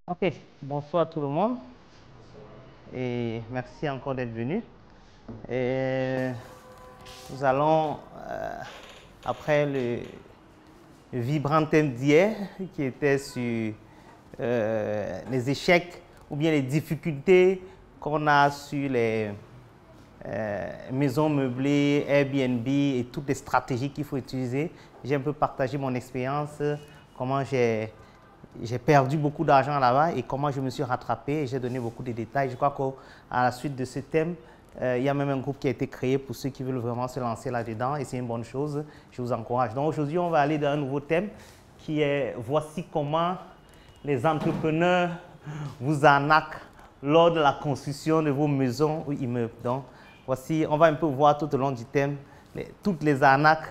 Ok, bonsoir tout le monde et merci encore d'être venu. Et nous allons, après le vibrant thème d'hier qui était sur les échecs ou bien les difficultés qu'on a sur les maisons meublées, Airbnb et toutes les stratégies qu'il faut utiliser. J'ai un peu partagé mon expérience, comment j'ai perdu beaucoup d'argent là-bas et comment je me suis rattrapé et j'ai donné beaucoup de détails. Je crois qu'à la suite de ce thème, il y a même un groupe qui a été créé pour ceux qui veulent vraiment se lancer là-dedans et c'est une bonne chose. Je vous encourage. Donc aujourd'hui, on va aller dans un nouveau thème qui est « Voici comment les entrepreneurs vous arnaquent lors de la construction de vos maisons ou immeubles. » Donc voici, on va un peu voir tout au long du thème toutes les arnaques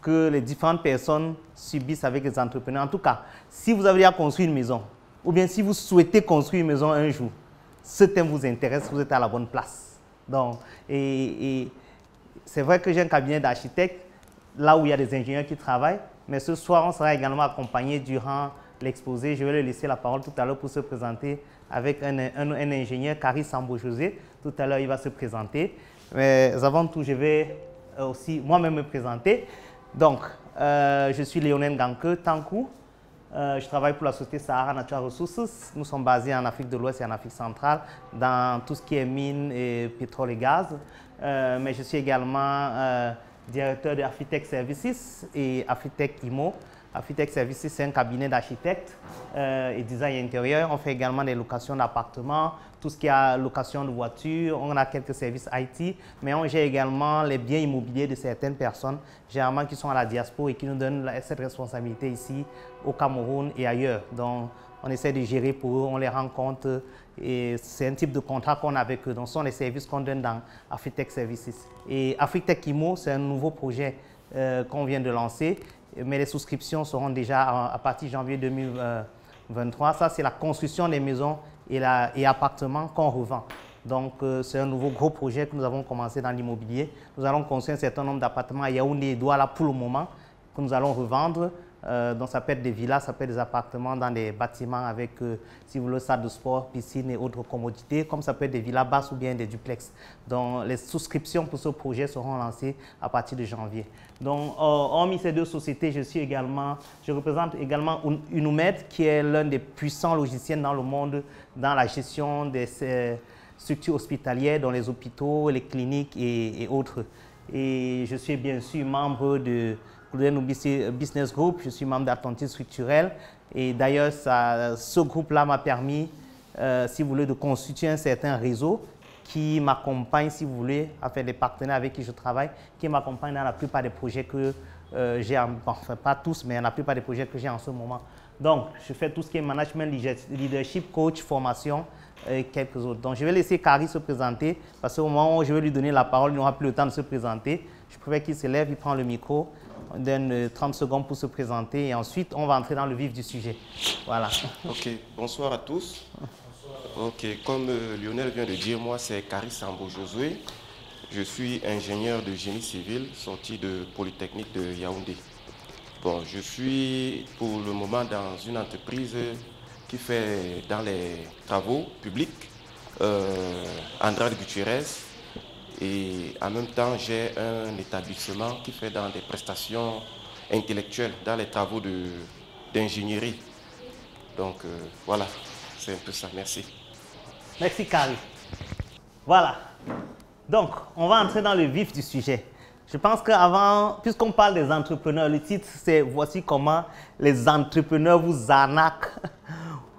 que les différentes personnes subissent avec les entrepreneurs. En tout cas, si vous avez déjà construit une maison, ou bien si vous souhaitez construire une maison un jour, ce thème vous intéresse, vous êtes à la bonne place. Donc, et c'est vrai que j'ai un cabinet d'architectes, là où il y a des ingénieurs qui travaillent, mais ce soir, on sera également accompagné durant l'exposé. Je vais lui laisser la parole tout à l'heure pour se présenter avec un ingénieur, Carrie Sambo-José. Tout à l'heure, il va se présenter. Mais avant tout, je vais aussi moi-même me présenter. Donc, je suis Léonel Ganke Tankou. Je travaille pour la société Sahara Natural Resources. Nous sommes basés en Afrique de l'Ouest et en Afrique centrale dans tout ce qui est mines et pétrole et gaz. Mais je suis également directeur de Affitech Services et Affitech IMO. Affitech Services, c'est un cabinet d'architectes et design intérieur. On fait également des locations d'appartements, tout ce qui est location de voitures. On a quelques services IT, mais on gère également les biens immobiliers de certaines personnes, généralement qui sont à la diaspora et qui nous donnent cette responsabilité ici au Cameroun et ailleurs. Donc, on essaie de gérer pour eux, on les rencontre et c'est un type de contrat qu'on a avec eux. Donc, ce sont les services qu'on donne dans Affitech Services. Et Affitech IMO, c'est un nouveau projet qu'on vient de lancer. Mais les souscriptions seront déjà à partir de janvier 2023. Ça, c'est la construction des maisons et appartements qu'on revend. Donc, c'est un nouveau gros projet que nous avons commencé dans l'immobilier. Nous allons construire un certain nombre d'appartements à Yaoundé et Douala pour le moment, que nous allons revendre. Donc, ça peut être des villas, ça peut être des appartements dans des bâtiments avec, si vous voulez, salle de sport, piscine et autres commodités, comme ça peut être des villas basses ou bien des duplex. Donc, les souscriptions pour ce projet seront lancées à partir de janvier. Donc, hormis ces deux sociétés, je représente également Unumed, qui est l'un des puissants logiciels dans le monde dans la gestion des structures hospitalières, dans les hôpitaux, les cliniques et autres. Et je suis bien sûr membre de Business Group, je suis membre d'Atlantis Structurel et d'ailleurs ce groupe-là m'a permis, si vous voulez, de constituer un certain réseau qui m'accompagne, si vous voulez, enfin des partenaires avec qui je travaille, qui m'accompagnent dans la plupart des projets que j'ai, enfin pas tous, mais dans la plupart des projets que j'ai en ce moment. Donc, je fais tout ce qui est management, leadership, coach, formation et quelques autres. Donc, je vais laisser Carrie se présenter parce qu'au moment où je vais lui donner la parole, il n'aura plus le temps de se présenter. Je préfère qu'il se lève, il prend le micro. On donne 30 secondes pour se présenter et ensuite on va entrer dans le vif du sujet. Voilà. Ok, bonsoir à tous. Ok, comme Lionel vient de dire, moi c'est Carrie Sambo-Josué. Je suis ingénieur de génie civil sorti de Polytechnique de Yaoundé. Bon, je suis pour le moment dans une entreprise qui fait dans les travaux publics, Andrade Gutierrez. Et en même temps, j'ai un établissement qui fait dans des prestations intellectuelles, dans les travaux d'ingénierie. Donc voilà, c'est un peu ça. Merci. Merci, Carrie. Voilà. Donc, on va entrer dans le vif du sujet. Je pense qu'avant, puisqu'on parle des entrepreneurs, le titre c'est « Voici comment les entrepreneurs vous arnaquent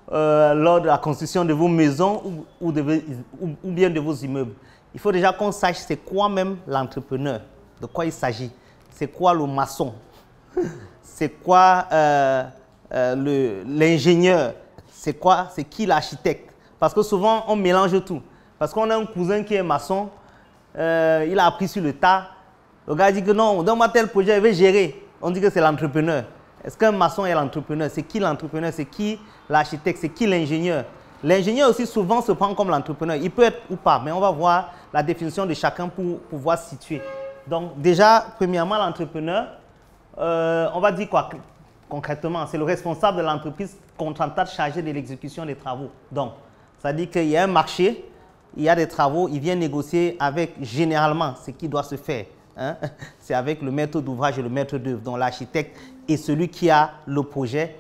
lors de la construction de vos maisons ou bien de vos immeubles ». il faut déjà qu'on sache c'est quoi même l'entrepreneur, de quoi il s'agit. C'est quoi le maçon, c'est quoi l'ingénieur, c'est qui l'architecte. Parce que souvent, on mélange tout. Parce qu'on a un cousin qui est maçon, il a appris sur le tas. Le gars dit que non, donne-moi tel projet, il veut gérer. On dit que c'est l'entrepreneur. Est-ce qu'un maçon est l'entrepreneur? C'est qui l'entrepreneur? C'est qui l'architecte? C'est qui l'ingénieur? L'ingénieur aussi souvent se prend comme l'entrepreneur. Il peut être ou pas, mais on va voir la définition de chacun pour pouvoir situer. Donc déjà, premièrement, l'entrepreneur, on va dire quoi concrètement? C'est le responsable de l'entreprise contractante chargé de l'exécution des travaux. Donc, ça dit qu'il y a un marché, il y a des travaux, il vient négocier avec généralement ce qui doit se faire. Hein? C'est avec le maître d'ouvrage et le maître d'œuvre. Donc l'architecte et celui qui a le projet,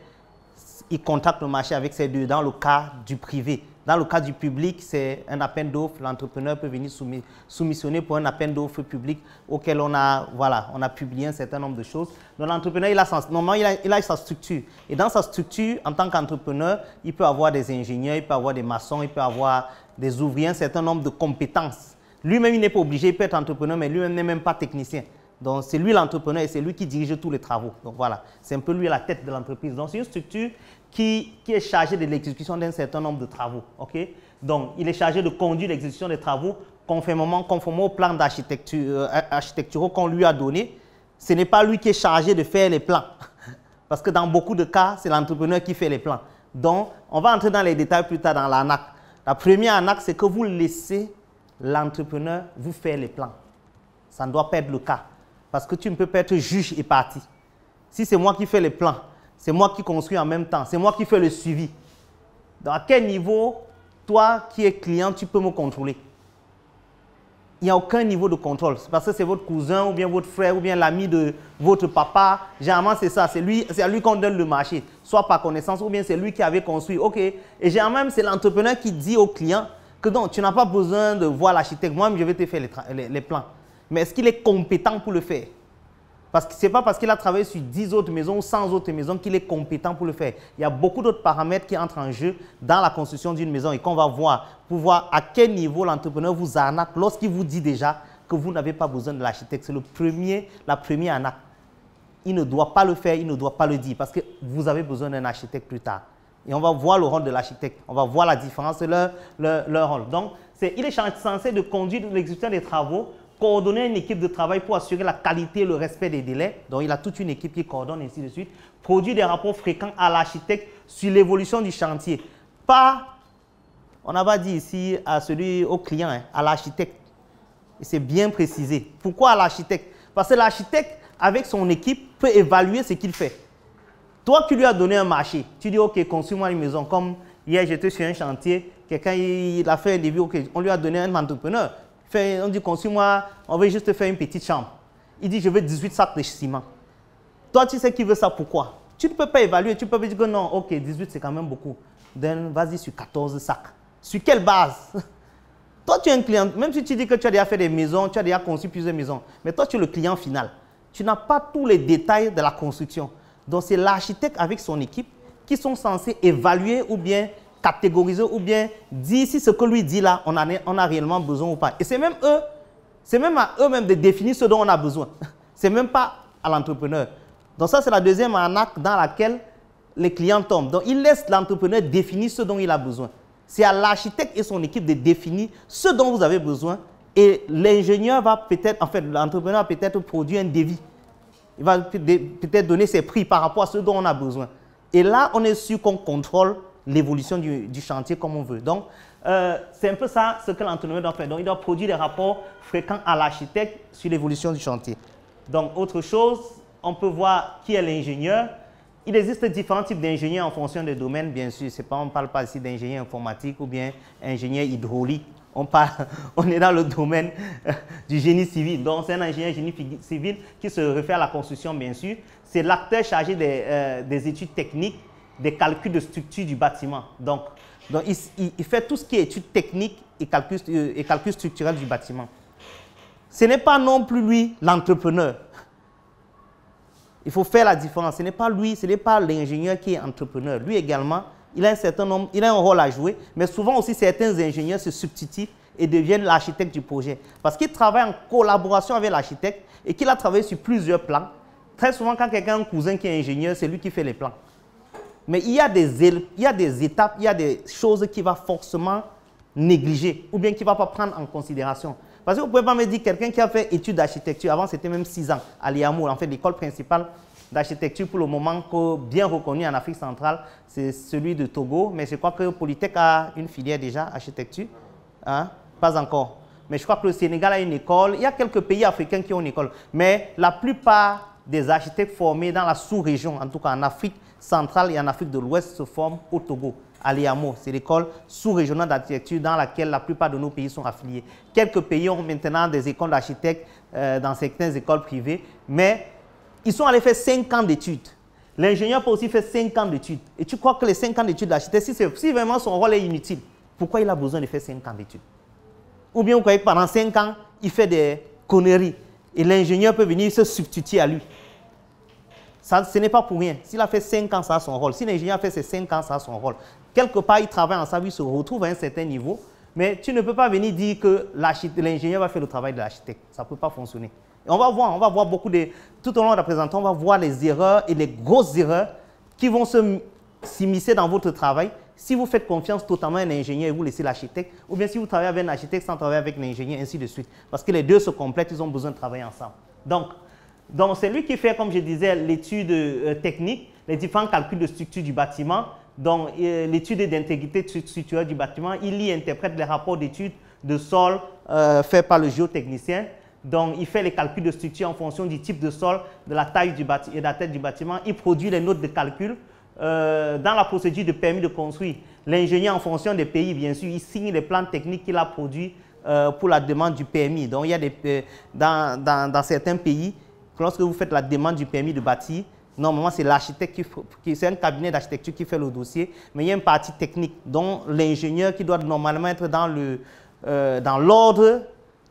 il contacte le marché avec ces deux dans le cas du privé. Dans le cas du public, c'est un appel d'offres. L'entrepreneur peut venir soumissionner pour un appel d'offres public auquel on a publié un certain nombre de choses. Donc l'entrepreneur, normalement, il a sa structure. Et dans sa structure, en tant qu'entrepreneur, il peut avoir des ingénieurs, il peut avoir des maçons, il peut avoir des ouvriers, un certain nombre de compétences. Lui-même, il n'est pas obligé, il peut être entrepreneur, mais lui-même n'est même pas technicien. Donc, c'est lui l'entrepreneur et c'est lui qui dirige tous les travaux. Donc, voilà, c'est un peu lui la tête de l'entreprise. Donc, c'est une structure qui est chargée de l'exécution d'un certain nombre de travaux. Okay? Donc, il est chargé de conduire l'exécution des travaux conformément au plan architecturaux qu'on lui a donné. Ce n'est pas lui qui est chargé de faire les plans. Parce que dans beaucoup de cas, c'est l'entrepreneur qui fait les plans. Donc, on va entrer dans les détails plus tard dans l'ANAC. La première ANAC, c'est que vous laissez l'entrepreneur vous faire les plans. Ça ne doit pas être le cas. Parce que tu ne peux pas être juge et partie. Si c'est moi qui fais les plans, c'est moi qui construis en même temps, c'est moi qui fais le suivi. Donc, à quel niveau, toi qui es client, tu peux me contrôler? Il n'y a aucun niveau de contrôle. C'est parce que c'est votre cousin ou bien votre frère ou bien l'ami de votre papa. Généralement, c'est ça. C'est à lui qu'on donne le marché. Soit par connaissance ou bien c'est lui qui avait construit. OK. Et généralement, c'est l'entrepreneur qui dit au client que non, tu n'as pas besoin de voir l'architecte. Moi-même, je vais te faire les plans. Mais est-ce qu'il est compétent pour le faire? Parce que ce n'est pas parce qu'il a travaillé sur 10 autres maisons ou 100 autres maisons qu'il est compétent pour le faire. Il y a beaucoup d'autres paramètres qui entrent en jeu dans la construction d'une maison et qu'on va voir pour voir à quel niveau l'entrepreneur vous arnaque lorsqu'il vous dit déjà que vous n'avez pas besoin de l'architecte. C'est la première arnaque. Il ne doit pas le faire, il ne doit pas le dire parce que vous avez besoin d'un architecte plus tard. Et on va voir le rôle de l'architecte. On va voir la différence de leur rôle. Donc, il est censé de conduire l'exécution des travaux, coordonner une équipe de travail pour assurer la qualité et le respect des délais. Donc, il a toute une équipe qui coordonne, ainsi de suite. Produire des rapports fréquents à l'architecte sur l'évolution du chantier. Pas, on n'a pas dit ici au client, hein, à l'architecte. Et c'est bien précisé. Pourquoi à l'architecte? Parce que l'architecte, avec son équipe, peut évaluer ce qu'il fait. Toi qui lui as donné un marché, tu dis, OK, construis-moi une maison. Comme hier, j'étais sur un chantier, quelqu'un il a fait un devis, OK, on lui a donné un entrepreneur. On dit, construis-moi, on veut juste faire une petite chambre. Il dit, je veux 18 sacs de ciment. Toi, tu sais qu'il veut ça, pourquoi? Tu ne peux pas évaluer, tu peux pas dire que non, OK, 18 c'est quand même beaucoup. Donc, vas-y sur 14 sacs. Sur quelle base? Toi, tu es un client, même si tu dis que tu as déjà fait des maisons, tu as déjà construit plusieurs maisons, mais toi, tu es le client final. Tu n'as pas tous les détails de la construction. Donc, c'est l'architecte avec son équipe qui sont censés évaluer ou bien catégoriser ou bien dire si ce que lui dit là, on a réellement besoin ou pas. Et c'est même à eux-mêmes de définir ce dont on a besoin. C'est même pas à l'entrepreneur. Donc ça, c'est la deuxième arnaque dans laquelle les clients tombent. Donc, il laisse l'entrepreneur définir ce dont il a besoin. C'est à l'architecte et son équipe de définir ce dont vous avez besoin. Et l'ingénieur va peut-être, en fait, l'entrepreneur va peut-être produire un devis. Il va peut-être donner ses prix par rapport à ce dont on a besoin. Et là, on est sûr qu'on contrôle l'évolution du chantier comme on veut. Donc, c'est un peu ça ce que l'entrepreneur doit faire. Donc, il doit produire des rapports fréquents à l'architecte sur l'évolution du chantier. Donc, autre chose, on peut voir qui est l'ingénieur. Il existe différents types d'ingénieurs en fonction des domaines, bien sûr. On ne parle pas ici d'ingénieur informatique ou bien ingénieur hydraulique. On est dans le domaine du génie civil. Donc, c'est un ingénieur génie civil qui se réfère à la construction, bien sûr. C'est l'acteur chargé des études techniques, des calculs de structure du bâtiment. Donc il fait tout ce qui est études techniques et calculs structurels du bâtiment. Ce n'est pas non plus lui l'entrepreneur. Il faut faire la différence. Ce n'est pas lui, ce n'est pas l'ingénieur qui est entrepreneur. Lui également, il a un rôle à jouer, mais souvent aussi certains ingénieurs se substituent et devienne l'architecte du projet. Parce qu'il travaille en collaboration avec l'architecte et qu'il a travaillé sur plusieurs plans. Très souvent, quand quelqu'un a un cousin qui est ingénieur, c'est lui qui fait les plans. Mais il y a des étapes, il y a des choses qu'il va forcément négliger ou bien qu'il ne va pas prendre en considération. Parce que vous ne pouvez pas me dire quelqu'un qui a fait études d'architecture, avant c'était même 6 ans, à l'IAMO, en fait l'école principale d'architecture pour le moment bien reconnue en Afrique centrale, c'est celui de Togo, mais je crois que Polytech a une filière déjà, architecture, hein? Pas encore. Mais je crois que le Sénégal a une école, il y a quelques pays africains qui ont une école, mais la plupart des architectes formés dans la sous-région, en tout cas en Afrique centrale et en Afrique de l'Ouest, se forment au Togo. À l'IAMO, c'est l'école sous-régionale d'architecture dans laquelle la plupart de nos pays sont affiliés. Quelques pays ont maintenant des écoles d'architectes dans certaines écoles privées, mais ils sont allés faire 5 ans d'études. L'ingénieur peut aussi faire 5 ans d'études. Et tu crois que les 5 ans d'études d'architecte, si vraiment son rôle est inutile, pourquoi il a besoin de faire 5 ans d'études? Ou bien vous croyez que pendant 5 ans, il fait des conneries et l'ingénieur peut venir se substituer à lui. Ça, ce n'est pas pour rien. S'il a fait 5 ans, ça a son rôle. Si l'ingénieur a fait ses 5 ans, ça a son rôle. Quelque part, il travaille ensemble, il se retrouve à un certain niveau, mais tu ne peux pas venir dire que l'ingénieur va faire le travail de l'architecte. Ça ne peut pas fonctionner. Et on va voir beaucoup de... Tout au long de la présentation, on va voir les erreurs et les grosses erreurs qui vont s'immiscer dans votre travail si vous faites confiance totalement à un ingénieur et vous laissez l'architecte, ou bien si vous travaillez avec un architecte sans travailler avec l'ingénieur, ainsi de suite. Parce que les deux se complètent, ils ont besoin de travailler ensemble. Donc c'est lui qui fait, comme je disais, l'étude technique, les différents calculs de structure du bâtiment, donc l'étude d'intégrité structurelle du bâtiment. Il y interprète les rapports d'études de sol faits par le géotechnicien. Donc il fait les calculs de structure en fonction du type de sol, de la taille du bâtiment et de la tête du bâtiment. Il produit les notes de calcul. Dans la procédure de permis de construire, l'ingénieur, en fonction des pays, bien sûr, il signe les plans techniques qu'il a produits pour la demande du permis. Donc il y a dans certains pays, lorsque vous faites la demande du permis de bâtir, normalement c'est l'architecte c'est un cabinet d'architecture qui fait le dossier, mais il y a une partie technique dont l'ingénieur qui doit normalement être dans l'ordre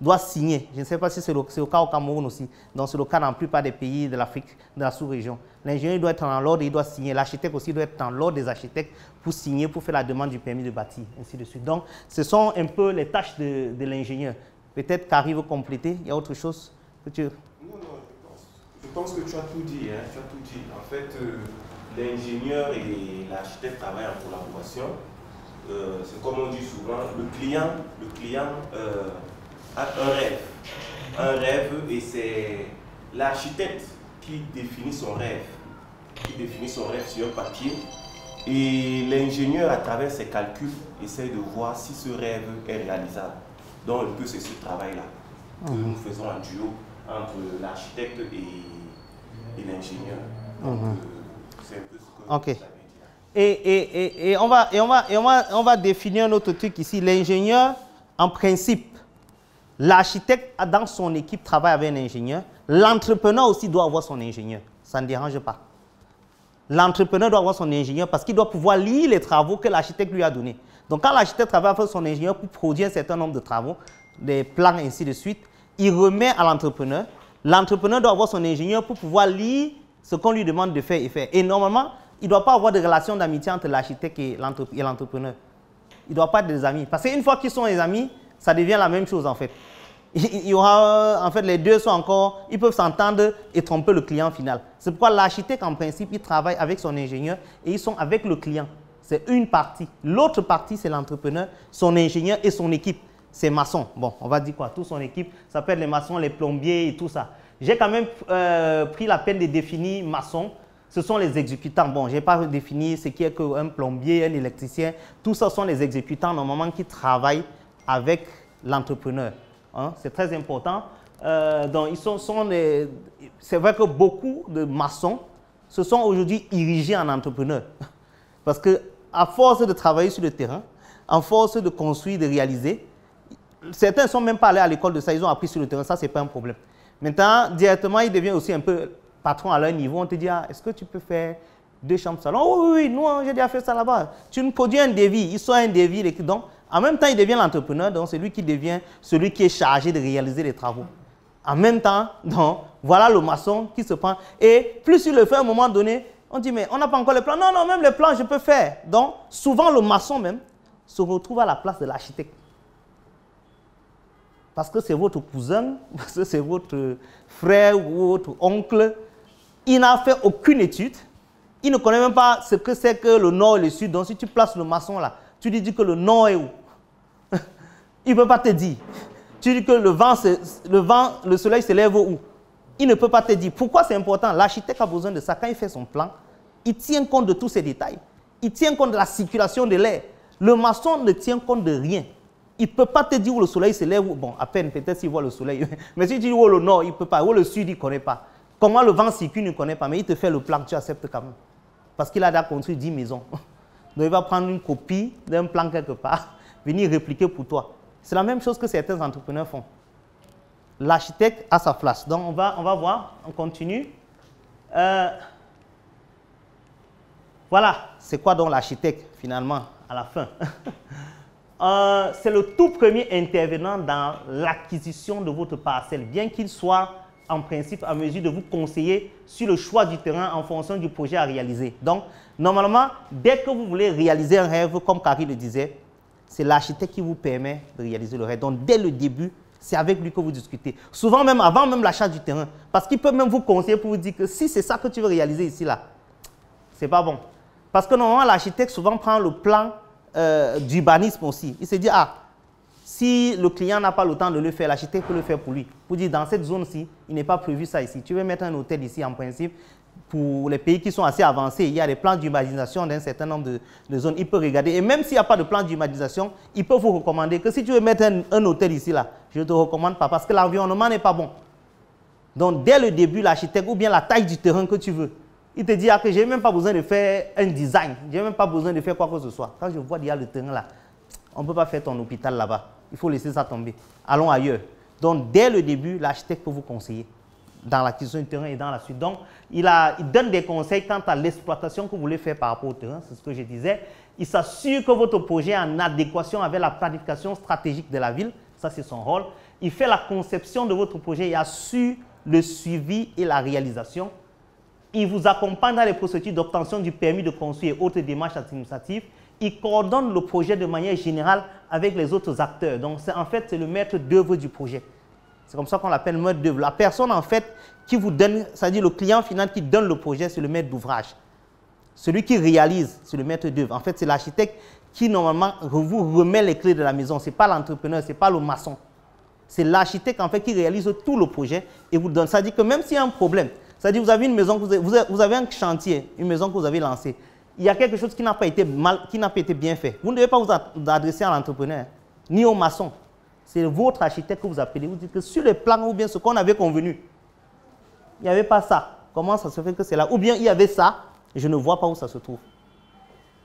doit signer. Je ne sais pas si c'est le cas au Cameroun aussi. Donc c'est le cas dans la plupart des pays de l'Afrique, de la sous-région. L'ingénieur doit être dans l'ordre, il doit signer. L'architecte aussi doit être dans l'ordre des architectes pour signer, pour faire la demande du permis de bâtir, ainsi de suite. Donc ce sont un peu les tâches de l'ingénieur. Peut-être qu'arrive à compléter, il y a autre chose que tu... Non, je pense que tu as tout dit. Hein, tu as tout dit. En fait, l'ingénieur et l'architecte travaillent en collaboration. C'est comme on dit souvent, le client a un rêve et c'est l'architecte qui définit son rêve sur un papier et l'ingénieur à travers ses calculs essaie de voir si ce rêve est réalisable. Donc un peu c'est ce travail-là que nous faisons en duo entre l'architecte et l'ingénieur. Donc c'est un peu ce que vous avez dit. Et on va définir un autre truc ici. L'ingénieur, en principe, l'architecte dans son équipe travaille avec un ingénieur. L'entrepreneur aussi doit avoir son ingénieur. Ça ne dérange pas. L'entrepreneur doit avoir son ingénieur parce qu'il doit pouvoir lire les travaux que l'architecte lui a donnés. Donc quand l'architecte travaille avec son ingénieur pour produire un certain nombre de travaux, des plans ainsi de suite, il remet à l'entrepreneur. L'entrepreneur doit avoir son ingénieur pour pouvoir lire ce qu'on lui demande de faire et faire. Et normalement, il ne doit pas avoir de relation d'amitié entre l'architecte et l'entrepreneur. Il ne doit pas être des amis. Parce qu'une fois qu'ils sont des amis, ça devient la même chose en fait. Il y aura, en fait, les deux sont encore, ils peuvent s'entendre et tromper le client final. C'est pourquoi l'architecte, en principe, il travaille avec son ingénieur et ils sont avec le client. C'est une partie. L'autre partie, c'est l'entrepreneur, son ingénieur et son équipe. C'est maçon. Bon, on va dire quoi? Toute son équipe, ça peut être les maçons, les plombiers et tout ça. J'ai quand même pris la peine de définir maçon. Ce sont les exécutants. Bon, je n'ai pas défini ce qui est qu'un plombier, un électricien. Tout ça sont les exécutants, normalement, qui travaillent avec l'entrepreneur. Hein, c'est très important. Donc, c'est vrai que beaucoup de maçons se sont aujourd'hui érigés en entrepreneurs. Parce qu'à force de travailler sur le terrain, à force de construire, de réaliser, certains ne sont même pas allés à l'école de ça, ils ont appris sur le terrain, ça, ce n'est pas un problème. Maintenant, directement, ils deviennent aussi un peu patrons à leur niveau. On te dit, ah, est-ce que tu peux faire 2 chambres salon? Oh, oui, nous, j'ai déjà fait ça là-bas. Tu nous produis un devis, ils sont un devis. Donc, en même temps, il devient l'entrepreneur, donc c'est lui qui devient celui qui est chargé de réaliser les travaux. En même temps, donc, voilà le maçon qui se prend. Et plus il le fait à un moment donné, on dit, mais on n'a pas encore les plans. Non, non, même les plans, je peux faire. Donc, souvent, le maçon même se retrouve à la place de l'architecte. parce que c'est votre cousin, parce que c'est votre frère ou votre oncle, il n'a fait aucune étude, il ne connaît même pas ce que c'est que le nord et le sud. Donc si tu places le maçon là, tu lui dis que le nord est où? Il ne peut pas te dire. Tu dis que le soleil se lève où? Il ne peut pas te dire. Pourquoi c'est important? L'architecte a besoin de ça. Quand il fait son plan, il tient compte de tous ces détails. Il tient compte de la circulation de l'air. Le maçon ne tient compte de rien. Il ne peut pas te dire où le soleil se lève. Bon, à peine, peut-être s'il voit le soleil. Mais si tu dis où le nord, il ne peut pas. Où le sud, il ne connaît pas. Comment le vent circule, il ne connaît pas. Mais il te fait le plan, tu acceptes quand même. Parce qu'il a déjà construit 10 maisons. Donc il va prendre une copie d'un plan quelque part, venir répliquer pour toi. C'est la même chose que certains entrepreneurs font. L'architecte a sa place. Donc on va voir, on continue. Voilà, c'est quoi donc l'architecte finalement à la fin? C'est le tout premier intervenant dans l'acquisition de votre parcelle, bien qu'il soit en principe à mesure de vous conseiller sur le choix du terrain en fonction du projet à réaliser. Donc, normalement, dès que vous voulez réaliser un rêve, comme Carrie le disait, c'est l'architecte qui vous permet de réaliser le rêve. Donc, dès le début, c'est avec lui que vous discutez. Souvent même avant même l'achat du terrain. Parce qu'il peut même vous conseiller pour vous dire que si c'est ça que tu veux réaliser ici, là, c'est pas bon. Parce que normalement, l'architecte souvent prend le plan d'urbanisme aussi. Il se dit, ah, si le client n'a pas le temps de le faire, l'architecte peut le faire pour lui. Pour dire, dans cette zone-ci, il n'est pas prévu ça ici. Tu veux mettre un hôtel ici, en principe, pour les pays qui sont assez avancés, il y a des plans d'urbanisation d'un certain nombre de zones. Il peut regarder. Et même s'il n'y a pas de plan d'urbanisation, il peut vous recommander que si tu veux mettre un hôtel ici, là, je ne te recommande pas parce que l'environnement n'est pas bon. Donc, dès le début, l'architecte, ou bien la taille du terrain que tu veux, il te dit ah, que je n'ai même pas besoin de faire un design. Je n'ai même pas besoin de faire quoi que ce soit. Quand je vois qu'il y a le terrain là, on ne peut pas faire ton hôpital là-bas. Il faut laisser ça tomber. Allons ailleurs. Donc, dès le début, l'architecte peut vous conseiller dans l'acquisition du terrain et dans la suite. Donc, il donne des conseils quant à l'exploitation que vous voulez faire par rapport au terrain. C'est ce que je disais. Il s'assure que votre projet est en adéquation avec la planification stratégique de la ville. Ça, c'est son rôle. Il fait la conception de votre projet et assure le suivi et la réalisation. Il vous accompagne dans les procédures d'obtention du permis de construire et autres démarches administratives. Il coordonne le projet de manière générale avec les autres acteurs. Donc, en fait, c'est le maître d'œuvre du projet. C'est comme ça qu'on l'appelle maître d'œuvre. La personne, en fait, qui vous donne, c'est-à-dire le client final qui donne le projet, c'est le maître d'ouvrage. Celui qui réalise, c'est le maître d'œuvre. En fait, c'est l'architecte qui, normalement, vous remet les clés de la maison. Ce n'est pas l'entrepreneur, ce n'est pas le maçon. C'est l'architecte, en fait, qui réalise tout le projet et vous donne. Ça dit que même s'il y a un problème, c'est-à-dire vous avez une maison, vous avez un chantier, une maison que vous avez lancée, il y a quelque chose qui n'a pas été bien fait. Vous ne devez pas vous adresser à l'entrepreneur, ni au maçon. C'est votre architecte que vous appelez. Vous dites que sur le plan ou bien ce qu'on avait convenu, il n'y avait pas ça. Comment ça se fait que c'est là? Ou bien il y avait ça, et je ne vois pas où ça se trouve.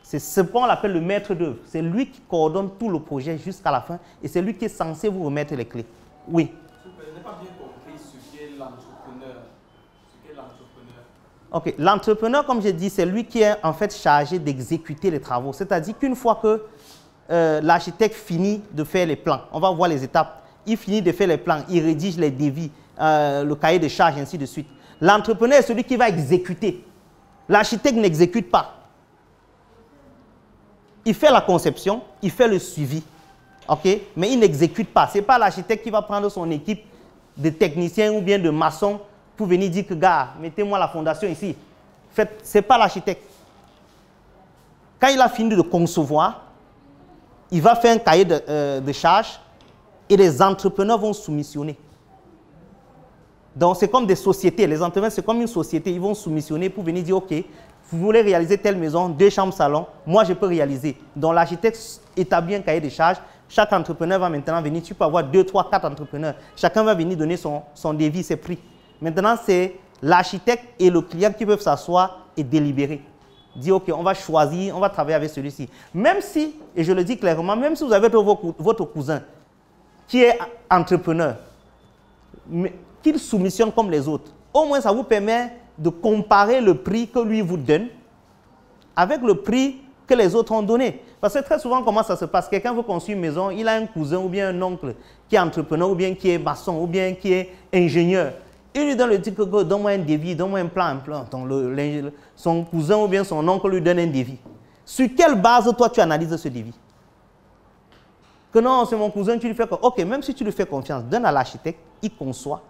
C'est ce qu'on appelle le maître d'œuvre. C'est lui qui coordonne tout le projet jusqu'à la fin et c'est lui qui est censé vous remettre les clés. Oui. Je n'ai pas bien compris ce qu'est l'entrepreneur. Ok, l'entrepreneur, comme j'ai dit, c'est lui qui est en fait chargé d'exécuter les travaux. C'est-à-dire qu'une fois que l'architecte finit de faire les plans, on va voir les étapes, il finit de faire les plans, il rédige les devis, le cahier de charges, ainsi de suite. L'entrepreneur est celui qui va exécuter. L'architecte n'exécute pas. Il fait la conception, il fait le suivi, ok, mais il n'exécute pas. Ce n'est pas l'architecte qui va prendre son équipe de techniciens ou bien de maçons pour venir dire que, gars, mettez-moi la fondation ici. Ce n'est pas l'architecte. Quand il a fini de concevoir, il va faire un cahier de charges et les entrepreneurs vont soumissionner. Donc, c'est comme des sociétés. Les entrepreneurs, c'est comme une société. Ils vont soumissionner pour venir dire, OK, vous voulez réaliser telle maison, 2 chambres, salon, moi, je peux réaliser. Donc, l'architecte établit un cahier de charges. Chaque entrepreneur va maintenant venir. Tu peux avoir 2, 3, 4 entrepreneurs. Chacun va venir donner son devis, ses prix. Maintenant, c'est l'architecte et le client qui peuvent s'asseoir et délibérer. Dire, OK, on va choisir, on va travailler avec celui-ci. Même si, et je le dis clairement, même si vous avez votre cousin qui est entrepreneur, qu'il soumissionne comme les autres, au moins ça vous permet de comparer le prix que lui vous donne avec le prix que les autres ont donné. Parce que très souvent, comment ça se passe? Quelqu'un veut construire une maison, il a un cousin ou bien un oncle qui est entrepreneur ou bien qui est maçon ou bien qui est ingénieur. Il lui donne le titre que donne-moi un devis, donne-moi un plan. Donc son cousin ou bien son oncle lui donne un devis. Sur quelle base toi tu analyses ce devis? Que non, c'est mon cousin, tu lui fais confiance. Ok, même si tu lui fais confiance, donne à l'architecte, il conçoit.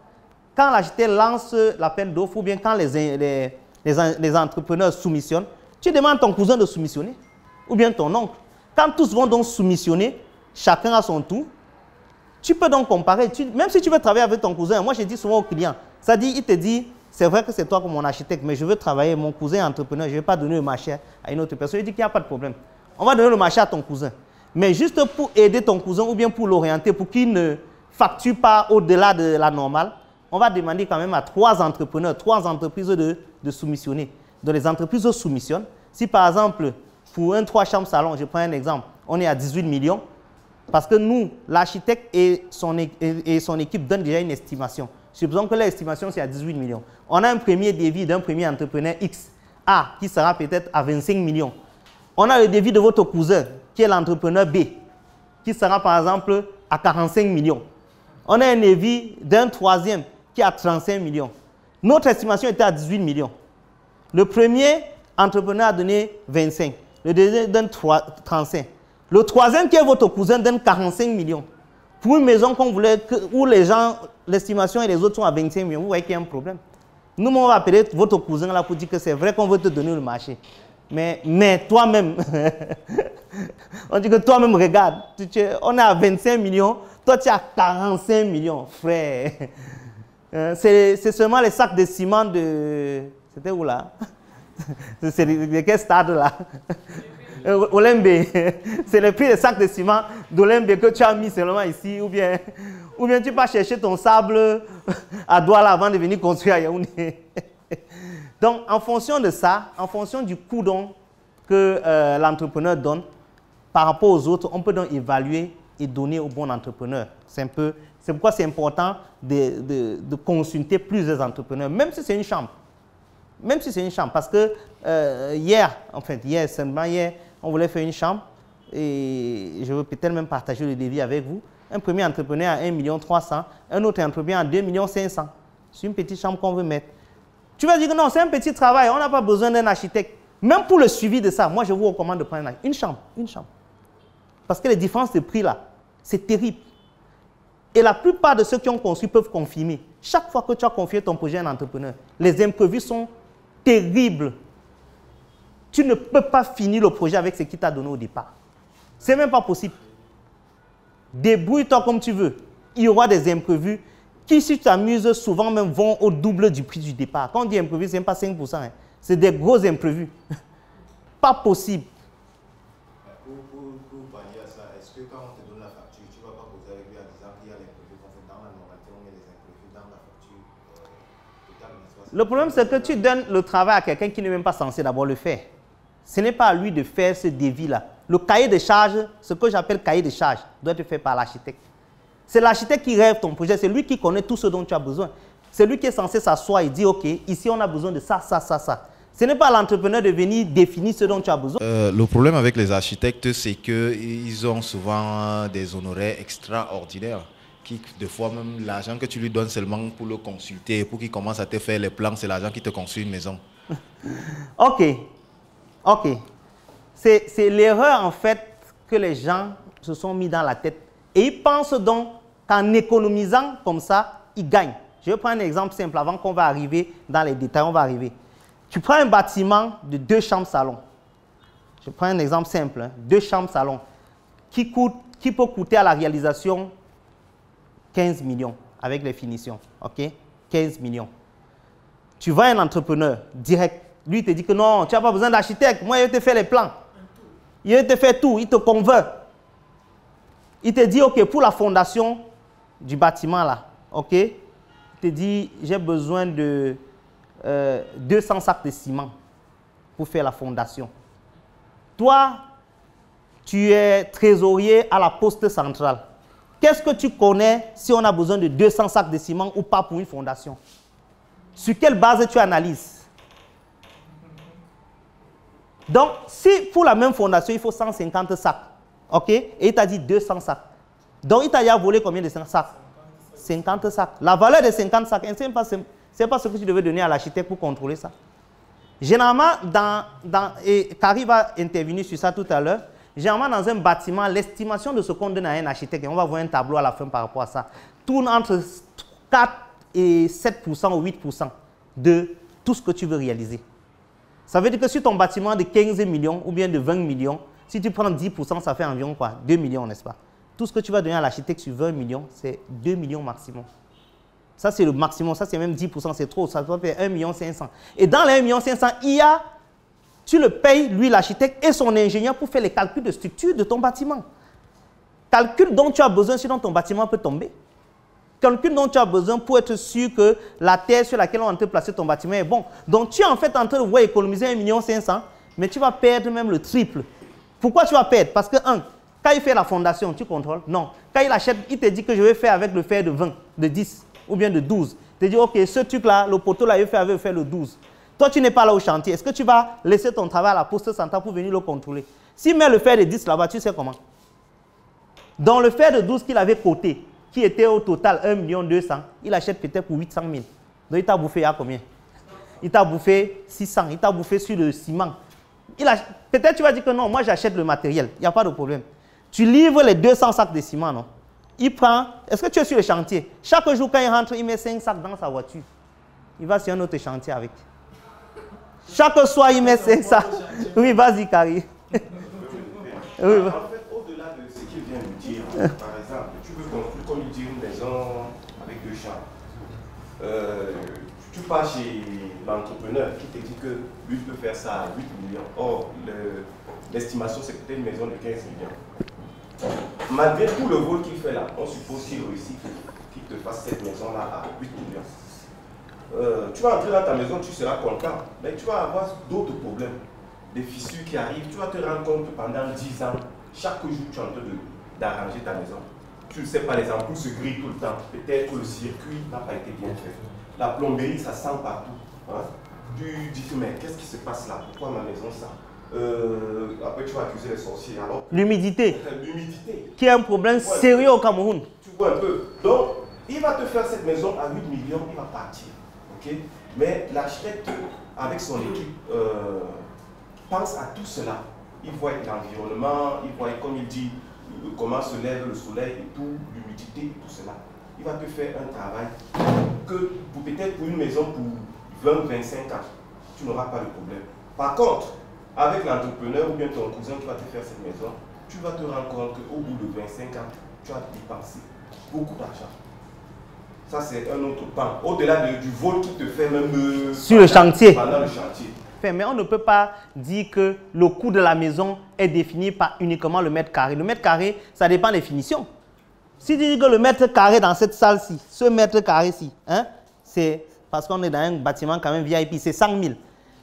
Quand l'architecte lance l'appel d'offres ou bien quand les entrepreneurs soumissionnent, tu demandes à ton cousin de soumissionner ou bien ton oncle. Quand tous vont donc soumissionner, chacun à son tour, tu peux donc comparer. Même si tu veux travailler avec ton cousin, moi je dis souvent aux clients, ça dit, il te dit, c'est vrai que c'est toi comme mon architecte, mais je veux travailler, mon cousin est entrepreneur, je ne vais pas donner le marché à une autre personne. Il dit qu'il n'y a pas de problème. On va donner le marché à ton cousin. Mais juste pour aider ton cousin ou bien pour l'orienter, pour qu'il ne facture pas au-delà de la normale, on va demander quand même à 3 entrepreneurs, 3 entreprises de soumissionner. Donc les entreprises soumissionnent. Si par exemple, pour un 3 chambres salon, je prends un exemple, on est à 18 millions, parce que nous, l'architecte et son équipe donnent déjà une estimation. Supposons que l'estimation c'est à 18 millions. On a un premier devis d'un premier entrepreneur X, A, qui sera peut-être à 25 millions. On a le devis de votre cousin, qui est l'entrepreneur B, qui sera par exemple à 45 millions. On a un devis d'un troisième qui est à 35 millions. Notre estimation était à 18 millions. Le premier entrepreneur a donné 25. Le deuxième donne 35. Le troisième qui est votre cousin donne 45 millions. Pour une maison qu'on voulait, où les gens, l'estimation et les autres sont à 25 millions, vous voyez qu'il y a un problème. Nous, on va appeler votre cousin là pour dire que c'est vrai qu'on veut te donner le marché. Mais toi-même, on dit que toi-même, regarde, on est à 25 millions, toi tu es à 45 millions, frère. C'est seulement les sacs de ciment de... C'était où là? C'est de quel stade là? Olembe. C'est le prix des sacs de ciment d'Olembe que tu as mis seulement ici, ou bien tu vas chercher ton sable à Douala avant de venir construire à Yaoundé. Donc, en fonction de ça, en fonction du coût que l'entrepreneur donne, par rapport aux autres, on peut donc évaluer et donner au bon entrepreneur. C'est pourquoi c'est important de consulter plusieurs entrepreneurs, même si c'est une chambre. Même si c'est une chambre. Parce que hier, on voulait faire une chambre et je veux peut-être même partager le devis avec vous. Un premier entrepreneur à 1,3 million, un autre entrepreneur à 2,5 millions. C'est une petite chambre qu'on veut mettre. Tu vas dire que non, c'est un petit travail, on n'a pas besoin d'un architecte. Même pour le suivi de ça, moi je vous recommande de prendre une chambre. Parce que les différences de prix là, c'est terrible. Et la plupart de ceux qui ont construit peuvent confirmer. Chaque fois que tu as confié ton projet à un entrepreneur, les imprévus sont terribles. Tu ne peux pas finir le projet avec ce qu'il t'a donné au départ. Ce n'est même pas possible. Débrouille-toi comme tu veux. Il y aura des imprévus qui, si tu t'amuses, souvent même vont au double du prix du départ. Quand on dit imprévu, ce n'est pas 5%. Hein. C'est des gros imprévus. Pas possible. Pour pallier à ça, est-ce que quand on te donne la facture, tu ne vas pas poser avec lui en disant qu'il y a l'imprévu, qu'on fait dans la normalité, on met les imprévus dans la facture totale? Le problème, c'est que tu donnes le travail à quelqu'un qui n'est même pas censé d'abord le faire. Ce n'est pas à lui de faire ce devis-là. Le cahier de charges, ce que j'appelle cahier de charges, doit être fait par l'architecte. C'est l'architecte qui rêve ton projet, c'est lui qui connaît tout ce dont tu as besoin. C'est lui qui est censé s'asseoir et dire, OK, ici on a besoin de ça, ça, ça, ça. Ce n'est pas à l'entrepreneur de venir définir ce dont tu as besoin. Le problème avec les architectes, c'est qu'ils ont souvent des honoraires extraordinaires. Qui, des fois, même l'argent que tu lui donnes seulement pour le consulter, pour qu'il commence à te faire les plans, c'est l'argent qui te construit une maison. OK. C'est l'erreur, en fait, que les gens se sont mis dans la tête. Et ils pensent donc qu'en économisant comme ça, ils gagnent. Je vais prendre un exemple simple avant qu'on va arriver dans les détails. On va arriver. Tu prends un bâtiment de 2 chambres salon. Je prends un exemple simple. Hein, 2 chambres salon qui peut coûter à la réalisation 15 millions avec les finitions. OK? 15 millions. Tu vas à un entrepreneur direct. Lui, il te dit que non, tu n'as pas besoin d'architecte. Moi, il te fait les plans. Il te fait tout. Il te convainc. Il te dit, OK, pour la fondation du bâtiment, là, OK, il te dit, j'ai besoin de 200 sacs de ciment pour faire la fondation. Toi, tu es trésorier à la poste centrale. Qu'est-ce que tu connais si on a besoin de 200 sacs de ciment ou pas pour une fondation? Sur quelle base tu analyses? Donc, si pour la même fondation, il faut 150 sacs, OK? Et il t'a dit 200 sacs. Donc, il t'a déjà volé combien de sacs? 50 sacs. La valeur de 50 sacs, ce n'est pas ce que tu devais donner à l'architecte pour contrôler ça. Généralement, et Carrie va intervenir sur ça tout à l'heure, Généralement, dans un bâtiment, l'estimation de ce qu'on donne à un architecte, et on va voir un tableau à la fin par rapport à ça, tourne entre 4 et 7% ou 8% de tout ce que tu veux réaliser. Ça veut dire que sur ton bâtiment de 15 millions ou bien de 20 millions, si tu prends 10%, ça fait environ quoi? 2 millions, n'est-ce pas? Tout ce que tu vas donner à l'architecte sur 20 millions, c'est 2 millions maximum. Ça, c'est le maximum. Ça, c'est même 10%, c'est trop. Ça doit faire 1,5 million. Et dans les 1,5 million, tu le payes, lui, l'architecte et son ingénieur pour faire les calculs de structure de ton bâtiment. Calcul dont tu as besoin sinon ton bâtiment peut tomber. Calcul dont tu as besoin pour être sûr que la terre sur laquelle on est en train de placer ton bâtiment est bon. Donc, tu es en fait en train de vouloir économiser 1,5 million, mais tu vas perdre même le triple. Pourquoi tu vas perdre? Parce que, quand il fait la fondation, tu contrôles? Non. Quand il achète, il te dit que je vais faire avec le fer de 20, de 10 ou bien de 12. Il te dit, OK, ce truc-là, le poteau-là, il va faire avec le fer de 12. Toi, tu n'es pas là au chantier. Est-ce que tu vas laisser ton travail à la poste centrale pour venir le contrôler? S'il met le fer de 10 là-bas, tu sais comment? Dans le fer de 12 qu'il avait coté, qui était au total 1,2 million, il achète peut-être pour 800 000. Donc, il t'a bouffé à combien? Il t'a bouffé 600. Il t'a bouffé sur le ciment. Peut-être tu vas dire que non, moi j'achète le matériel. Il n'y a pas de problème. Tu livres les 200 sacs de ciment, non? Il prend... Est-ce que tu es sur le chantier? Chaque jour, quand il rentre, il met 5 sacs dans sa voiture. Il va sur un autre chantier avec. Chaque soir, il met 5 sacs. Oui, vas-y, Carrie. Oui. En fait, au-delà de ce qu'il vient de dire, par exemple, tu veux construire, comme il dit, une maison avec 2 chambres. Tu pars chez l'entrepreneur qui te dit que lui peut faire ça à 8 millions. Or, l'estimation, c'est peut-être une maison de 15 millions. Malgré tout le vol qu'il fait là, on suppose qu'il réussit, qu'il te fasse cette maison-là à 8 millions. Tu vas entrer dans ta maison, tu seras content, mais tu vas avoir d'autres problèmes. Des fissures qui arrivent, tu vas te rendre compte que pendant 10 ans, chaque jour, tu es en train d'arranger ta maison. Tu ne sais pas, les ampoules se grillent tout le temps. Peut-être que le circuit n'a pas été bien fait. La plomberie, ça sent partout. Hein? Tu dis, mais qu'est-ce qui se passe là? Pourquoi ma maison ça? Après, tu vas accuser les sorciers. L'humidité. L'humidité. Qui est un problème sérieux au Cameroun. Tu vois un peu. Donc, il va te faire cette maison à 8 millions, il va partir. Okay? Mais l'architecte, avec son équipe, pense à tout cela. Il voit l'environnement, il voit, comme il dit, comment se lève le soleil et tout, l'humidité et tout cela. Il va te faire un travail que peut-être pour une maison pour 20-25 ans, tu n'auras pas de problème. Par contre, avec l'entrepreneur ou bien ton cousin qui va te faire cette maison, tu vas te rendre compte qu'au bout de 25 ans, tu as dépensé beaucoup d'argent. Ça, c'est un autre pan. Au-delà du vol qui te fait même sur le chantier. Pendant le chantier. Mais on ne peut pas dire que le coût de la maison est défini par uniquement le mètre carré. Le mètre carré, ça dépend des finitions. Si tu dis que le mètre carré dans cette salle-ci, ce mètre carré-ci, hein, c'est parce qu'on est dans un bâtiment quand même VIP, c'est 100 000.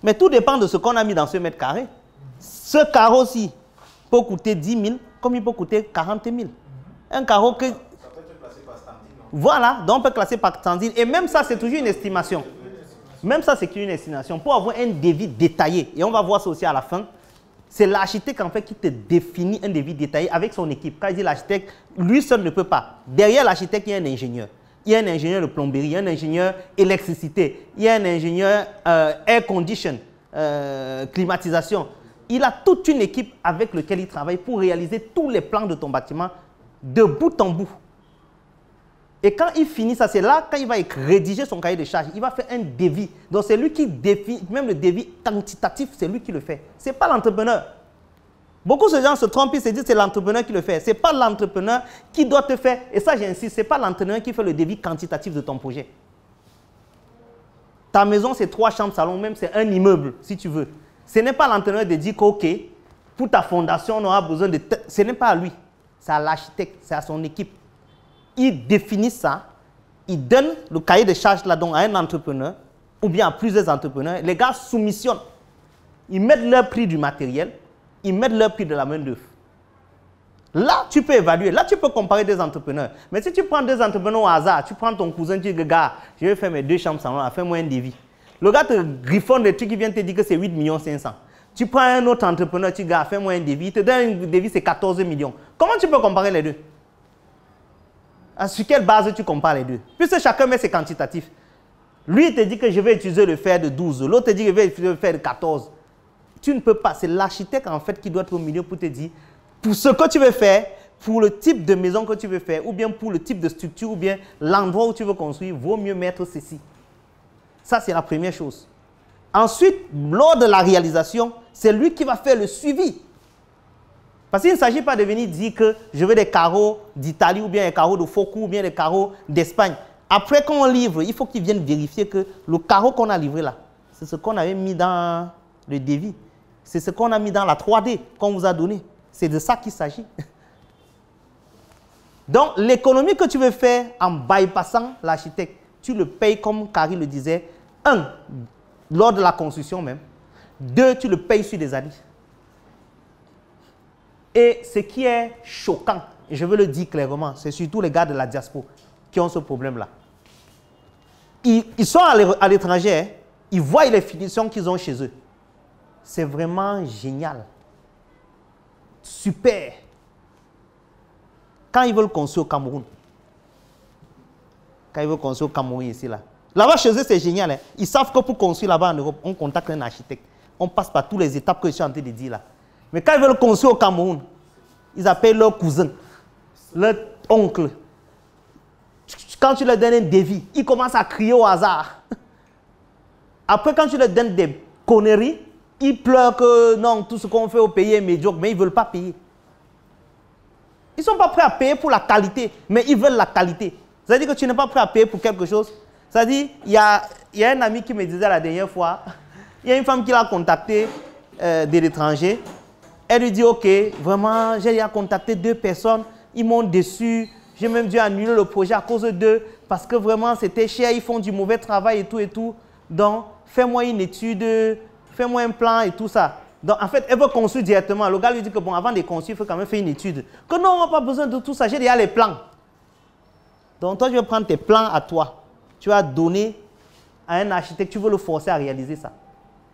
Mais tout dépend de ce qu'on a mis dans ce mètre carré. Ce carreau-ci peut coûter 10 000, comme il peut coûter 40 000. Un carreau que... Ça peut être classé par standing. Voilà, donc on peut classer par standing. Et même ça, c'est toujours une estimation. Même ça, c'est une estimation. Pour avoir un devis détaillé, et on va voir ça aussi à la fin, c'est l'architecte en fait qui te définit un devis détaillé avec son équipe. Quand il dit l'architecte, lui seul ne peut pas. Derrière l'architecte, il y a un ingénieur. Il y a un ingénieur de plomberie, il y a un ingénieur électricité, il y a un ingénieur air condition, climatisation. Il a toute une équipe avec laquelle il travaille pour réaliser tous les plans de ton bâtiment de bout en bout. Et quand il finit ça, c'est là, quand il va rédiger son cahier de charges, il va faire un devis. Donc c'est lui qui définit, même le devis quantitatif, c'est lui qui le fait. Ce n'est pas l'entrepreneur. Beaucoup de gens se trompent, ils se disent que c'est l'entrepreneur qui le fait. Ce n'est pas l'entrepreneur qui doit te faire, et ça j'insiste, ce n'est pas l'entrepreneur qui fait le devis quantitatif de ton projet. Ta maison, c'est 3 chambres, salon, même c'est un immeuble, si tu veux. Ce n'est pas l'entrepreneur de dire qu'ok, pour ta fondation, on aura besoin de... Ce n'est pas à lui, c'est à l'architecte, c'est à son équipe. Il définit ça, il donne le cahier de charges là donc à un entrepreneur ou bien à plusieurs entrepreneurs. Les gars soumissionnent. Ils mettent leur prix du matériel, ils mettent leur prix de la main-d'œuvre. Là, tu peux évaluer. Là, tu peux comparer des entrepreneurs. Mais si tu prends deux entrepreneurs au hasard, tu prends ton cousin, tu dis, gars, je vais faire mes 2 chambres salon, fais-moi un devis. Le gars te griffonne des trucs qui viennent te dire que c'est 8 500 000. Tu prends un autre entrepreneur, tu dis, gars, fais-moi un devis. Il te donne un devis, c'est 14 millions. Comment tu peux comparer les deux? Sur quelle base tu compares les deux? Puisque chacun met ses quantitatifs. Lui, il te dit que je vais utiliser le fer de 12. L'autre te dit que je vais utiliser le fer de 14. Tu ne peux pas. C'est l'architecte en fait qui doit être au milieu pour te dire pour ce que tu veux faire, pour le type de maison que tu veux faire, ou bien pour le type de structure, ou bien l'endroit où tu veux construire, vaut mieux mettre ceci. Ça, c'est la première chose. Ensuite, lors de la réalisation, c'est lui qui va faire le suivi. Parce qu'il ne s'agit pas de venir dire que je veux des carreaux d'Italie, ou bien des carreaux de Focou, ou bien des carreaux d'Espagne. Après, quand on livre, il faut qu'ils viennent vérifier que le carreau qu'on a livré là, c'est ce qu'on avait mis dans le devis. C'est ce qu'on a mis dans la 3D qu'on vous a donné. C'est de ça qu'il s'agit. Donc, l'économie que tu veux faire en bypassant l'architecte, tu le payes comme Carrie le disait. 1, lors de la construction même. 2, tu le payes sur des années. Et ce qui est choquant, et je veux le dire clairement, c'est surtout les gars de la diaspora qui ont ce problème-là. Ils sont à l'étranger, hein, ils voient les finitions qu'ils ont chez eux. C'est vraiment génial. Super. Quand ils veulent construire au Cameroun, ici, là-bas chez eux, c'est génial. Hein. Ils savent que pour construire là-bas en Europe, on contacte un architecte. On passe par toutes les étapes que je suis en train de dire là. Mais quand ils veulent construire au Cameroun, ils appellent leur cousin, leur oncle. Quand tu leur donnes un devis, ils commencent à crier au hasard. Après, quand tu leur donnes des conneries, ils pleurent que non, tout ce qu'on fait au pays est médiocre, mais ils ne veulent pas payer. Ils ne sont pas prêts à payer pour la qualité, mais ils veulent la qualité. C'est-à-dire que tu n'es pas prêt à payer pour quelque chose. C'est-à-dire, il y a un ami qui me disait la dernière fois, il y a une femme qui l'a contacté de l'étranger. Elle lui dit, ok, vraiment, j'ai déjà contacté 2 personnes, ils m'ont déçu, j'ai même dû annuler le projet à cause d'eux, parce que vraiment c'était cher, ils font du mauvais travail et tout. Donc, fais-moi une étude, fais-moi un plan et tout ça. Donc, en fait, elle veut construire directement. Le gars lui dit que, bon, avant de construire, il faut quand même faire une étude. Que non, on n'a pas besoin de tout ça, j'ai déjà les plans. Donc, toi, tu vas prendre tes plans à toi. Tu vas donner à un architecte, tu veux le forcer à réaliser ça.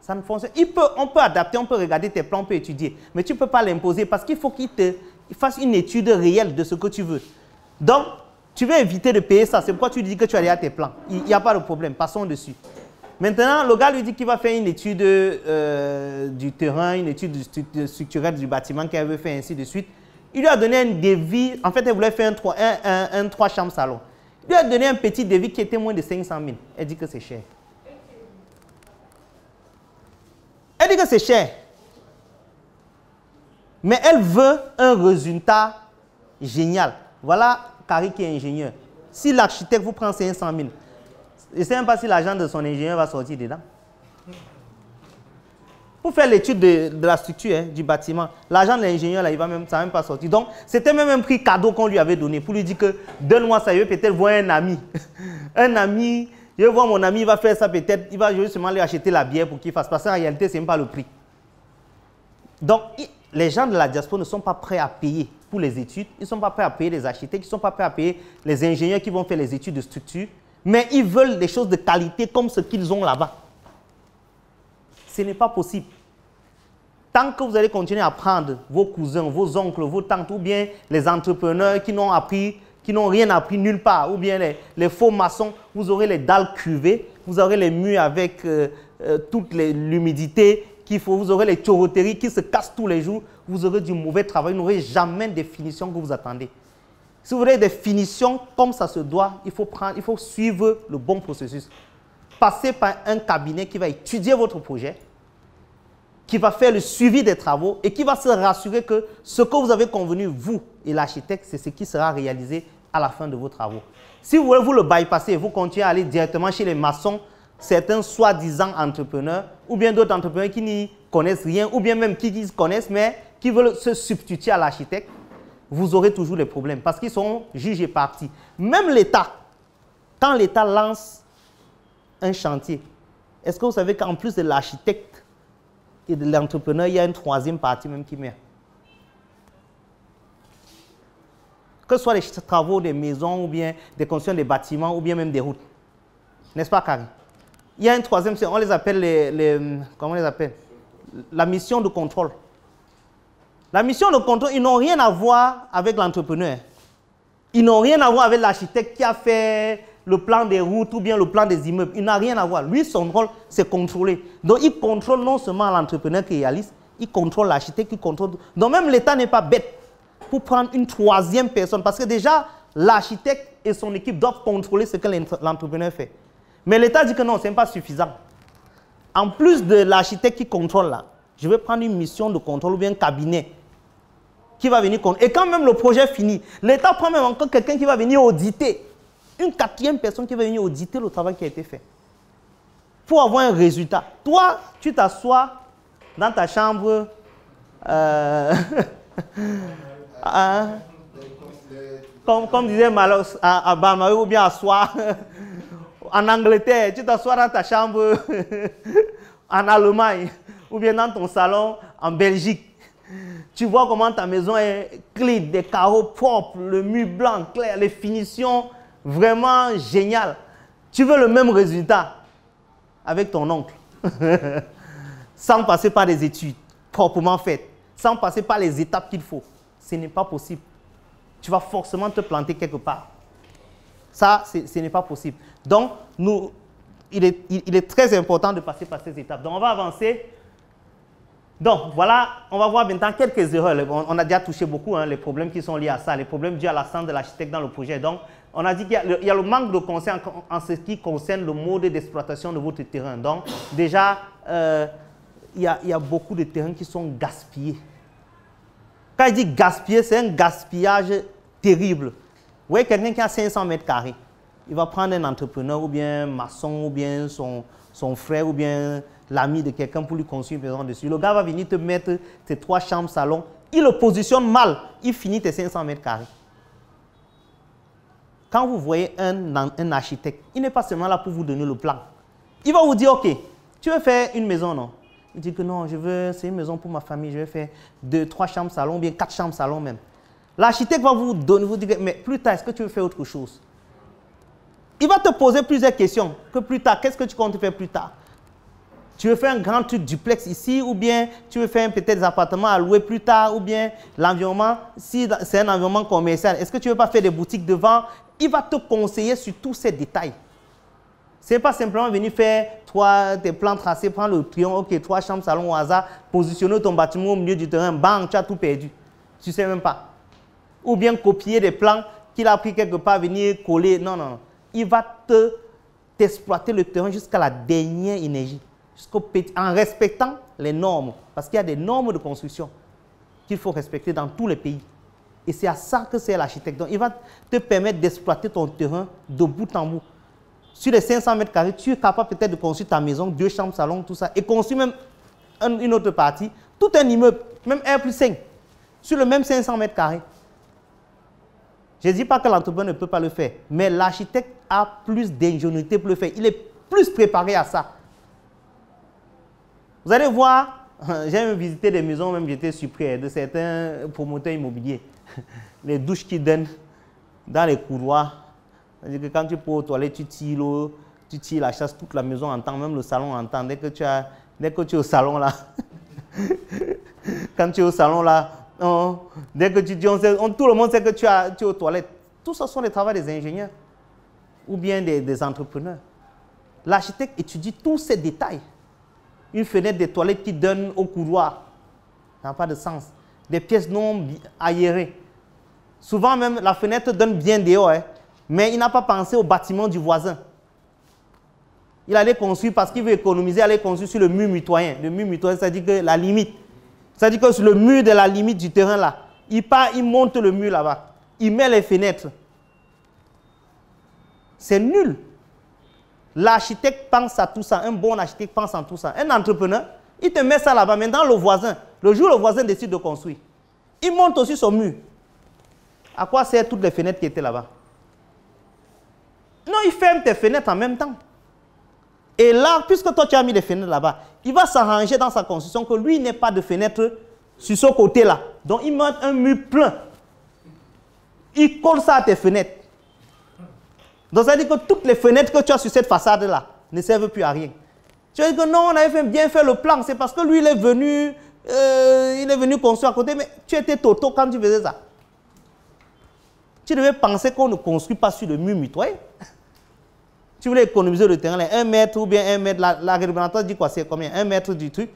Ça ne fonctionne. On peut adapter, on peut regarder tes plans, on peut étudier. Mais tu ne peux pas l'imposer parce qu'il faut qu'il fasse une étude réelle de ce que tu veux. Donc, tu veux éviter de payer ça. C'est pourquoi tu dis que tu as déjà tes plans. Il n'y a pas de problème. Passons dessus. Maintenant, le gars lui dit qu'il va faire une étude du terrain, une étude structurelle du bâtiment qu'elle veut faire, ainsi de suite. Il lui a donné un devis. En fait, elle voulait faire un 3 chambres salon. Il lui a donné un petit devis qui était moins de 500 000. Elle dit que c'est cher. Elle dit que c'est cher. Mais elle veut un résultat génial. Voilà Carrie qui est ingénieur. Si l'architecte vous prend 500 000, je ne sais même pas si l'agent de son ingénieur va sortir dedans. Pour faire l'étude de la structure hein, du bâtiment, l'agent de l'ingénieur, ça ne va même pas sortir. Donc, c'était même un prix cadeau qu'on lui avait donné pour lui dire que donne-moi ça, je vais peut-être voir un ami. Un ami, je vais voir mon ami, il va faire ça peut-être, je vais seulement lui acheter la bière pour qu'il fasse. Parce qu'en réalité, ce n'est même pas le prix. Donc, les gens de la diaspora ne sont pas prêts à payer pour les études, ils ne sont pas prêts à payer les architectes, ils ne sont pas prêts à payer les ingénieurs qui vont faire les études de structure, mais ils veulent des choses de qualité comme ce qu'ils ont là-bas. Ce n'est pas possible. Tant que vous allez continuer à prendre vos cousins, vos oncles, vos tantes, ou bien les entrepreneurs qui n'ont rien appris nulle part, ou bien les faux maçons, vous aurez les dalles cuvées, vous aurez les murs avec toute l'humidité qu'il faut, vous aurez les choroteries qui se cassent tous les jours, vous aurez du mauvais travail, vous n'aurez jamais des finitions que vous attendez. Si vous voulez des finitions comme ça se doit, il faut suivre le bon processus. Passez par un cabinet qui va étudier votre projet, qui va faire le suivi des travaux et qui va se rassurer que ce que vous avez convenu, vous et l'architecte, c'est ce qui sera réalisé à la fin de vos travaux. Si vous voulez vous le bypasser, vous continuez à aller directement chez les maçons, certains soi-disant entrepreneurs, ou bien d'autres entrepreneurs qui n'y connaissent rien, ou bien même qui connaissent, mais qui veulent se substituer à l'architecte, vous aurez toujours des problèmes parce qu'ils sont juges et partis. Même l'État, quand l'État lance un chantier, est-ce que vous savez qu'en plus de l'architecte et de l'entrepreneur, il y a une troisième partie même qui met. Que ce soit les travaux des maisons, ou bien des constructions des bâtiments, ou bien même des routes. N'est-ce pas, Carrie? Il y a une troisième, on les appelle comment on les appelle? La mission de contrôle. La mission de contrôle, ils n'ont rien à voir avec l'entrepreneur. Ils n'ont rien à voir avec l'architecte qui a fait le plan des routes ou bien le plan des immeubles. Il n'a rien à voir. Lui, son rôle, c'est contrôler. Donc, il contrôle non seulement l'entrepreneur qui réalise, il contrôle l'architecte, il contrôle... Donc, même l'État n'est pas bête. pour prendre une troisième personne. Parce que déjà, l'architecte et son équipe doivent contrôler ce que l'entrepreneur fait. Mais l'État dit que non, ce n'est pas suffisant. En plus de l'architecte qui contrôle là, je vais prendre une mission de contrôle ou bien un cabinet qui va venir contrôler. Et quand même le projet finit, l'État prend même encore quelqu'un qui va venir auditer. Une quatrième personne qui va venir auditer le travail qui a été fait. Pour avoir un résultat. Toi, tu t'assois dans ta chambre. Comme disait Malo à Bamaru ou bien à Soir. En Angleterre, tu t'assois dans ta chambre en Allemagne ou bien dans ton salon en Belgique. Tu vois comment ta maison est clean, des carreaux propres, le mur blanc, clair, les finitions vraiment géniales. Tu veux le même résultat avec ton oncle, sans passer par des études proprement faites, sans passer par les étapes qu'il faut. Ce n'est pas possible. Tu vas forcément te planter quelque part. Ça, ce n'est pas possible. Donc, il est très important de passer par ces étapes. Donc, on va avancer. Donc, voilà, on va voir maintenant quelques erreurs. On a déjà touché beaucoup les problèmes qui sont liés à ça, les problèmes dus à l'absence de l'architecte dans le projet. Donc, on a dit qu'il y a le manque de conseils en ce qui concerne le mode d'exploitation de votre terrain. Donc, déjà, il y a beaucoup de terrains qui sont gaspillés. Quand il dit gaspiller, c'est un gaspillage terrible. Vous voyez quelqu'un qui a 500 mètres carrés, il va prendre un entrepreneur ou bien un maçon ou bien son frère ou bien l'ami de quelqu'un pour lui construire une maison dessus. Le gars va venir te mettre tes 3 chambres, salon. Il le positionne mal, il finit tes 500 mètres carrés. Quand vous voyez un architecte, il n'est pas seulement là pour vous donner le plan. Il va vous dire, OK, tu veux faire une maison, non? Il dit que non, c'est une maison pour ma famille, je vais faire 2, 3 chambres, salon, ou bien 4 chambres, salon même. L'architecte va vous dire, mais plus tard, est-ce que tu veux faire autre chose? Il va te poser plusieurs questions. Que plus tard, qu'est-ce que tu comptes faire plus tard? Tu veux faire un grand truc duplex ici, ou bien tu veux faire peut-être des appartements à louer plus tard, ou bien l'environnement, si c'est un environnement commercial, est-ce que tu ne veux pas faire des boutiques devant? Il va te conseiller sur tous ces détails. Ce n'est pas simplement venir faire tes plans tracés, prendre le triangle, OK, 3 chambres, salon au hasard, positionner ton bâtiment au milieu du terrain, bang, tu as tout perdu. Tu ne sais même pas. Ou bien copier des plans qu'il a pris quelque part, venir coller. Non, non, non. Il va t'exploiter le terrain jusqu'à la dernière énergie, en respectant les normes. Parce qu'il y a des normes de construction qu'il faut respecter dans tous les pays. Et c'est à ça que c'est l'architecte. Donc, il va te permettre d'exploiter ton terrain de bout en bout. Sur les 500 mètres carrés, tu es capable peut-être de construire ta maison, 2 chambres, salon, tout ça, et construire même une autre partie, tout un immeuble, même R+5, sur le même 500 mètres carrés. Je ne dis pas que l'entrepreneur ne peut pas le faire, mais l'architecte a plus d'ingéniosité pour le faire. Il est plus préparé à ça. Vous allez voir, j'ai même visité des maisons, même j'étais surpris de certains promoteurs immobiliers. Les douches qui donnent dans les couloirs. C'est-à-dire que quand tu peux aux toilettes, tu tires la chasse, toute la maison entend, même le salon entend. Dès que tu es au salon là, quand tu es au salon là, dès que tu dis, tout le monde sait que tu es aux toilettes. Tout ça sont les travaux des ingénieurs ou bien des entrepreneurs. L'architecte étudie tous ces détails. Une fenêtre des toilettes qui donne au couloir, ça n'a pas de sens. Des pièces non aérées. Souvent même, la fenêtre donne bien dehors, mais il n'a pas pensé au bâtiment du voisin. Il allait construire parce qu'il veut économiser, il allait construire sur le mur mitoyen. Le mur mitoyen, c'est-à-dire que la limite. C'est-à-dire que sur le mur de la limite du terrain là, il part, il monte le mur là-bas. Il met les fenêtres. C'est nul. L'architecte pense à tout ça. Un bon architecte pense à tout ça. Un entrepreneur, il te met ça là-bas. Maintenant, le voisin, le jour où le voisin décide de construire, il monte aussi son mur. À quoi servent toutes les fenêtres qui étaient là-bas? Non, il ferme tes fenêtres en même temps. Et là, puisque toi tu as mis les fenêtres là-bas, il va s'arranger dans sa construction que lui n'ait pas de fenêtre sur ce côté-là. Donc il met un mur plein. Il colle ça à tes fenêtres. Donc ça veut dire que toutes les fenêtres que tu as sur cette façade-là ne servent plus à rien. Tu vas dire que non, on avait bien fait le plan. C'est parce que lui, il est venu construire à côté, mais tu étais toto quand tu faisais ça. Tu devais penser qu'on ne construit pas sur le mur mitoyen. Tu voulais économiser le terrain, 1 mètre ou bien 1 mètre, la réglementaire dit quoi? C'est combien? 1 mètre du truc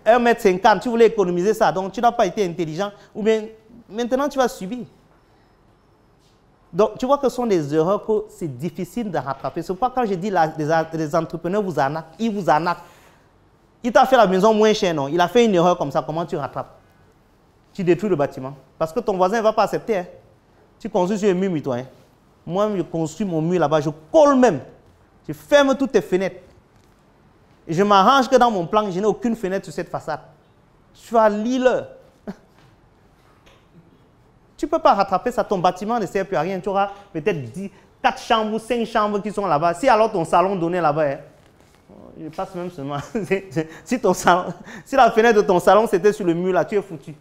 1 mètre 50, tu voulais économiser ça, donc tu n'as pas été intelligent ou bien Maintenant, tu vas subir. Donc, tu vois que ce sont des erreurs que c'est difficile de rattraper. C'est pourquoi quand je dis les entrepreneurs vous arnaquent, ils vous arnaquent. Il t'a fait la maison moins chère, non? Il a fait une erreur comme ça, comment tu rattrapes? Tu détruis le bâtiment. Parce que ton voisin ne va pas accepter. Hein. Tu construis sur un mur mitoyen. Moi, je construis mon mur là-bas, je colle même. Je ferme toutes tes fenêtres. Et je m'arrange que dans mon plan, je n'ai aucune fenêtre sur cette façade. Tu vas lire. Tu ne peux pas rattraper ça, ton bâtiment ne sert plus à rien. Tu auras peut-être 4 chambres ou 5 chambres qui sont là-bas. Si alors ton salon donné là-bas, hein, je passe même seulement. Si la fenêtre de ton salon c'était sur le mur là, tu es foutu.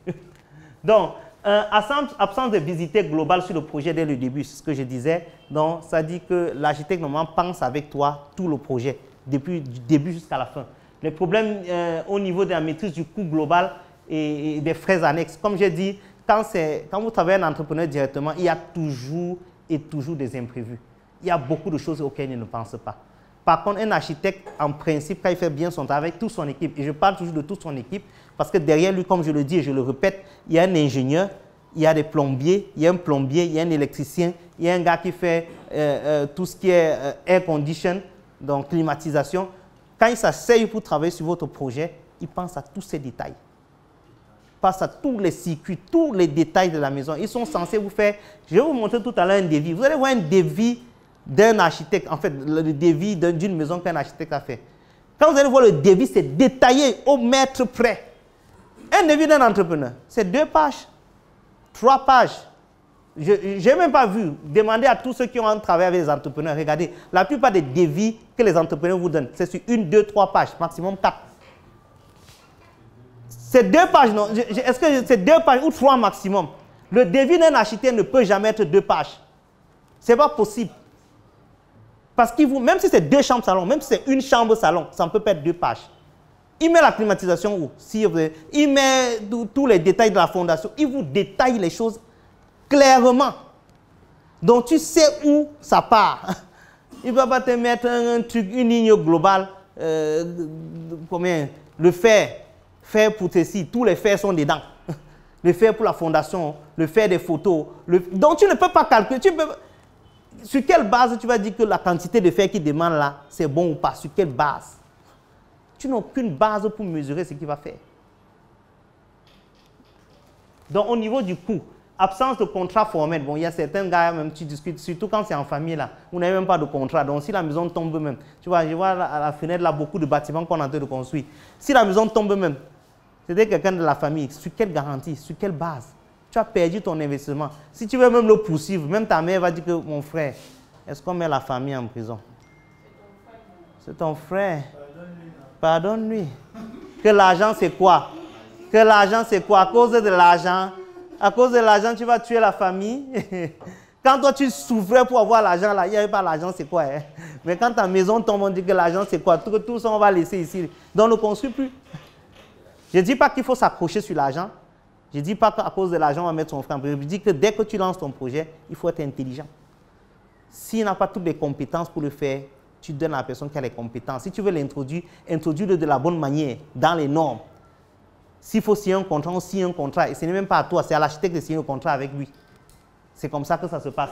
Donc, absence de visiter globale sur le projet dès le début, c'est ce que je disais. Donc, ça dit que l'architecte normalement pense avec toi tout le projet, depuis du début jusqu'à la fin. Les problèmes au niveau de la maîtrise du coût global et des frais annexes. Comme j'ai dit, quand vous travaillez en entrepreneur directement, il y a toujours des imprévus. Il y a beaucoup de choses auxquelles il ne pense pas. Par contre, un architecte, en principe, quand il fait bien son travail, toute son équipe, et je parle toujours de toute son équipe, parce que derrière lui, comme je le dis et je le répète, il y a un ingénieur, il y a des plombiers, il y a un plombier, il y a un électricien, il y a un gars qui fait tout ce qui est air condition, donc climatisation. Quand il s'asseye pour travailler sur votre projet, il pense à tous ces détails. Il pense à tous les circuits, tous les détails de la maison. Ils sont censés vous faire, je vais vous montrer tout à l'heure un devis. Vous allez voir un devis d'un architecte, en fait, le devis d'une maison qu'un architecte a fait. Quand vous allez voir le devis, c'est détaillé au mètre près. Un devis d'un entrepreneur, c'est 2 pages, 3 pages. Je n'ai même pas vu. Demandez à tous ceux qui ont travaillé avec les entrepreneurs. Regardez, la plupart des devis que les entrepreneurs vous donnent, c'est sur 1, 2, 3 pages, maximum 4. C'est 2 pages, non? Est-ce que c'est 2 pages ou 3 maximum? Le devis d'un architecte ne peut jamais être 2 pages. Ce n'est pas possible. Parce que même si c'est 2 chambres salon, même si c'est 1 chambre salon, ça ne peut pas être 2 pages. Il met la climatisation où? Il met tous les détails de la fondation. Il vous détaille les choses clairement. Donc tu sais où ça part. Il ne va pas te mettre un truc, une ligne globale. Combien? Le fer pour ceci, tous les fers sont dedans. Le fer pour la fondation, le fer des photos. Donc tu ne peux pas calculer. Sur quelle base tu vas dire que la quantité de fer qu'il demande là, c'est bon ou pas? Sur quelle base? Tu n'as aucune base pour mesurer ce qu'il va faire. Donc au niveau du coût, absence de contrat formel. Bon, il y a certains gars, même tu discutes, surtout quand c'est en famille là, vous n'avez même pas de contrat. Donc si la maison tombe même, tu vois, je vois à la fenêtre là beaucoup de bâtiments qu'on est en train de construire. Si la maison tombe même, c'était quelqu'un de la famille, sur quelle garantie, sur quelle base? Tu as perdu ton investissement. Si tu veux même le poursuivre, même ta mère va dire que mon frère, est-ce qu'on met la famille en prison? C'est ton frère. Pardonne-lui. Que l'argent c'est quoi? Que l'argent c'est quoi? À cause de l'argent, tu vas tuer la famille. Quand toi tu souffrais pour avoir l'argent là, il n'y avait pas l'argent, c'est quoi? Hein? Mais quand ta maison tombe, on dit que l'argent c'est quoi? Tout ça on va laisser ici. Donc on ne construit plus. Je ne dis pas qu'il faut s'accrocher sur l'argent. Je ne dis pas qu'à cause de l'argent, on va mettre son frein. Je dis que dès que tu lances ton projet, il faut être intelligent. S'il n'a pas toutes les compétences pour le faire, tu donnes à la personne qui a les compétences. Si tu veux l'introduire, introduis-le de la bonne manière, dans les normes. S'il faut signer un contrat, on signe un contrat. Et ce n'est même pas à toi, c'est à l'architecte de signer un contrat avec lui. C'est comme ça que ça se passe.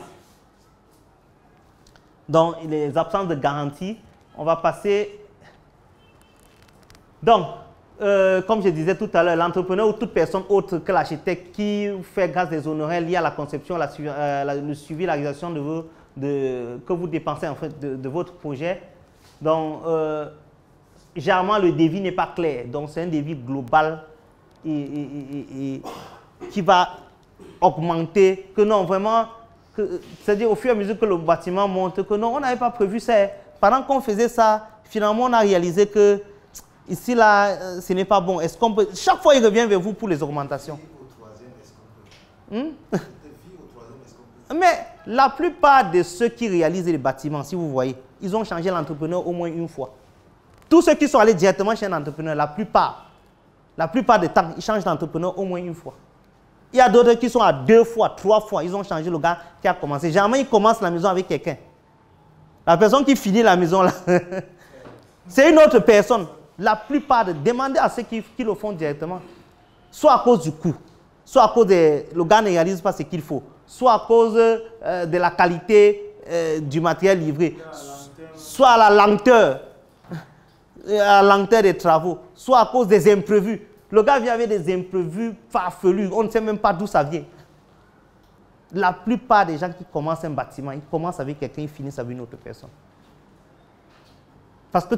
Donc, les absences de garantie, on va passer. Donc, comme je disais tout à l'heure, l'entrepreneur ou toute personne autre que l'architecte qui fait grâce des honoraires liés à la conception, le suivi, la réalisation que vous dépensez en fait de votre projet. Donc, généralement, le devis n'est pas clair. Donc, c'est un devis global et qui va augmenter. Que non, vraiment, c'est-à-dire au fur et à mesure que le bâtiment monte, que non, on n'avait pas prévu ça. Pendant qu'on faisait ça, finalement, on a réalisé que ici, là, ce n'est pas bon. Est-ce qu'on peut... Chaque fois, il revient vers vous pour les augmentations. Mais la plupart de ceux qui réalisent les bâtiments, si vous voyez, ils ont changé l'entrepreneur au moins une fois. Tous ceux qui sont allés directement chez un entrepreneur, la plupart du temps, ils changent d'entrepreneur au moins une fois. Il y a d'autres qui sont à 2 fois, 3 fois. Ils ont changé le gars qui a commencé. Généralement, ils commencent la maison avec quelqu'un. La personne qui finit la maison, là, c'est une autre personne. La plupart, demandez à ceux qui le font directement. Soit à cause du coût, soit à cause le gars ne réalise pas ce qu'il faut, soit à cause de la qualité du matériel livré, soit à la lenteur des travaux, soit à cause des imprévus. Le gars vient avec des imprévus farfelus, on ne sait même pas d'où ça vient. La plupart des gens qui commencent un bâtiment, ils commencent avec quelqu'un, ils finissent avec une autre personne. Parce que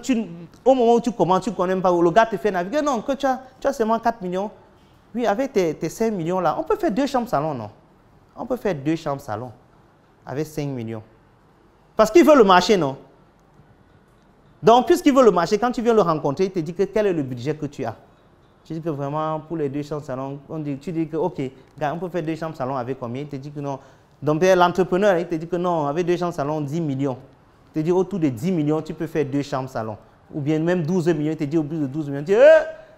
au moment où tu commences, tu ne connais pas, le gars te fait naviguer, non, que tu as seulement 4 millions. Oui, avec tes 5 millions là, on peut faire 2 chambres salon, non? On peut faire 2 chambres salon avec 5 millions. Parce qu'il veut le marché, non? Donc, puisqu'il veut le marché, quand tu viens le rencontrer, il te dit que quel est le budget que tu as. Tu dis que vraiment, pour les 2 chambres salon, tu dis que, ok, gars, on peut faire 2 chambres salon avec combien? Il te dit que non. Donc, l'entrepreneur, il te dit que non, avec 2 chambres salon, 10 millions. Il te dit autour de 10 millions, tu peux faire 2 chambres salon. Ou bien même 12 millions, il te dit au plus de 12 millions. Tu dis,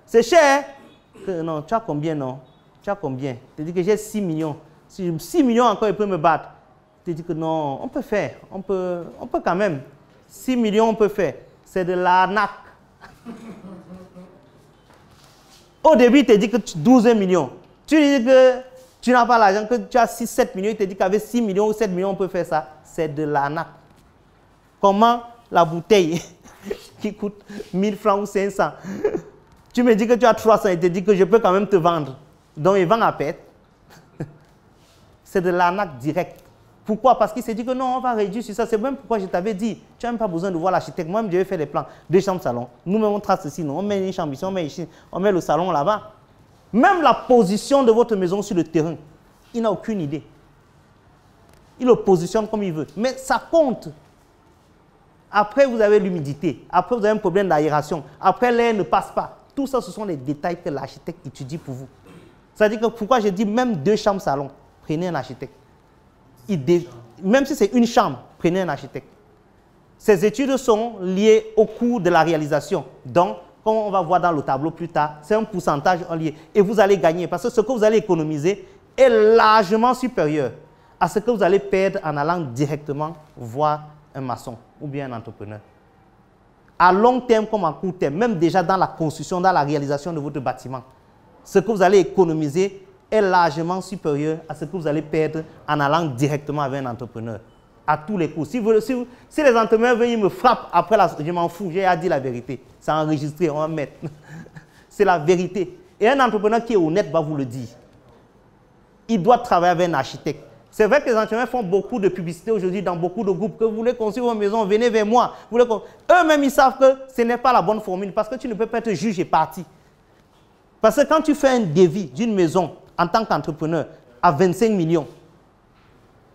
c'est cher. Que, non, tu as combien, non? Tu as combien? Il te dit que j'ai 6 millions. Si 6 millions encore, il peut me battre. Il te dit que non, on peut faire. On peut quand même. 6 millions, on peut faire. C'est de l'arnaque. Au début, il te dit que 12 millions. Tu dis que tu n'as pas l'argent, que tu as 6-7 millions. Il te dit qu'avec 6 millions ou 7 millions, on peut faire ça. C'est de l'arnaque. Comment la bouteille qui coûte 1000 francs ou 500, tu me dis que tu as 300, il te dit que je peux quand même te vendre. Donc, il vend à perte. C'est de l'arnaque directe. Pourquoi? Parce qu'il s'est dit que non, on va réduire sur ça. C'est même pourquoi je t'avais dit, tu n'as même pas besoin de voir l'architecte. Moi-même, je vais faire des plans. 2 chambres salon. Nous-mêmes, on trace ici. On met une chambre ici, on met ici, on met le salon là-bas. Même la position de votre maison sur le terrain, il n'a aucune idée. Il le positionne comme il veut. Mais ça compte. Après, vous avez l'humidité. Après, vous avez un problème d'aération. Après, l'air ne passe pas. Tout ça, ce sont les détails que l'architecte étudie pour vous. C'est-à-dire que pourquoi je dis même 2 chambres salon, prenez un architecte. Même si c'est une chambre, prenez un architecte. Ces études sont liées au coût de la réalisation. Donc, comme on va voir dans le tableau plus tard, c'est un pourcentage lié. Et vous allez gagner parce que ce que vous allez économiser est largement supérieur à ce que vous allez perdre en allant directement voir un maçon ou bien un entrepreneur. À long terme comme à court terme, même déjà dans la construction, dans la réalisation de votre bâtiment, ce que vous allez économiser est largement supérieur à ce que vous allez perdre en allant directement avec un entrepreneur. À tous les coups. Si les entrepreneurs viennent, ils me frappent après, je m'en fous, j'ai dit la vérité. C'est enregistré, on va mettre. C'est la vérité. Et un entrepreneur qui est honnête va vous le dire. Il doit travailler avec un architecte. C'est vrai que les entrepreneurs font beaucoup de publicité aujourd'hui dans beaucoup de groupes. Que vous voulez construire votre maison, venez vers moi. Eux-mêmes, ils savent que ce n'est pas la bonne formule parce que tu ne peux pas être juge et parti. Parce que quand tu fais un devis d'une maison en tant qu'entrepreneur à 25 millions,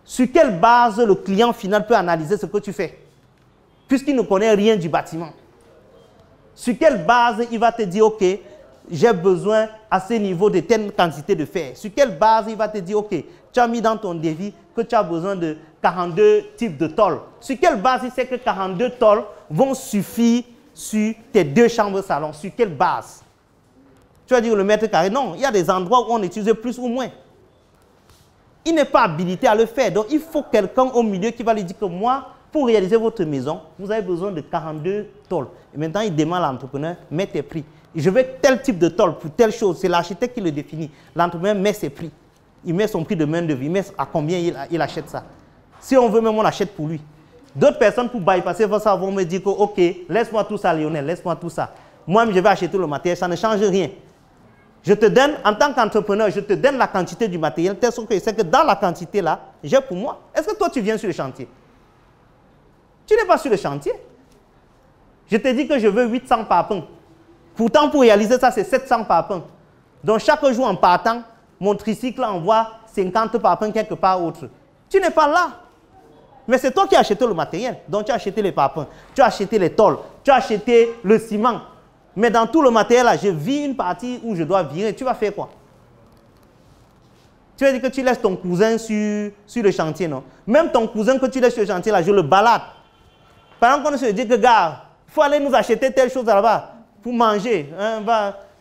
sur quelle base le client final peut analyser ce que tu fais? Puisqu'il ne connaît rien du bâtiment. Sur quelle base il va te dire, OK, j'ai besoin à ce niveau de telle quantité de fer? Sur quelle base il va te dire, OK, tu as mis dans ton devis que tu as besoin de 42 types de tôles? Sur quelle base il sait que 42 tôles vont suffire sur tes 2 chambres salon? Sur quelle base? Tu vas dire le mètre carré. Non, il y a des endroits où on utilise plus ou moins. Il n'est pas habilité à le faire. Donc, il faut quelqu'un au milieu qui va lui dire que moi, pour réaliser votre maison, vous avez besoin de 42 tôles. Et maintenant, il demande à l'entrepreneur, mets tes prix. Je veux tel type de tôle pour telle chose. C'est l'architecte qui le définit. L'entrepreneur met ses prix. Il met son prix de main-d'œuvre. Il met à combien il achète ça. Si on veut même, on achète pour lui. D'autres personnes, pour bypasser ça, vont me dire que, OK, laisse-moi tout ça, Lionel, laisse-moi tout ça. Moi, je vais acheter le matériel, ça ne change rien. Je te donne, en tant qu'entrepreneur, je te donne la quantité du matériel, telle sorte que je sais que dans la quantité là, j'ai pour moi. Est-ce que toi, tu viens sur le chantier? Tu n'es pas sur le chantier. Je te dis que je veux 800 parpaings. Pourtant, pour réaliser ça, c'est 700 parpaings. Donc, chaque jour en partant, mon tricycle envoie 50 parpaings quelque part autre. Tu n'es pas là. Mais c'est toi qui as acheté le matériel. Donc, tu as acheté les parpaings, tu as acheté les tôles, tu as acheté le ciment. Mais dans tout le matériel, là, je vis une partie où je dois virer. Tu vas faire quoi? Tu vas dire que tu laisses ton cousin sur le chantier, non? Même ton cousin que tu laisses sur le chantier, là, je le balade. Par exemple, quand on se dit que, gars, il faut aller nous acheter telle chose là-bas pour manger. Hein,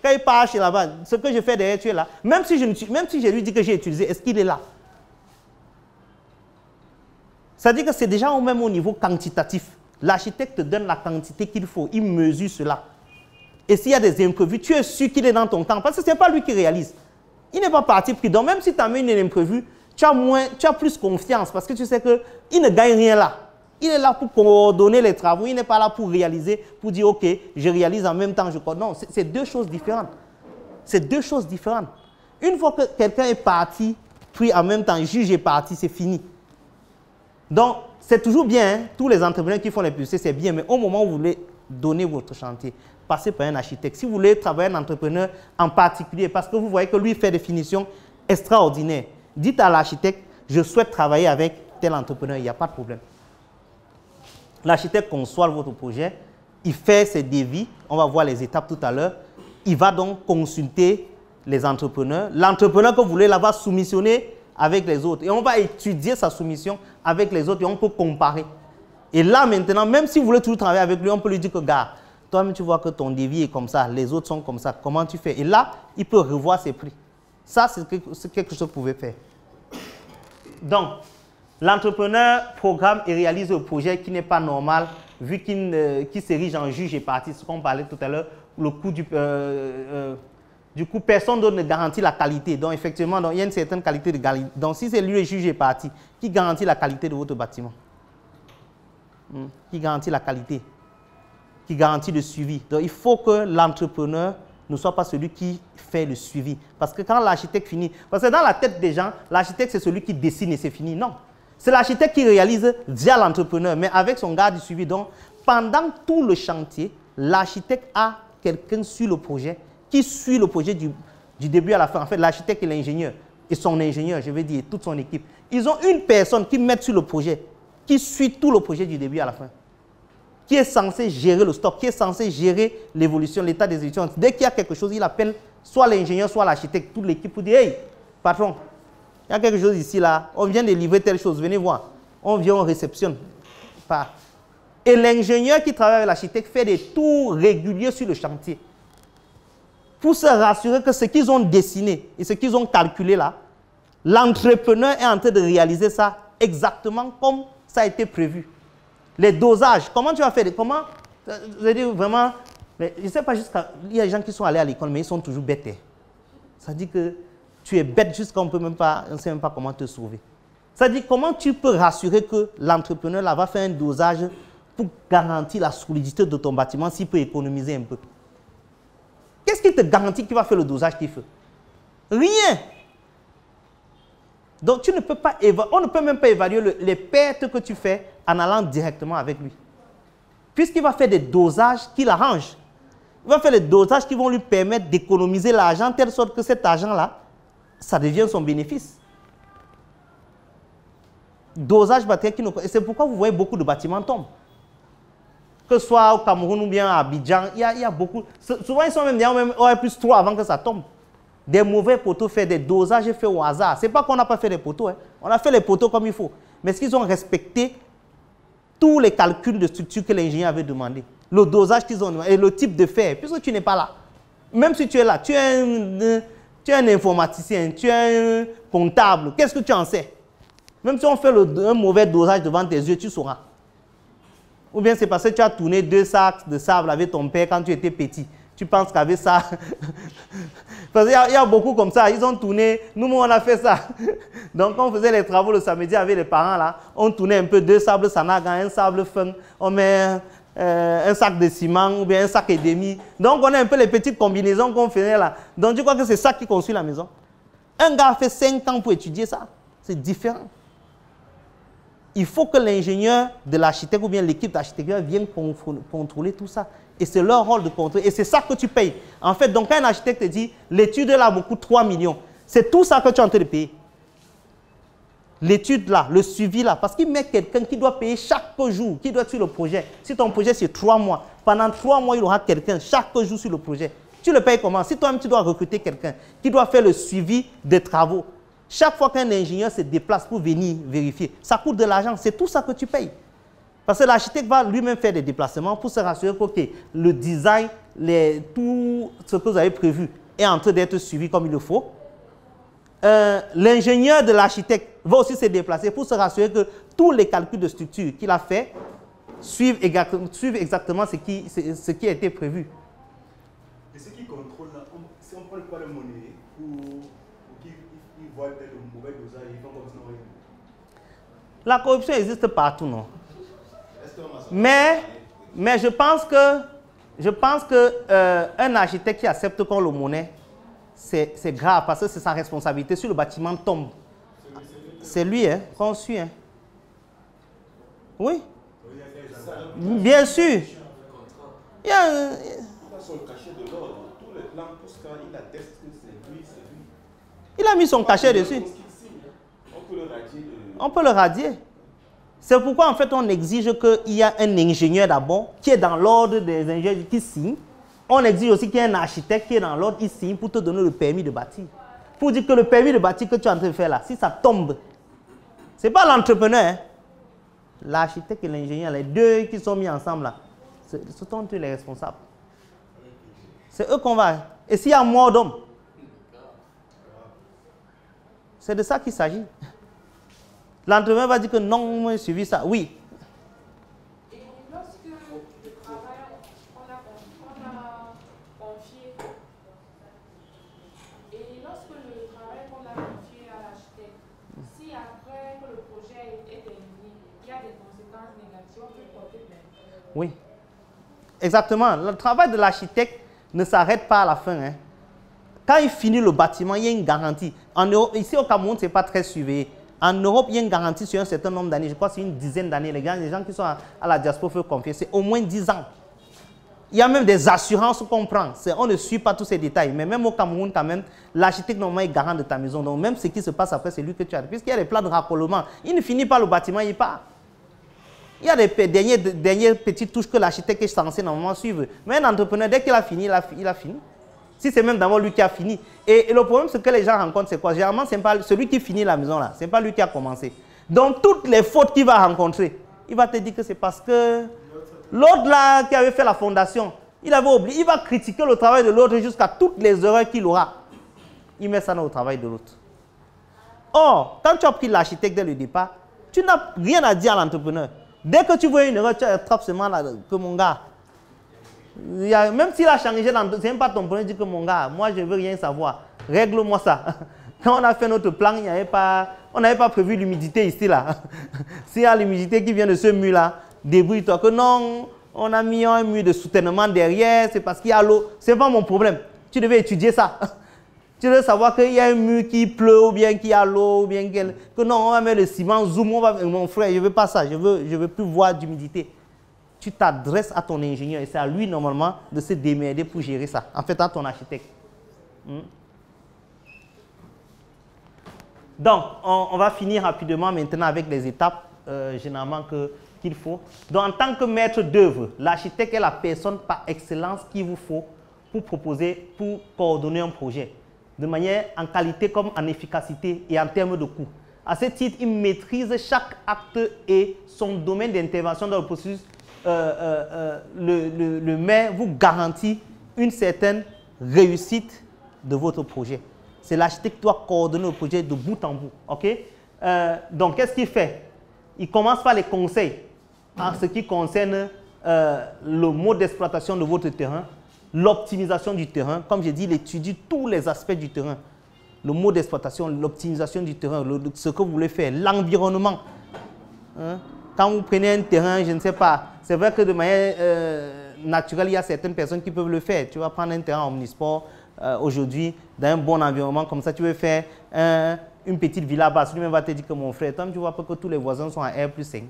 quand il part chez là-bas, ce que je fais derrière, tu es là. Même si je lui dis que j'ai utilisé, est-ce qu'il est là? C'est-à-dire que c'est déjà même au niveau quantitatif. L'architecte te donne la quantité qu'il faut. Il mesure cela. Et s'il y a des imprévus, tu es sûr qu'il est dans ton camp. Parce que ce n'est pas lui qui réalise. Il n'est pas parti pris. Donc même si tu as mis une imprévue, tu as plus confiance parce que tu sais qu'il ne gagne rien là. Il est là pour coordonner les travaux, il n'est pas là pour réaliser, pour dire ok, je réalise en même temps, je crois. Non, c'est deux choses différentes. C'est deux choses différentes. Une fois que quelqu'un est parti, puis en même temps, le juge est parti, c'est fini. Donc, c'est toujours bien, hein, tous les entrepreneurs qui font les publicités, c'est bien, mais au moment où vous voulez donner votre chantier, passez par un architecte. Si vous voulez travailler un entrepreneur en particulier, parce que vous voyez que lui fait des finitions extraordinaires, dites à l'architecte, je souhaite travailler avec tel entrepreneur, il n'y a pas de problème. L'architecte conçoit votre projet, il fait ses devis, on va voir les étapes tout à l'heure, il va donc consulter les entrepreneurs. L'entrepreneur que vous voulez là va soumissionner avec les autres et on va étudier sa soumission avec les autres et on peut comparer. Et là maintenant, même si vous voulez toujours travailler avec lui, on peut lui dire que gars, toi-même tu vois que ton devis est comme ça, les autres sont comme ça, comment tu fais? Et là, il peut revoir ses prix. Ça, c'est quelque chose que vous pouvez faire. Donc, l'entrepreneur programme et réalise le projet qui n'est pas normal, vu qu'il s'érige en juge et partie, ce qu'on parlait tout à l'heure, le coût du coup, personne d'autre ne garantit la qualité. Donc, effectivement, il y a une certaine qualité de qualité. Donc, si c'est lui le juge et partie, qui garantit la qualité de votre bâtiment? Qui garantit la qualité? Qui garantit le suivi? Donc, il faut que l'entrepreneur ne soit pas celui qui fait le suivi. Parce que quand l'architecte finit, parce que dans la tête des gens, l'architecte, c'est celui qui dessine et c'est fini. Non. C'est l'architecte qui réalise via l'entrepreneur, mais avec son garde du suivi. Donc, pendant tout le chantier, l'architecte a quelqu'un sur le projet qui suit le projet du début à la fin. En fait, l'architecte et l'ingénieur, et son ingénieur, je veux dire, toute son équipe, ils ont une personne qui met sur le projet, qui suit tout le projet du début à la fin, qui est censé gérer le stock, qui est censé gérer l'évolution, l'état des évolutions. Dès qu'il y a quelque chose, il appelle soit l'ingénieur, soit l'architecte, toute l'équipe pour dire « Hey, patron, il y a quelque chose ici, là, on vient de livrer telle chose, venez voir. » On vient, on réceptionne. Et l'ingénieur qui travaille avec l'architecte fait des tours réguliers sur le chantier pour se rassurer que ce qu'ils ont dessiné et ce qu'ils ont calculé là, l'entrepreneur est en train de réaliser ça exactement comme ça a été prévu. Les dosages, comment tu vas faire? Comment, je veux dire vraiment, mais je ne sais pas, il y a des gens qui sont allés à l'école, mais ils sont toujours bêtes. Ça dit que tu es bête jusqu'à on ne sait même pas comment te sauver. Ça dit comment tu peux rassurer que l'entrepreneur là va faire un dosage pour garantir la solidité de ton bâtiment s'il peut économiser un peu. Qu'est-ce qui te garantit qu'il va faire le dosage qu'il fait? Rien. Donc, tu ne peux pas on ne peut même pas évaluer les pertes que tu fais en allant directement avec lui. Puisqu'il va faire des dosages qu'il arrange. Il va faire des dosages qui vont lui permettre d'économiser l'argent, de telle sorte que cet argent-là, ça devient son bénéfice. Dosage matériel et c'est pourquoi vous voyez beaucoup de bâtiments tombent. Que ce soit au Cameroun ou bien à Abidjan, il y a beaucoup. Souvent, ils sont même plus 3 avant que ça tombe. Des mauvais poteaux faits, des dosages faits au hasard. Ce n'est pas qu'on n'a pas fait des poteaux. Hein. On a fait les poteaux comme il faut. Mais est-ce qu'ils ont respecté tous les calculs de structure que l'ingénieur avait demandé? Le dosage qu'ils ont demandé et le type de fer, puisque tu n'es pas là. Même si tu es là, tu es un informaticien, tu es un comptable. Qu'est-ce que tu en sais? Même si on fait un mauvais dosage devant tes yeux, tu sauras. Ou bien c'est parce que tu as tourné 2 sacs de sable avec ton père quand tu étais petit. Tu penses qu'avec ça... Parce qu'il y a beaucoup comme ça. Ils ont tourné... Nous, on a fait ça. Donc, quand on faisait les travaux le samedi avec les parents, là, on tournait un peu 2 sables Sanaga, un sable fin. On met un sac de ciment ou bien un sac et demi. Donc, on a un peu les petites combinaisons qu'on faisait là. Donc, tu crois que c'est ça qui construit la maison? Un gars a fait 5 ans pour étudier ça. C'est différent. Il faut que l'ingénieur de l'architecte ou bien l'équipe d'architecture vienne contrôler tout ça. Et c'est leur rôle de contrôler. Et c'est ça que tu payes. En fait, donc quand un architecte te dit, l'étude là me coûte 3 millions, c'est tout ça que tu es en train de payer. L'étude là, le suivi là, parce qu'il met quelqu'un qui doit payer chaque jour, qui doit être sur le projet. Si ton projet c'est 3 mois, pendant 3 mois, il aura quelqu'un chaque jour sur le projet. Tu le payes comment? Si toi-même tu dois recruter quelqu'un qui doit faire le suivi des travaux, chaque fois qu'un ingénieur se déplace pour venir vérifier, ça coûte de l'argent. C'est tout ça que tu payes. Parce que l'architecte va lui-même faire des déplacements pour se rassurer que le design, tout ce que vous avez prévu est en train d'être suivi comme il le faut. L'ingénieur de l'architecte va aussi se déplacer pour se rassurer que tous les calculs de structure qu'il a fait suivent exactement ce qui a été prévu. Et ce qui contrôle, si on prend le poids de monnaie pour voient peut-être le mauvais dosage, ils font comme si non rien. La corruption existe partout, non? Mais je pense que un architecte qui accepte qu'on le monnaie, c'est grave parce que c'est sa responsabilité. Si le bâtiment tombe, c'est lui hein, qu'on suit. Hein. Oui. Bien sûr. Il y a son cachet de l'ordre, tous les plans, tout ça, il atteste que c'est lui, c'est lui. Il a mis son cachet dessus. On peut le radier. On peut le radier. C'est pourquoi en fait on exige qu'il y ait un ingénieur d'abord qui est dans l'ordre des ingénieurs qui signe. On exige aussi qu'il y ait un architecte qui est dans l'ordre qui signe pour te donner le permis de bâtir. Pour dire que le permis de bâtir que tu es en train de faire là, si ça tombe, ce n'est pas l'entrepreneur. Hein. L'architecte et l'ingénieur, les deux qui sont mis ensemble là, ce sont eux les responsables. C'est eux qu'on va. Et s'il y a mort d'homme, c'est de ça qu'il s'agit. L'entrepreneur va dire que non, moi j'ai suivi ça. Oui. Et lorsque le travail qu'on a confié, à l'architecte, si après que le projet est terminé, il y a des conséquences négatives, on peut porter plainte. Oui. Exactement. Le travail de l'architecte ne s'arrête pas à la fin. Hein. Quand il finit le bâtiment, il y a une garantie. En Europe, ici au Cameroun, ce n'est pas très surveillé. En Europe, il y a une garantie sur un certain nombre d'années. Je crois que c'est une dizaine d'années. Les gens qui sont à la diaspora peuvent confier. C'est au moins 10 ans. Il y a même des assurances qu'on prend. On ne suit pas tous ces détails. Mais même au Cameroun, quand même, l'architecte normalement est garant de ta maison. Donc même ce qui se passe après, c'est lui que tu as. Puisqu'il y a des plans de raccolement. Il ne finit pas le bâtiment, il part. Il y a des dernières petites touches que l'architecte est censé normalement suivre. Mais un entrepreneur, dès qu'il a fini, il a fini. Si c'est même d'abord lui qui a fini. Et le problème, c'est que les gens rencontrent, c'est quoi? Généralement, ce n'est pas celui qui finit la maison là. Ce n'est pas lui qui a commencé. Donc, toutes les fautes qu'il va rencontrer, il va te dire que c'est parce que l'autre là qui avait fait la fondation, il avait oublié. Il va critiquer le travail de l'autre jusqu'à toutes les erreurs qu'il aura. Il met ça dans le travail de l'autre. Or, quand tu as pris l'architecte dès le départ, tu n'as rien à dire à l'entrepreneur. Dès que tu vois une erreur, tu attrapes seulement là, que mon gars. Même s'il a changé, ce n'est pas ton problème, dit que mon gars, moi je ne veux rien savoir. Règle-moi ça. Quand on a fait notre plan, on n'avait pas prévu l'humidité ici là. S'il y a l'humidité qui vient de ce mur là, débrouille-toi. Que non, on a mis un mur de soutènement derrière, c'est parce qu'il y a l'eau. Ce n'est pas mon problème. Tu devais étudier ça. Tu devais savoir qu'il y a un mur qui pleut ou bien qu'il y a l'eau ou bien que non, on va mettre le ciment, zoom, mon frère, je ne veux pas ça, je veux plus voir d'humidité. Tu t'adresses à ton ingénieur et c'est à lui normalement de se démerder pour gérer ça. En fait, à ton architecte. Donc, on va finir rapidement maintenant avec les étapes généralement qu'il faut. Donc, en tant que maître d'œuvre, l'architecte est la personne par excellence qu'il vous faut pour proposer, pour coordonner un projet, de manière en qualité comme en efficacité et en termes de coût. À ce titre, il maîtrise chaque acte et son domaine d'intervention dans le processus. Le maire vous garantit une certaine réussite de votre projet. C'est l'architecte qui doit coordonner le projet de bout en bout. Okay? Donc, qu'est-ce qu'il fait? Il commence par les conseils en ce qui concerne le mode d'exploitation de votre terrain, l'optimisation du terrain. Comme j'ai dit, il étudie tous les aspects du terrain. Le mode d'exploitation, l'optimisation du terrain, ce que vous voulez faire, l'environnement. Hein? Quand vous prenez un terrain, je ne sais pas, c'est vrai que de manière naturelle, il y a certaines personnes qui peuvent le faire. Tu vas prendre un terrain omnisport aujourd'hui, dans un bon environnement, comme ça, tu veux faire une petite villa basse. Lui-même va te dire que mon frère, toi, tu vois pas que tous les voisins sont à R+5.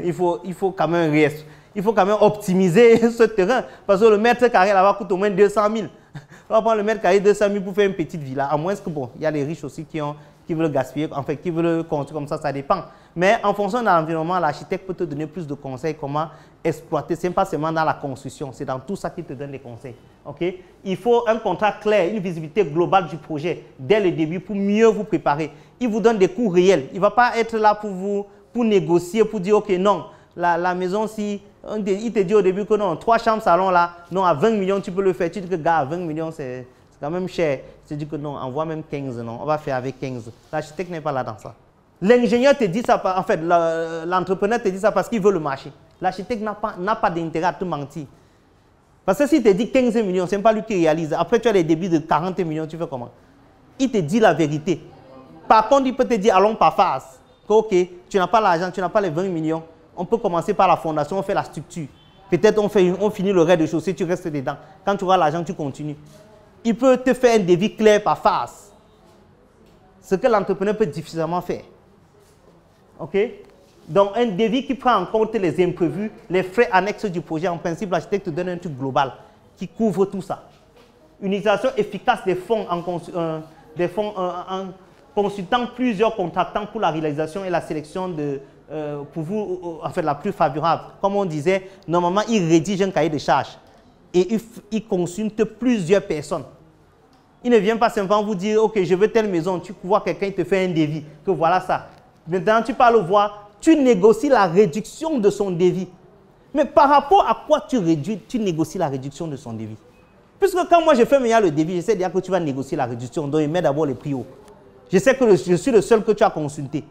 Il faut quand même optimiser ce terrain. Parce que le mètre carré là-bas coûte au moins 200 000. On va prendre le mètre carré 200 000 pour faire une petite villa. À moins que, bon, il y a les riches aussi qui veulent gaspiller, en fait, qui veulent construire comme ça dépend. Mais en fonction de l'environnement, l'architecte peut te donner plus de conseils comment exploiter. Ce n'est pas seulement dans la construction, c'est dans tout ça qu'il te donne des conseils. Okay? Il faut un contrat clair, une visibilité globale du projet dès le début pour mieux vous préparer. Il vous donne des coûts réels. Il ne va pas être là pour négocier, pour dire, OK, non, la maison, si il te dit au début que non, 3 chambres, salon là, non, à 20 millions, tu peux le faire. Tu dis que, gars, à 20 millions, c'est quand même cher. Tu dis que non, envoie même 15, non, on va faire avec 15. L'architecte n'est pas là dans ça. L'ingénieur te dit ça, en fait, l'entrepreneur te dit ça parce qu'il veut le marché. L'architecte n'a pas d'intérêt à te mentir. Parce que s'il te dit 15 millions, ce n'est pas lui qui réalise. Après, tu as les débits de 40 millions, tu fais comment? Il te dit la vérité. Par contre, il peut te dire, allons par phase. Ok, tu n'as pas l'argent, tu n'as pas les 20 millions. On peut commencer par la fondation, on fait la structure. Peut-être on finit le rez-de-chaussée, tu restes dedans. Quand tu auras l'argent, tu continues. Il peut te faire un devis clair par phase. Ce que l'entrepreneur peut difficilement faire. Ok? Donc, un devis qui prend en compte les imprévus, les frais annexes du projet. En principe, l'architecte te donne un truc global qui couvre tout ça. Une utilisation efficace des fonds en consultant plusieurs contractants pour la réalisation et la sélection de, pour vous, en fait, la plus favorable. Comme on disait, normalement, il rédige un cahier de charges et il consulte plusieurs personnes. Il ne vient pas simplement vous dire, ok, je veux telle maison, tu vois quelqu'un, il te fait un devis, que voilà ça. Maintenant, tu parles voir, tu négocies la réduction de son devis. Mais par rapport à quoi tu négocies la réduction de son devis? Puisque quand moi je fais le devis, je sais déjà que tu vas négocier la réduction, donc il met d'abord les prix hauts. Je sais que je suis le seul que tu as consulté.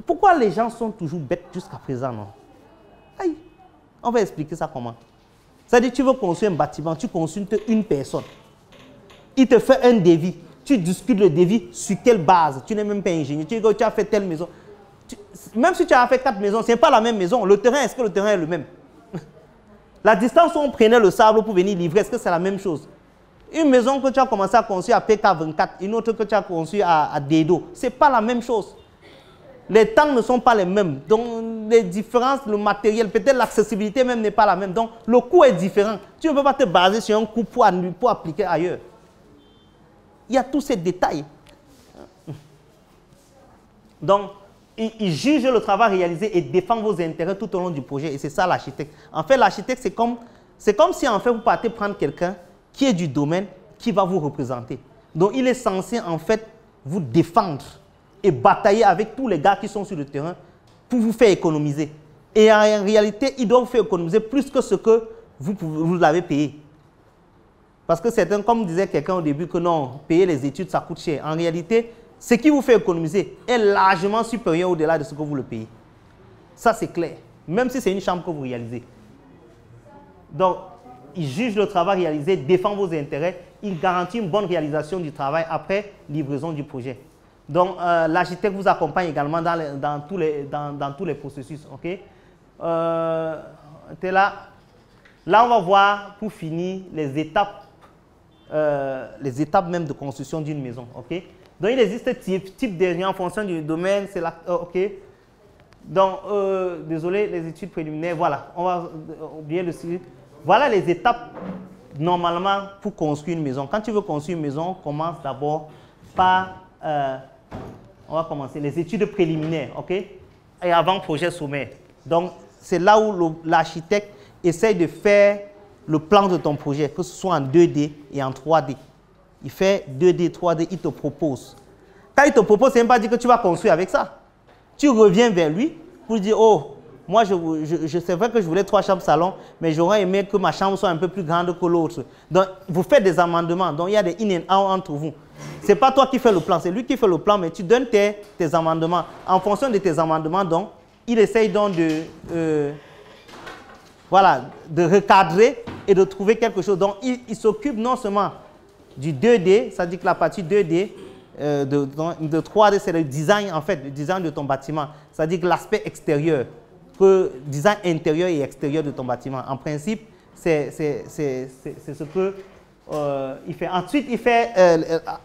Pourquoi les gens sont toujours bêtes jusqu'à présent, non? Aïe, on va expliquer ça comment. C'est-à-dire, tu veux construire un bâtiment, tu consultes une personne. Il te fait un devis. Tu discutes le devis sur quelle base? Tu n'es même pas ingénieur. Tu dis que tu as fait telle maison. Même si tu as fait 4 maisons, ce n'est pas la même maison. Le terrain, est-ce que le terrain est le même? La distance où on prenait le sable pour venir livrer, est-ce que c'est la même chose? Une maison que tu as commencé à construire à PK24, une autre que tu as construite à Dedo, ce n'est pas la même chose. Les temps ne sont pas les mêmes. Donc, les différences, le matériel, peut-être l'accessibilité même n'est pas la même. Donc, le coût est différent. Tu ne peux pas te baser sur un coût pour appliquer ailleurs. Il y a tous ces détails. Donc, il juge le travail réalisé et défend vos intérêts tout au long du projet. Et c'est ça l'architecte. En fait, l'architecte, c'est comme si en fait, vous partez prendre quelqu'un qui est du domaine, qui va vous représenter. Donc, il est censé en fait vous défendre et batailler avec tous les gars qui sont sur le terrain pour vous faire économiser. Et en réalité, il doit vous faire économiser plus que ce que vous l'avez payé. Parce que certains, comme disait quelqu'un au début, que non, payer les études, ça coûte cher. En réalité, ce qui vous fait économiser est largement supérieur au-delà de ce que vous le payez. Ça, c'est clair. Même si c'est une chambre que vous réalisez. Donc, il juge le travail réalisé, défend vos intérêts, il garantit une bonne réalisation du travail après livraison du projet. Donc, l'architecte vous accompagne également dans tous les processus. Okay? Là, on va voir, pour finir, les étapes même de construction d'une maison. Okay? Donc, il existe type de en fonction du domaine. C'est là, OK. Donc, désolé, les études préliminaires, voilà. On va oublier le sujet. Voilà les étapes, normalement, pour construire une maison. Quand tu veux construire une maison, on commence d'abord par... on va commencer les études préliminaires, OK? Et avant projet sommaire. Donc, c'est là où l'architecte essaye de faire le plan de ton projet, que ce soit en 2D et en 3D. Il fait 2D, 3D, il te propose. Quand il te propose, ce n'est pas dire que tu vas construire avec ça. Tu reviens vers lui pour lui dire, oh, moi, c'est vrai que je voulais 3 chambres salon, mais j'aurais aimé que ma chambre soit un peu plus grande que l'autre. Donc, vous faites des amendements. Donc, il y a des in and out entre vous. Ce n'est pas toi qui fais le plan, c'est lui qui fait le plan, mais tu donnes tes amendements. En fonction de tes amendements, donc, il essaye donc de recadrer et de trouver quelque chose. Donc, il s'occupe non seulement du 2D, c'est-à-dire que la partie 2D, de 3D, c'est le design, en fait, le design de ton bâtiment. C'est-à-dire que l'aspect extérieur, le design intérieur et extérieur de ton bâtiment. En principe, c'est ce que il fait. Ensuite, il fait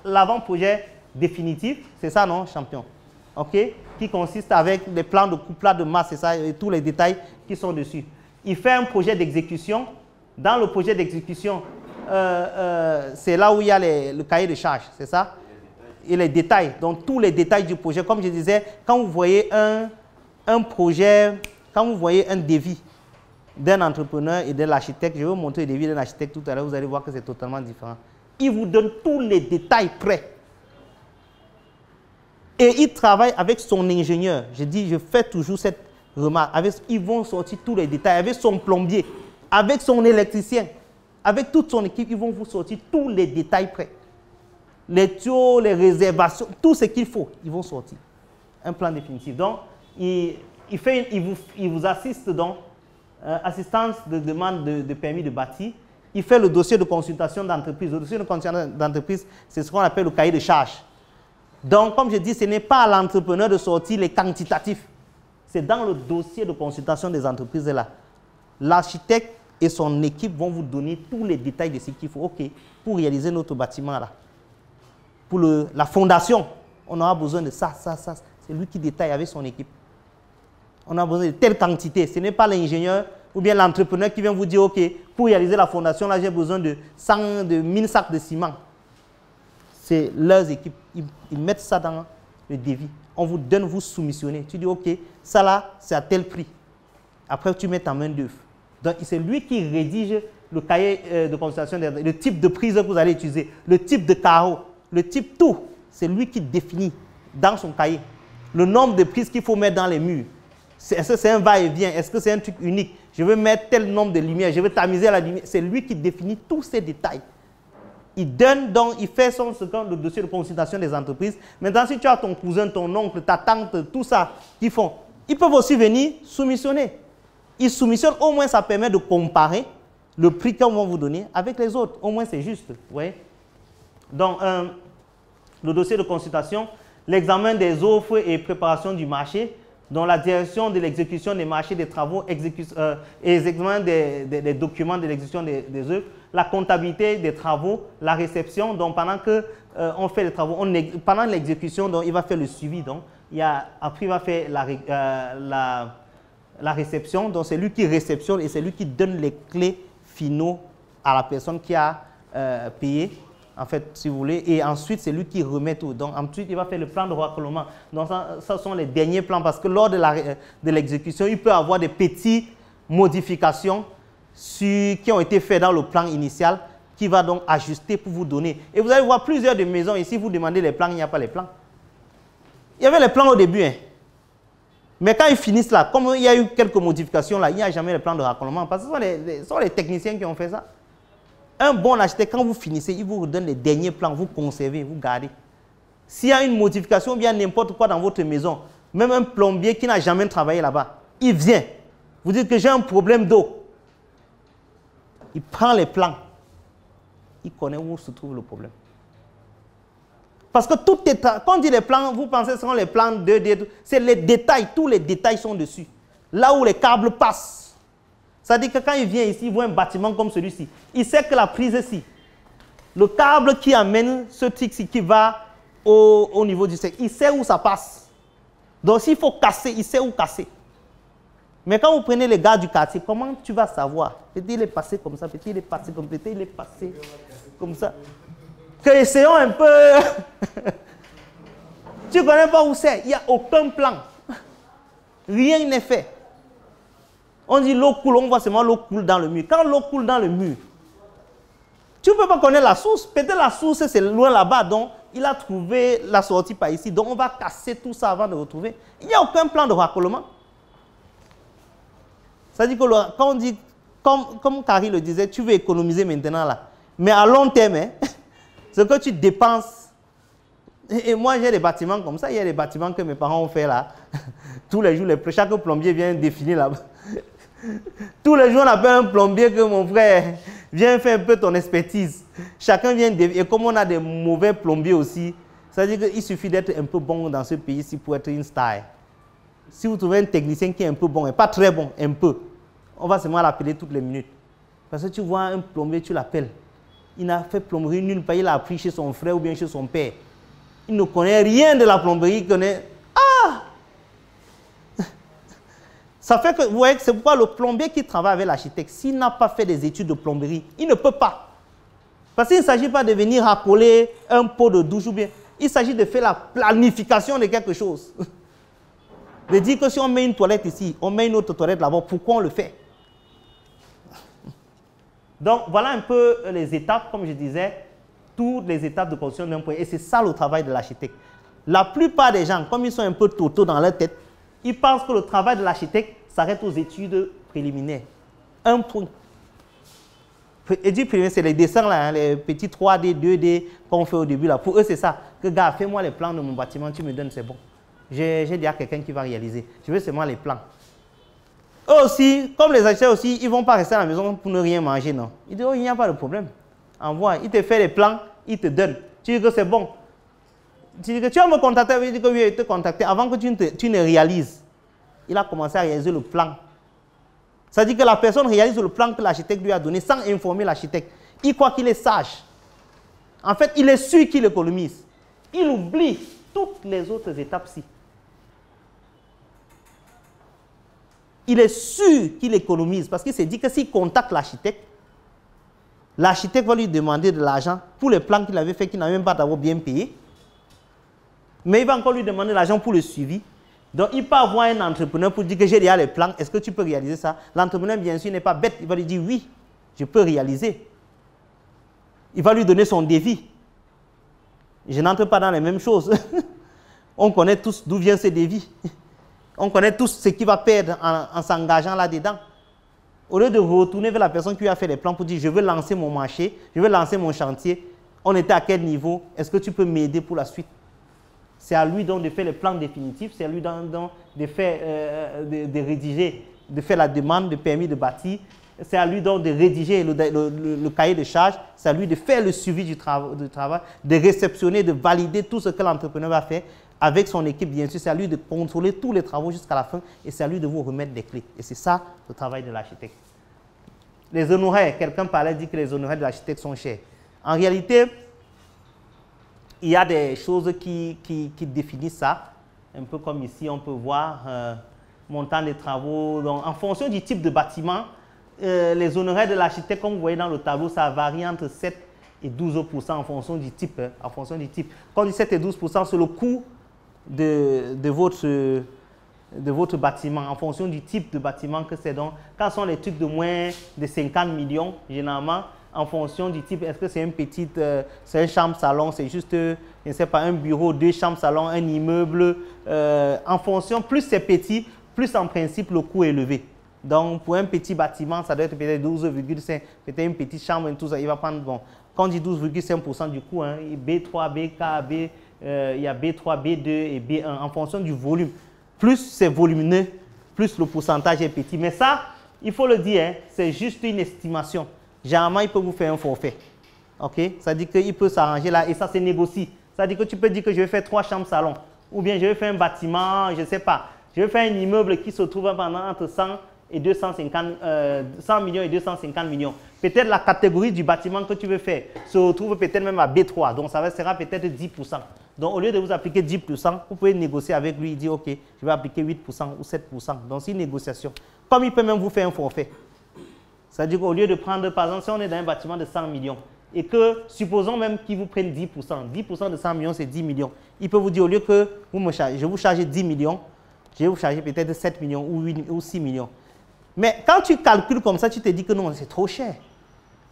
l'avant-projet définitif, c'est ça, non, champion? OK? Qui consiste avec les plans de couplage de masse, c'est ça, et tous les détails qui sont dessus. Il fait un projet d'exécution. Dans le projet d'exécution, c'est là où il y a le cahier de charges, c'est ça? Et les détails, donc tous les détails du projet. Comme je disais, quand vous voyez un projet, quand vous voyez un devis d'un entrepreneur et de l'architecte, je vais vous montrer le devis d'un architecte tout à l'heure, vous allez voir que c'est totalement différent. Il vous donne tous les détails prêts. Et il travaille avec son ingénieur. Je dis, je fais toujours cette remarque. Ils vont sortir tous les détails. Avec son plombier, avec son électricien, avec toute son équipe, ils vont vous sortir tous les détails prêts. Les tuyaux, les réservations, tout ce qu'il faut, ils vont sortir. Un plan définitif. Donc, il vous assiste donc, assistance de demande de permis de bâtir. il fait le dossier de consultation d'entreprise. Le dossier de consultation d'entreprise, c'est ce qu'on appelle le cahier de charges. Donc, comme je dis, ce n'est pas à l'entrepreneur de sortir les quantitatifs. C'est dans le dossier de consultation des entreprises là. L'architecte et son équipe vont vous donner tous les détails de ce qu'il faut. OK, pour réaliser notre bâtiment là. Pour la fondation, on aura besoin de ça, ça, ça. C'est lui qui détaille avec son équipe. On a besoin de telle quantité. Ce n'est pas l'ingénieur ou bien l'entrepreneur qui vient vous dire, OK, pour réaliser la fondation, là, j'ai besoin de 1000 sacs de ciment. C'est leurs équipes. Ils mettent ça dans le devis. On vous donne, vous soumissionnez. Tu dis, OK, ça là, c'est à tel prix. Après, tu mets ta main d'œuvre. Donc, c'est lui qui rédige le cahier de consultation, le type de prise que vous allez utiliser, le type de carreau, le type tout. C'est lui qui définit dans son cahier le nombre de prises qu'il faut mettre dans les murs. Est-ce que c'est un va-et-vient? Est-ce que c'est un truc unique? Je veux mettre tel nombre de lumières, je veux tamiser la lumière. C'est lui qui définit tous ces détails. Il donne donc, il fait le dossier de consultation des entreprises. Maintenant, si tu as ton cousin, ton oncle, ta tante, tout ça qu'ils font, ils peuvent aussi venir soumissionner. Ils soumissionnent, au moins ça permet de comparer le prix qu'on va vous donner avec les autres. Au moins c'est juste. Vous voyez? Donc, le dossier de consultation, l'examen des offres et préparation du marché, dont la direction de l'exécution des marchés, des travaux, examen des documents de l'exécution des œuvres, la comptabilité des travaux, la réception. Donc, pendant qu'on fait les travaux, pendant l'exécution, il va faire le suivi. Donc, après, il va faire la réception. Donc, c'est lui qui réceptionne et c'est lui qui donne les clés finaux à la personne qui a payé. En fait, si vous voulez, et ensuite, c'est lui qui remet tout. Donc, ensuite, il va faire le plan de raccolement. Donc, ça sont les derniers plans parce que lors de l'exécution, il peut y avoir des petites modifications qui ont été faites dans le plan initial qui va donc ajuster pour vous donner. Et vous allez voir plusieurs de maisons ici, vous demandez les plans, il n'y a pas les plans. Il y avait les plans au début, hein. Mais quand ils finissent là, comme il y a eu quelques modifications là, il n'y a jamais les plans de raccolement parce que ce sont les techniciens qui ont fait ça. Un bon architecte, quand vous finissez, il vous donne les derniers plans, vous conservez, vous gardez. S'il y a une modification ou bien n'importe quoi dans votre maison, même un plombier qui n'a jamais travaillé là-bas, il vient. Vous dites que j'ai un problème d'eau. Il prend les plans. Il connaît où se trouve le problème. Parce que tout est... Quand on dit les plans, vous pensez que ce sont les plans 2D. C'est les détails, tous les détails sont dessus. Là où les câbles passent. C'est-à-dire que quand il vient ici, il voit un bâtiment comme celui-ci. Il sait que la prise ici, le câble qui amène ce truc-ci qui va au niveau du sec, il sait où ça passe. Donc s'il faut casser, il sait où casser. Mais quand vous prenez les gars du quartier, comment tu vas savoir? Peut-être il est passé comme ça, peut-être il est passé comme ça, peut-être il est passé comme ça. Que essayons un peu. Tu ne connais pas où c'est, il n'y a aucun plan. Rien n'est fait. On dit l'eau coule, on voit seulement l'eau coule dans le mur. Quand l'eau coule dans le mur, tu ne peux pas connaître la source. Peut-être la source, c'est loin là-bas. Donc, il a trouvé la sortie par ici. Donc, on va casser tout ça avant de retrouver. Il n'y a aucun plan de raccolement. C'est-à-dire que quand on dit, comme Carrie le disait, tu veux économiser maintenant là. Mais à long terme, hein, ce que tu dépenses. Et moi, j'ai des bâtiments comme ça. Il y a des bâtiments que mes parents ont fait là. Tous les jours, chaque plombier vient définir là-bas. Tous les jours, on appelle un plombier que mon frère, viens faire un peu ton expertise. Chacun vient définir. Et comme on a des mauvais plombiers aussi, ça veut dire qu'il suffit d'être un peu bon dans ce pays-ci pour être une star. Si vous trouvez un technicien qui est un peu bon, et pas très bon, un peu, on va seulement l'appeler toutes les minutes. Parce que tu vois un plombier, tu l'appelles. Il n'a fait plomberie nulle part, il a appris chez son frère ou bien chez son père. Il ne connaît rien de la plomberie, il connaît... Ah! Ça fait que, vous voyez, c'est pourquoi le plombier qui travaille avec l'architecte, s'il n'a pas fait des études de plomberie, il ne peut pas. Parce qu'il ne s'agit pas de venir raccoler un pot de douche ou bien... Il s'agit de faire la planification de quelque chose. De dire que si on met une toilette ici, on met une autre toilette là-bas, pourquoi on le fait? Donc, voilà un peu les étapes, comme je disais, toutes les étapes de construction d'un projet. Et c'est ça le travail de l'architecte. La plupart des gens, comme ils sont un peu totaux dans leur tête, ils pensent que le travail de l'architecte s'arrête aux études préliminaires. Un point. Études préliminaires, c'est les dessins, là, hein, les petits 3D, 2D qu'on fait au début. Là. Pour eux, c'est ça. Que gars, fais-moi les plans de mon bâtiment, tu me donnes, c'est bon. J'ai déjà quelqu'un qui va réaliser. Je veux seulement les plans. Eux aussi, comme les architectes aussi, ils ne vont pas rester à la maison pour ne rien manger, non. Ils disent, oh, il n'y a pas de problème. Envoie, il te fait les plans, il te donne. Tu dis que c'est bon. Tu dis que tu vas me contacter, il dit que oui, il te contacter. Avant que tu ne réalises, il a commencé à réaliser le plan. Ça dit que la personne réalise le plan que l'architecte lui a donné sans informer l'architecte. Il croit qu'il est sage. En fait, il est sûr qu'il économise. Il oublie toutes les autres étapes-ci. Il est sûr qu'il économise parce qu'il s'est dit que s'il contacte l'architecte, l'architecte va lui demander de l'argent pour les plans qu'il avait fait, qu'il n'a même pas d'abord bien payé. Mais il va encore lui demander de l'argent pour le suivi. Donc, il peut avoir un entrepreneur pour dire que j'ai déjà les plans, est-ce que tu peux réaliser ça? L'entrepreneur, bien sûr, n'est pas bête. Il va lui dire oui, je peux réaliser. Il va lui donner son devis. Je n'entre pas dans les mêmes choses. On connaît tous d'où vient ce devis. On connaît tous ce qu'il va perdre en s'engageant là-dedans. Au lieu de retourner vers la personne qui lui a fait les plans pour dire je veux lancer mon marché, je veux lancer mon chantier, on était à quel niveau? Est-ce que tu peux m'aider pour la suite? C'est à lui donc de faire les plans définitifs, c'est à lui donc de faire, de rédiger, de faire la demande de permis de bâtir, c'est à lui donc de rédiger le cahier de charges, c'est à lui de faire le suivi du travail, de réceptionner, de valider tout ce que l'entrepreneur va faire avec son équipe, bien sûr, c'est à lui de contrôler tous les travaux jusqu'à la fin et c'est à lui de vous remettre des clés. Et c'est ça le travail de l'architecte. Les honoraires, quelqu'un parlait, dit que les honoraires de l'architecte sont chers. En réalité, il y a des choses qui définissent ça. Un peu comme ici, on peut voir montant des travaux. Donc, en fonction du type de bâtiment, les honoraires de l'architecte, comme vous voyez dans le tableau, ça varie entre 7 et 12% en fonction du type. En fonction du type. Quand on dit 7 et 12%, c'est le coût de votre bâtiment, en fonction du type de bâtiment que c'est. Donc, quand sont les trucs de moins de 50 millions, généralement, en fonction du type, est-ce que c'est une petite, c'est un chambre-salon, c'est juste, je ne sais pas, un bureau, 2 chambres-salon, un immeuble. En fonction, plus c'est petit, plus en principe le coût est élevé. Donc, pour un petit bâtiment, ça doit être peut-être 12,5, peut-être une petite chambre et tout ça, il va prendre, bon, quand on dit 12,5% du coût, hein, B3, BK, B, il y a B3, B2 et B1, en fonction du volume. Plus c'est volumineux, plus le pourcentage est petit. Mais ça, il faut le dire, hein, c'est juste une estimation. Généralement, il peut vous faire un forfait. OK? Ça dit qu'il peut s'arranger là et ça se négocie. Ça dit que tu peux dire que je vais faire 3 chambres salon. Ou bien je vais faire un bâtiment, je ne sais pas. Je vais faire un immeuble qui se trouve entre 100 et 250, 100 millions et 250 millions. Peut-être la catégorie du bâtiment que tu veux faire se retrouve peut-être même à B3. Donc ça sera peut-être 10%. Donc au lieu de vous appliquer 10%, vous pouvez négocier avec lui et dire OK, je vais appliquer 8% ou 7%. Donc c'est une négociation. Comme il peut même vous faire un forfait. C'est-à-dire qu'au lieu de prendre, par exemple, si on est dans un bâtiment de 100 millions et que, supposons même qu'il vous prenne 10%, 10% de 100 millions, c'est 10 millions. Il peut vous dire, au lieu que je vous charge 10 millions, je vais vous charger peut-être 7 millions ou 6 millions. Mais quand tu calcules comme ça, tu te dis que non, c'est trop cher.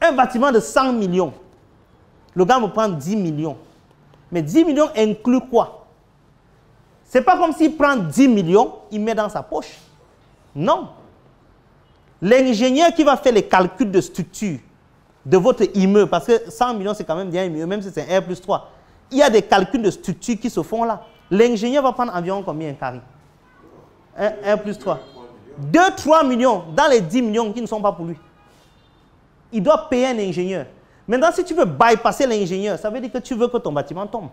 Un bâtiment de 100 millions, le gars me prend 10 millions. Mais 10 millions inclut quoi? Ce n'est pas comme s'il prend 10 millions, il met dans sa poche. Non. L'ingénieur qui va faire les calculs de structure de votre immeuble, parce que 100 millions, c'est quand même bien mieux, même si c'est un R+3. Il y a des calculs de structure qui se font là. L'ingénieur va prendre environ combien un carré? Un R+3. 2-3 millions dans les 10 millions qui ne sont pas pour lui. Il doit payer un ingénieur. Maintenant, si tu veux bypasser l'ingénieur, ça veut dire que tu veux que ton bâtiment tombe.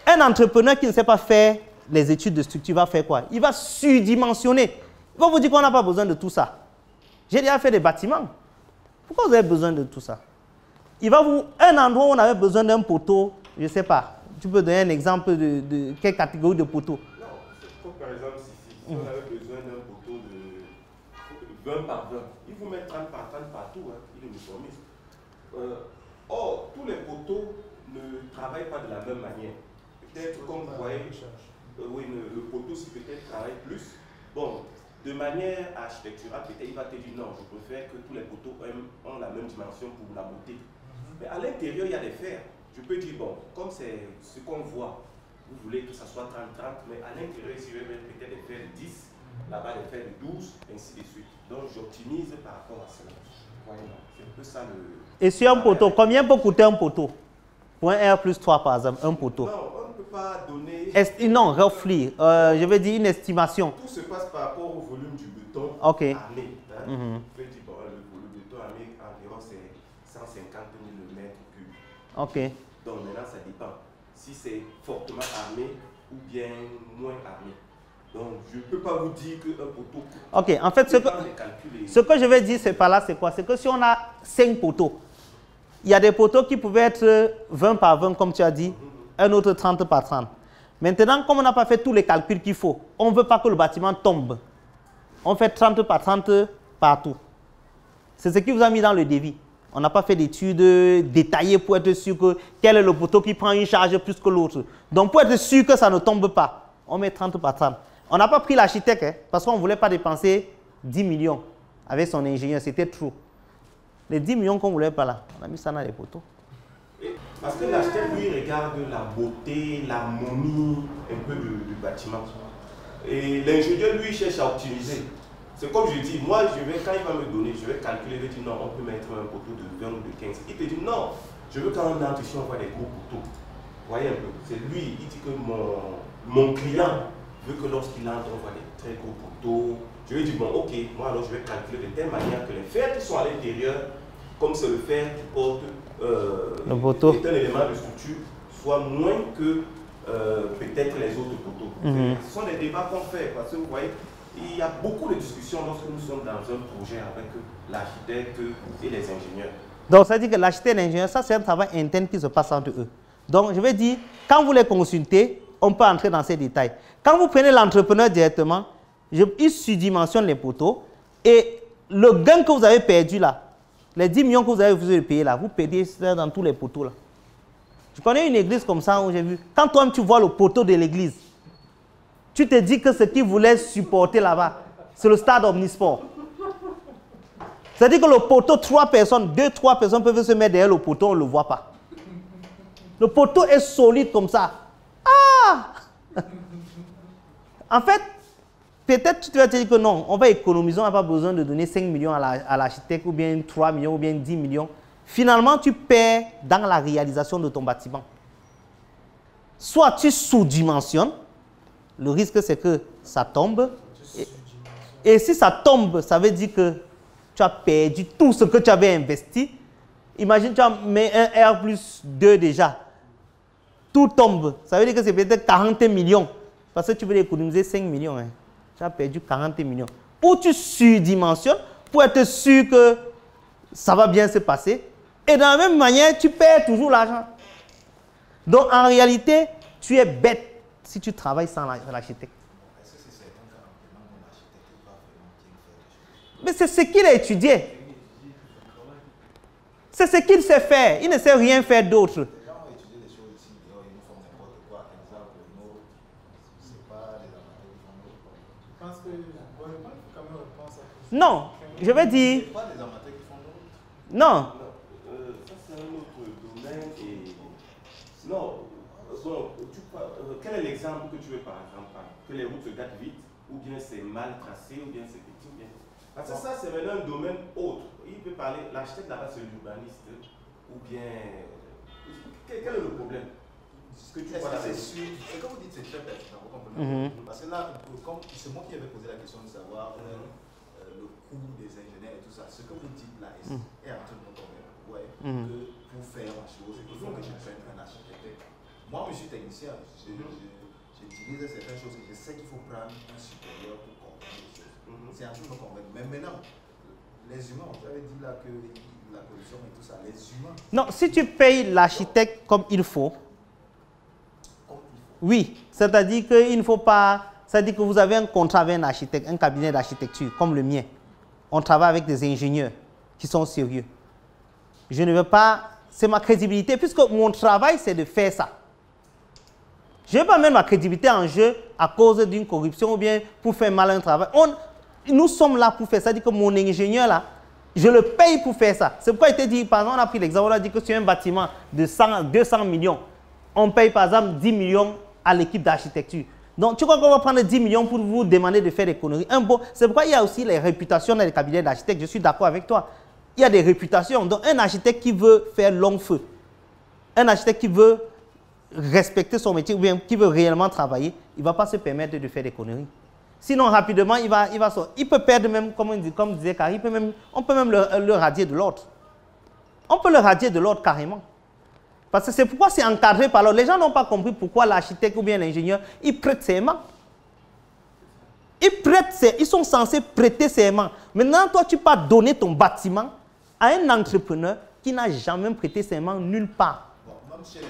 Un entrepreneur qui ne sait pas faire les études de structure va faire quoi? Il va surdimensionner. Il va vous dire qu'on n'a pas besoin de tout ça. J'ai déjà fait des bâtiments. Pourquoi vous avez besoin de tout ça? Il va vous... Un endroit où on avait besoin d'un poteau, je ne sais pas. Tu peux donner un exemple de quelle catégorie de poteau? Non, comme par exemple ici, si on avait besoin d'un poteau de 20 par 20, il faut mettre 30 par 30 partout, hein, il est uniformiste. Or, tous les poteaux ne travaillent pas de la même manière. Peut-être, comme vous voyez, oui, le poteau, si peut-être travaille plus. Bon, de manière architecturale, peut-être il va te dire non, je préfère que tous les poteaux ont la même dimension pour la beauté. Mais à l'intérieur, il y a des fers. Je peux dire, bon, comme c'est ce qu'on voit, vous voulez que ça soit 30-30, mais à l'intérieur, si je vais mettre peut-être des fers de 10, là-bas des fers de 12, ainsi de suite. Donc, j'optimise par rapport à cela. Voyez, c'est un peu ça le... Et sur un poteau, combien peut coûter un poteau? Pour un R+3, par exemple, un poteau. Non, on ne peut pas donner... Non, roughly. Je vais dire une estimation. Tout se passe par rapport au volume du béton Okay. armé. Hein. Mhm. Je vais dire, bon, le béton armé, environ, c'est 150 000 mètres cubes. Ok. Donc maintenant, ça dépend. Si c'est fortement armé ou bien moins armé. Donc, je ne peux pas vous dire qu'un poteau... Ok, en fait, ce que je vais dire, c'est par là, c'est quoi? C'est que si on a 5 poteaux, il y a des poteaux qui pouvaient être 20 par 20, comme tu as dit, un autre 30 par 30. Maintenant, comme on n'a pas fait tous les calculs qu'il faut, on ne veut pas que le bâtiment tombe. On fait 30 par 30 partout. C'est ce qui vous a mis dans le devis. On n'a pas fait d'études détaillées pour être sûr que quel est le poteau qui prend une charge plus que l'autre. Donc, pour être sûr que ça ne tombe pas, on met 30 par 30. On n'a pas pris l'architecte hein, parce qu'on ne voulait pas dépenser 10 millions avec son ingénieur. C'était trop. Les 10 millions qu'on ne voulait pas là, on a mis ça dans les poteaux. Parce que l'architecte, lui, regarde la beauté, l'harmonie un peu du bâtiment. Et l'ingénieur, lui, cherche à optimiser. C'est comme je dis, moi, quand il va me donner, je vais calculer, je vais dire non, on peut mettre un poteau de 20 ou de 15. Il te dit non, je veux quand on entre ici, on voit des gros poteaux. Vous voyez un peu, c'est lui, il dit que mon client veut que lorsqu'il entre, on voit des très gros poteaux. Je lui dis, bon, ok, moi alors je vais calculer de telle manière que les fers qui sont à l'intérieur, comme c'est le fer qui porte le poteau, est un élément de structure, soit moins que peut-être les autres poteaux. Ce sont des débats qu'on fait parce que vous voyez, il y a beaucoup de discussions lorsque nous sommes dans un projet avec l'architecte et les ingénieurs. Donc ça veut dire que l'architecte et l'ingénieur, ça c'est un travail interne qui se passe entre eux. Donc je vais dire, quand vous les consultez, on peut entrer dans ces détails. Quand vous prenez l'entrepreneur directement, il surdimensionne les poteaux et le gain que vous avez perdu là, les 10 millions que vous avez besoin de payer là, vous payez ça dans tous les poteaux là. Je connais une église comme ça où j'ai vu, quand toi tu vois le poteau de l'église, tu te dis que ce qu'ils voulaient supporter là-bas, c'est le stade omnisport. C'est-à-dire que le poteau, 2-3 personnes peuvent se mettre derrière le poteau, on ne le voit pas. Le poteau est solide comme ça. Ah! En fait, peut-être tu vas te dire que non, on va économiser, on n'a pas besoin de donner 5 millions à l'architecte, ou bien 3 millions, ou bien 10 millions. Finalement, tu perds dans la réalisation de ton bâtiment. Soit tu sous-dimensionnes, le risque c'est que ça tombe. Et si ça tombe, ça veut dire que tu as perdu tout ce que tu avais investi. Imagine, tu as mis un R+2 déjà. Tout tombe. Ça veut dire que c'est peut-être 40 millions. Parce que tu veux économiser 5 millions. Hein. Tu as perdu 40 millions. Ou tu surdimensionnes pour être sûr que ça va bien se passer. Et de la même manière, tu perds toujours l'argent. Donc en réalité, tu es bête si tu travailles sans l'architecte. Mais c'est ce qu'il a étudié. C'est ce qu'il sait faire. Il ne sait rien faire d'autre. Non, je vais dire... Non. Ça, c'est un autre domaine. Et... Non. Bon, quel est l'exemple que tu veux, par exemple? Que les routes se gâtent vite, ou bien c'est mal tracé, ou bien c'est petit, ou bien... Parce que ça, c'est maintenant un domaine autre. Il peut parler... L'architecte là-bas, c'est l'urbaniste, ou bien... Quel est le problème? Ce que tu vois là, c'est sûr. Ce que vous dites, c'est très pertinent, vous comprenez? Parce que là, c'est moi qui avais posé la question de savoir le coût des ingénieurs et tout ça. Ce que vous dites là est en train de me convaincre. Ouais, que pour faire la chose, il faut que je prenne un architecte. Moi, je suis technicien. J'utilise certaines choses et je sais qu'il faut prendre un supérieur pour comprendre les choses. C'est en train de me convaincre. Mais maintenant, les humains, vous avez dit là que la pollution et tout ça, les humains. Non, si tu payes l'architecte comme il faut, oui, c'est-à-dire qu'il ne faut pas... C'est-à-dire que vous avez un contrat avec un architecte, un cabinet d'architecture comme le mien. On travaille avec des ingénieurs qui sont sérieux. Je ne veux pas... C'est ma crédibilité, puisque mon travail, c'est de faire ça. Je ne veux pas mettre ma crédibilité en jeu à cause d'une corruption ou bien pour faire mal un travail. Nous sommes là pour faire ça. C'est-à-dire que mon ingénieur, là, je le paye pour faire ça. C'est pourquoi il t'a dit, par exemple, on a pris l'exemple, on a dit que sur un bâtiment de 200 millions, on paye par exemple 10 millions à l'équipe d'architecture. Donc, tu crois qu'on va prendre 10 millions pour vous demander de faire des conneries? C'est pourquoi il y a aussi les réputations dans les cabinets d'architectes. Je suis d'accord avec toi. Il y a des réputations. Donc, un architecte qui veut faire long feu, un architecte qui veut respecter son métier ou bien qui veut réellement travailler, il ne va pas se permettre de faire des conneries. Sinon, rapidement, il peut perdre même, comme disait Carrie, on peut même le radier de l'ordre. On peut le radier de l'ordre carrément. Parce que c'est pourquoi c'est encadré par l'ordre. Les gens n'ont pas compris pourquoi l'architecte ou bien l'ingénieur, ils prêtent serment. Ils sont censés prêter serment. Maintenant, toi, tu peux donner ton bâtiment à un entrepreneur qui n'a jamais prêté serment nulle part. Bon, même chez les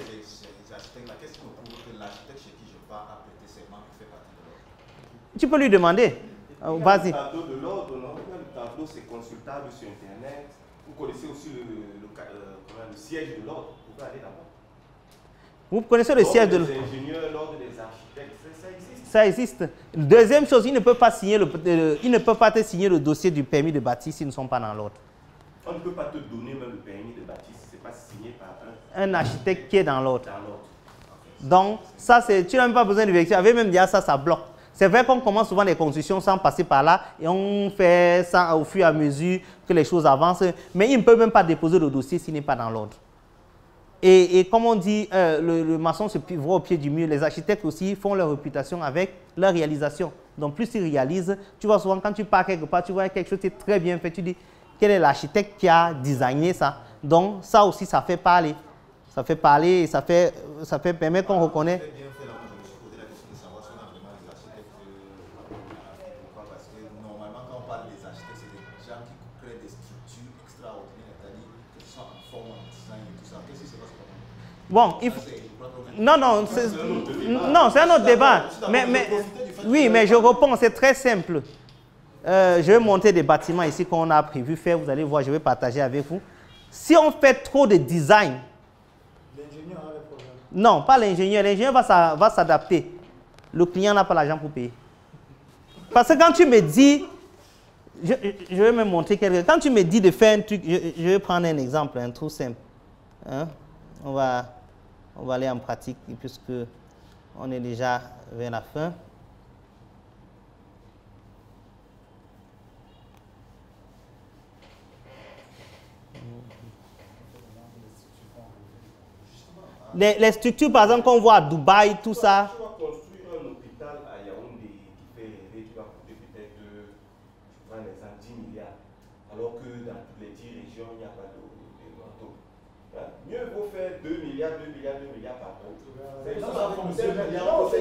architectes, qu'est-ce qui me prouve que l'architecte chez qui je pars a prêté serment fait partie de l'ordre? Tu peux lui demander. Vas-y. Le tableau de l'ordre, non? Le tableau, c'est consultable sur Internet. Vous connaissez aussi le siège de l'ordre. Vous pouvez aller là-bas. Vous connaissez le siège de l'ordre? L'ordre des ingénieurs, l'ordre des architectes, ça existe. Ça existe. Deuxième chose, il ne peut pas te signer le dossier du permis de bâtir s'ils ne sont pas dans l'ordre. On ne peut pas te donner même le permis de bâtir si ce n'est pas signé par un architecte qui est dans l'ordre. Okay. Donc, ça, tu n'as même pas besoin de vérifier. Avec même dire ça bloque. C'est vrai qu'on commence souvent les constructions sans passer par là et on fait ça au fur et à mesure que les choses avancent. Mais il ne peut même pas déposer le dossier s'il n'est pas dans l'ordre. Et comme on dit, le maçon se voit au pied du mur. Les architectes aussi font leur réputation avec leur réalisation. Donc, plus ils réalisent, tu vois souvent quand tu pars quelque part, tu vois quelque chose qui est très bien fait. Tu dis, quel est l'architecte qui a designé ça? Donc, ça aussi, ça fait parler. Ça fait parler et ça fait permettre qu'on reconnaît. C'est bien fait là, je me suis posé la question de savoir si on a vraiment des architectes. Pourquoi? Parce que normalement, quand on parle des architectes, c'est des gens qui créent des structures extraordinaires, c'est-à-dire que ce soit en forme, en design et tout ça. Qu'est-ce qui se passe? Bon, il faut... Non, c'est un autre débat. Oui, mais je réponds, c'est très simple. Je vais monter des bâtiments ici qu'on a prévu faire. Vous allez voir, je vais partager avec vous. Si on fait trop de design, l'ingénieur a le problème. Non, pas l'ingénieur. L'ingénieur va s'adapter. Le client n'a pas l'argent pour payer. Parce que quand tu me dis, je vais me montrer quelque chose. Quand tu me dis de faire un truc, je vais prendre un exemple, un truc simple. Hein? On va aller en pratique puisque on est déjà vers la fin. Les structures, par exemple, qu'on voit à Dubaï, tout ça. Tu vas construire un hôpital à Yaoundé qui fait rêver, tu vas coûter peut-être, je prends l'exemple, 10 milliards. Alors que dans toutes les 10 régions, il n'y a pas de manteau. Hein? Mieux vaut faire 2 milliards partout. C'est une manière de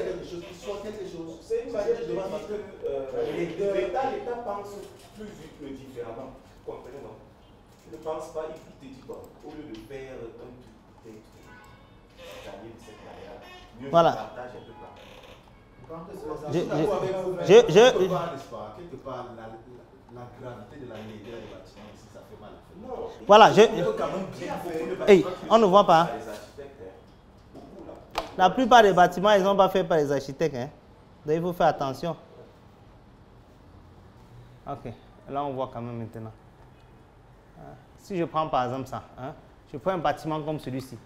dire que l'État pense plus vite différemment. Vous comprenez, non? Tu ne penses pas, il te dit, bon, au lieu de faire un truc, voilà. Voilà, hey, on ne voit pas. La plupart des bâtiments, ils n'ont pas fait par les architectes. Hein. Donc il faut faire attention. Ok, là on voit quand même maintenant. Si je prends par exemple ça, hein, je prends un bâtiment comme celui-ci.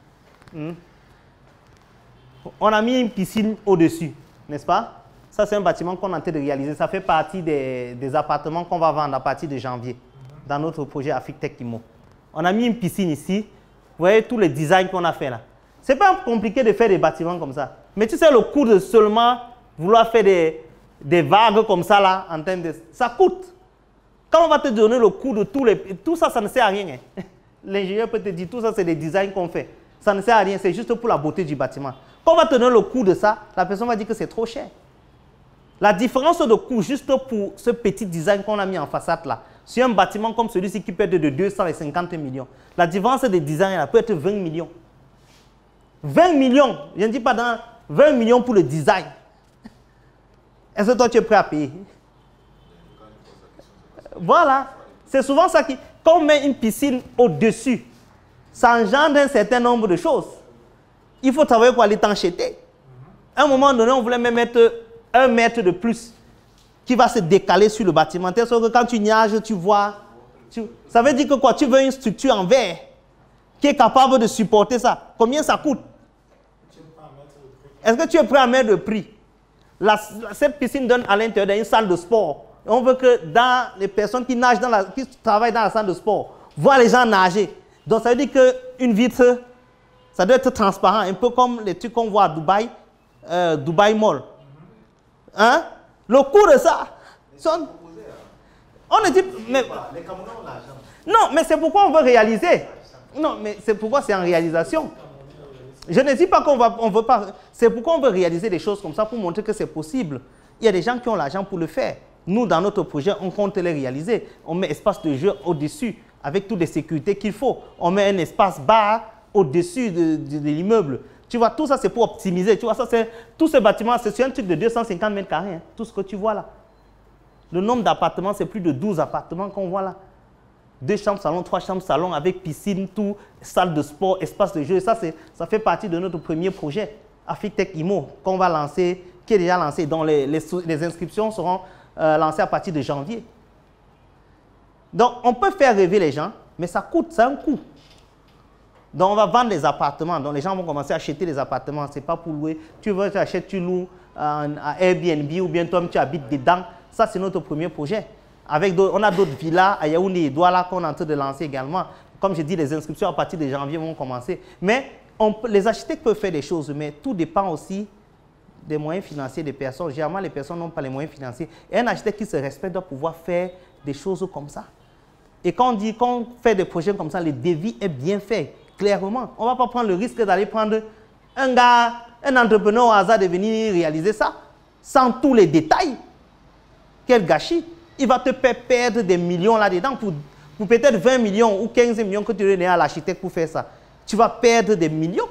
On a mis une piscine au-dessus, n'est-ce pas? Ça, c'est un bâtiment qu'on est en train de réaliser. Ça fait partie des appartements qu'on va vendre à partir de janvier dans notre projet Afrique Imo. On a mis une piscine ici. Vous voyez tous les designs qu'on a fait là. Ce n'est pas compliqué de faire des bâtiments comme ça. Mais tu sais, le coût de seulement vouloir faire des vagues comme ça là, en termes de... Ça coûte. Quand on va te donner le coût de tout ça, ça ne sert à rien. Hein. L'ingénieur peut te dire, tout ça, c'est des designs qu'on fait. Ça ne sert à rien, c'est juste pour la beauté du bâtiment. Quand on va te donner le coût de ça, la personne va dire que c'est trop cher. La différence de coût, juste pour ce petit design qu'on a mis en façade là, sur un bâtiment comme celui-ci qui peut être de 250 millions, la différence de design là peut être 20 millions. 20 millions, je ne dis pas dans 20 millions pour le design. Est-ce que toi tu es prêt à payer? Voilà, c'est souvent ça qui... Quand on met une piscine au-dessus, ça engendre un certain nombre de choses. Il faut travailler pour l'étanchéité. À un moment donné, on voulait même mettre 1 mètre de plus qui va se décaler sur le bâtiment. Telle sorte que quand tu nages, tu vois. Ça veut dire que quoi? Tu veux une structure en verre qui est capable de supporter ça. Combien ça coûte? Est-ce que tu es prêt à mettre le prix? Cette piscine donne à l'intérieur une salle de sport. Et on veut que dans les personnes qui nagent qui travaillent dans la salle de sport, voient les gens nager. Donc ça veut dire qu'une vitre Ça doit être transparent, un peu comme les trucs qu'on voit à Dubaï, Dubaï Mall. Hein? Le coût de ça, on ne dit... Mais, Les Camerounais ont l'argent. non, mais c'est pourquoi on veut réaliser. Non, mais c'est pourquoi c'est en réalisation. Je ne dis pas qu'on veut pas... C'est pourquoi on veut réaliser des choses comme ça pour montrer que c'est possible. Il y a des gens qui ont l'argent pour le faire. Nous, dans notre projet, on compte les réaliser. On met espace de jeu au-dessus, avec toutes les sécurités qu'il faut. On met un espace bar au-dessus de l'immeuble. Tu vois, tout ça, c'est pour optimiser. Tu vois, ça, tout ce bâtiment, c'est un truc de 250 mètres carrés. Hein, tout ce que tu vois là. Le nombre d'appartements, c'est plus de 12 appartements qu'on voit là. 2 chambres salon, 3 chambres salon avec piscine, tout, salle de sport, espace de jeu. Ça fait partie de notre premier projet, Afitech IMO, qu'on va lancer, qui est déjà lancé. Donc, les inscriptions seront lancées à partir de janvier. Donc, on peut faire rêver les gens, mais ça coûte, c'est un coût. Donc, on va vendre les appartements. Donc, les gens vont commencer à acheter les appartements. Ce n'est pas pour louer. Tu veux, tu achètes, tu loues à Airbnb ou bien toi, tu habites dedans. Ça, c'est notre premier projet. On a d'autres villas à Yaoundé et Douala qu'on est en train de lancer également. Comme je dis, les inscriptions à partir de janvier vont commencer. Mais les architectes peuvent faire des choses, mais tout dépend aussi des moyens financiers des personnes. Généralement, les personnes n'ont pas les moyens financiers. Et un architecte qui se respecte doit pouvoir faire des choses comme ça. Et quand on dit qu'on fait des projets comme ça, le devis est bien fait, clairement. On ne va pas prendre le risque d'aller prendre un gars, un entrepreneur au hasard de venir réaliser ça, sans tous les détails. Quel gâchis! Il va te faire perdre des millions là-dedans pour peut-être 20 millions ou 15 millions que tu donnes à l'architecte pour faire ça. Tu vas perdre des millions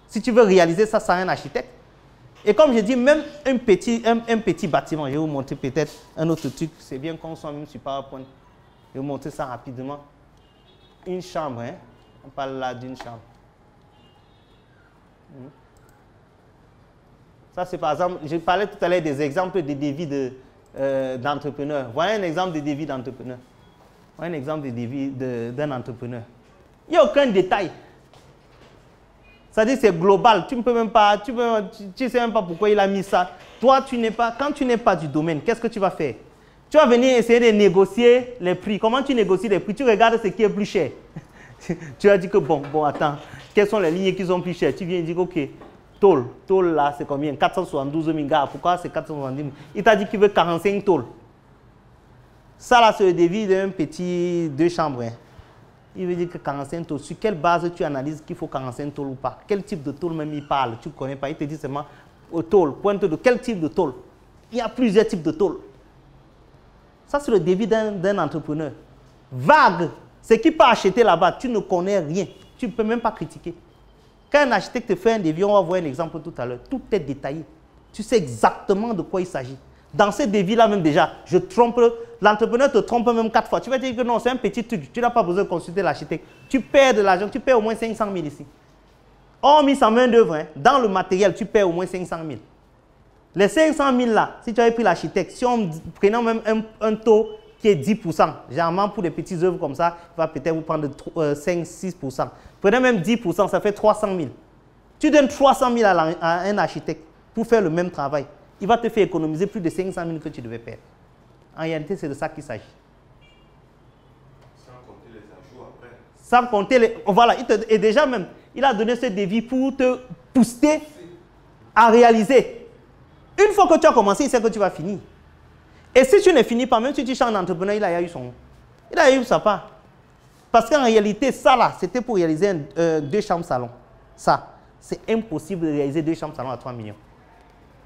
si tu veux réaliser ça sans un architecte. Et comme je dis, même un petit bâtiment, je vais vous montrer peut-être un autre truc, c'est bien qu'on soit même sur PowerPoint. Je vais vous montrer ça rapidement. Une chambre, hein? On parle là d'une chambre. Ça, c'est par exemple, je parlais tout à l'heure des exemples de devis d'entrepreneurs. Voilà un exemple de devis d'entrepreneur. Voilà un exemple de devis d'un entrepreneur. Il n'y a aucun détail. C'est-à-dire que c'est global. Tu ne peux même pas, tu sais même pas pourquoi il a mis ça. Toi, quand tu n'es pas du domaine, qu'est-ce que tu vas faire? Tu vas venir essayer de négocier les prix. Comment tu négocies les prix? Tu regardes ce qui est plus cher. Tu as dit que bon, attends, quelles sont les lignes qui sont plus chères? Tu viens et dis, ok, tôle là, c'est combien? 472 000 gars. Pourquoi c'est 470 000? Il t'a dit qu'il veut 45 tôles. Ça là, c'est le devis d'un petit 2 chambres. Hein. Il veut dire que 45 tôles. Sur quelle base tu analyses qu'il faut 45 tôles ou pas? Quel type de tôle même il parle? Tu ne connais pas. Il te dit seulement tôle, pointe de quel type de tôle? Il y a plusieurs types de tôles. Ça, c'est le devis d'un entrepreneur. Vague. Ce qui peut acheter là-bas, tu ne connais rien. Tu ne peux même pas critiquer. Quand un architecte te fait un devis, on va voir un exemple tout à l'heure. Tout est détaillé. Tu sais exactement de quoi il s'agit. Dans ce devis-là même déjà, l'entrepreneur te trompe même 4 fois. Tu vas dire que non, c'est un petit truc. Tu n'as pas besoin de consulter l'architecte. Tu perds de l'argent. Tu perds au moins 500 000 ici. Hormis sa main d'œuvre, hein, dans le matériel, tu perds au moins 500 000. Les 500 000 là, si tu avais pris l'architecte, si on prenait même un taux qui est 10%, généralement pour des petites œuvres comme ça, il va peut-être vous prendre 5-6%. Prenez même 10%, ça fait 300 000. Tu donnes 300 000 à un architecte pour faire le même travail. Il va te faire économiser plus de 500 000 que tu devais perdre. En réalité, c'est de ça qu'il s'agit. Sans compter les ajouts après. Sans compter les... Voilà, et déjà même, il a donné ce devis pour te pousser à réaliser. Une fois que tu as commencé, il sait que tu vas finir. Et si tu ne finis pas, même si tu changes d'entrepreneur, il a eu sa part. Parce qu'en réalité, ça là, c'était pour réaliser 2 chambres salon. Ça, c'est impossible de réaliser 2 chambres salon à 3 millions.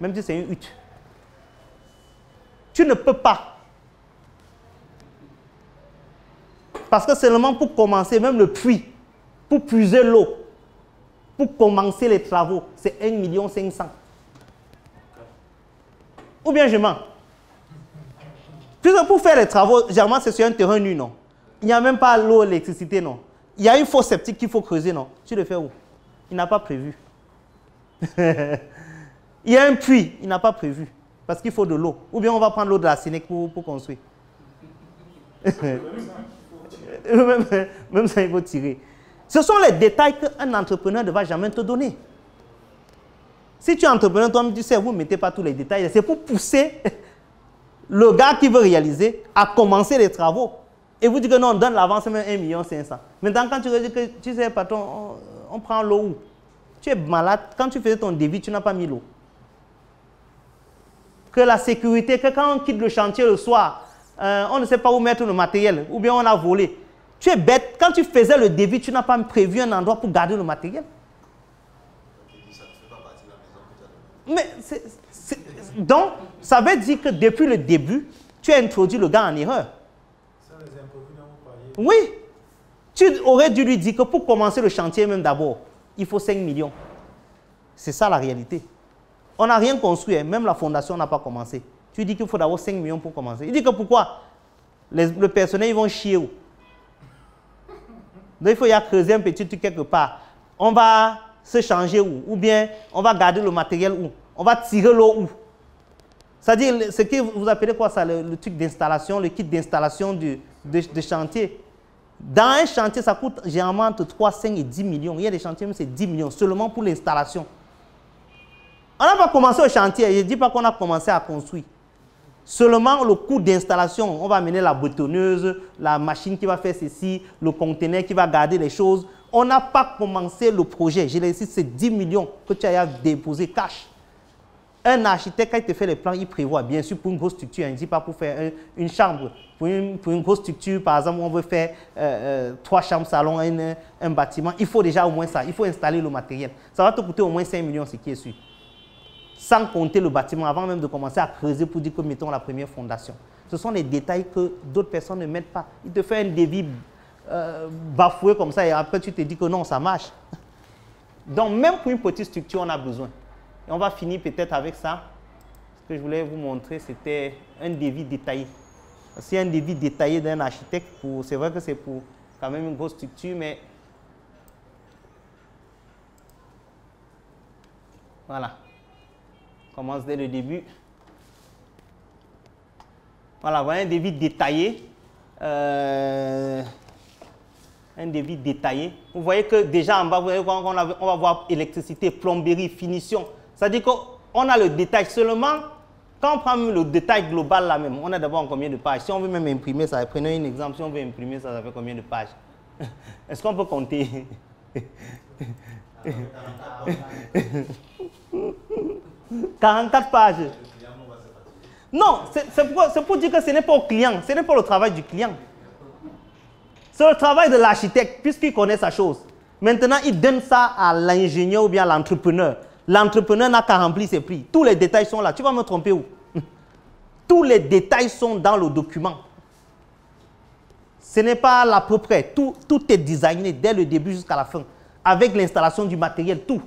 Même si c'est une hutte. Tu ne peux pas. Parce que seulement pour commencer, même le puits, pour puiser l'eau, pour commencer les travaux, c'est 1 500 000. Ou bien je mens. Puisque pour faire les travaux, généralement c'est sur un terrain nu, non. Il n'y a même pas l'eau, l'électricité, non. Il y a une fosse septique qu'il faut creuser, non. Tu le fais où? Il n'a pas prévu. Il y a un puits, il n'a pas prévu. Parce qu'il faut de l'eau. Ou bien on va prendre l'eau de la Sénèque pour construire. Même ça, il faut tirer. Ce sont les détails qu'un entrepreneur ne va jamais te donner. Si tu es entrepreneur, toi-même, tu sais, vous ne mettez pas tous les détails. C'est pour pousser le gars qui veut réaliser à commencer les travaux. Et vous dites que non, on donne l'avance même 1 500 000. Maintenant, quand tu dis que tu sais, patron, On prend l'eau où? Tu es malade, quand tu faisais ton débit, tu n'as pas mis l'eau. Que la sécurité, que quand on quitte le chantier le soir, on ne sait pas où mettre le matériel, ou bien on a volé. Tu es bête, quand tu faisais le débit, tu n'as pas prévu un endroit pour garder le matériel. Mais donc, ça veut dire que depuis le début, tu as introduit le gars en erreur. Ça, les imprévus dont vous parliez. Oui. Tu aurais dû lui dire que pour commencer le chantier même d'abord, il faut 5 millions. C'est ça la réalité. On n'a rien construit, hein. Même la fondation n'a pas commencé. Tu dis qu'il faut d'abord 5 millions pour commencer. Il dit que pourquoi? Le personnel, ils vont chier où? Donc il faut y aller creuser un petit truc quelque part. On va se changer où? Ou bien on va garder le matériel où? On va tirer l'eau où? C'est-à-dire, ce que vous appelez quoi ça, le truc d'installation, le kit d'installation de chantier. Dans un chantier, ça coûte généralement entre 3, 5 et 10 millions. Il y a des chantiers, même c'est 10 millions, seulement pour l'installation. On n'a pas commencé au chantier, je ne dis pas qu'on a commencé à construire. Seulement le coût d'installation, on va amener la bétonneuse, la machine qui va faire ceci, le conteneur qui va garder les choses. On n'a pas commencé le projet. Je l'ai dit, c'est 10 millions que tu as déposé cash. Un architecte, quand il te fait les plans, il prévoit, bien sûr, pour une grosse structure, il ne dit pas pour faire une chambre. Pour une grosse structure, par exemple, on veut faire 3 chambres, salon, un bâtiment, il faut déjà au moins ça. Il faut installer le matériel. Ça va te coûter au moins 5 millions, ce qui est sûr. Sans compter le bâtiment, avant même de commencer à creuser pour dire que mettons la première fondation. Ce sont des détails que d'autres personnes ne mettent pas. Il te fait un devis bafoué comme ça et après tu te dis que non, ça marche. Donc même pour une petite structure, on a besoin. Et on va finir peut-être avec ça. Ce que je voulais vous montrer, c'était un devis détaillé. C'est un devis détaillé d'un architecte. C'est vrai que c'est pour quand même une grosse structure, mais voilà. On commence dès le début. Voilà, voilà un devis détaillé. Un devis détaillé. Vous voyez que déjà en bas, vous voyez, on va voir électricité, plomberie, finition. C'est-à-dire qu'on a le détail seulement. Quand on prend le détail global là même, on a d'abord combien de pages? Si on veut même imprimer ça, prenez un exemple, si on veut imprimer ça, ça fait combien de pages? Est-ce qu'on peut compter? 44 pages. Non, c'est pour dire que ce n'est pas au client, ce n'est pas le travail du client. C'est le travail de l'architecte, puisqu'il connaît sa chose. Maintenant, il donne ça à l'ingénieur ou bien à l'entrepreneur. L'entrepreneur n'a qu'à remplir ses prix. Tous les détails sont là. Tu vas me tromper où? Tous les détails sont dans le document. Ce n'est pas à peu près. Tout est designé dès le début jusqu'à la fin. Avec l'installation du matériel, tout.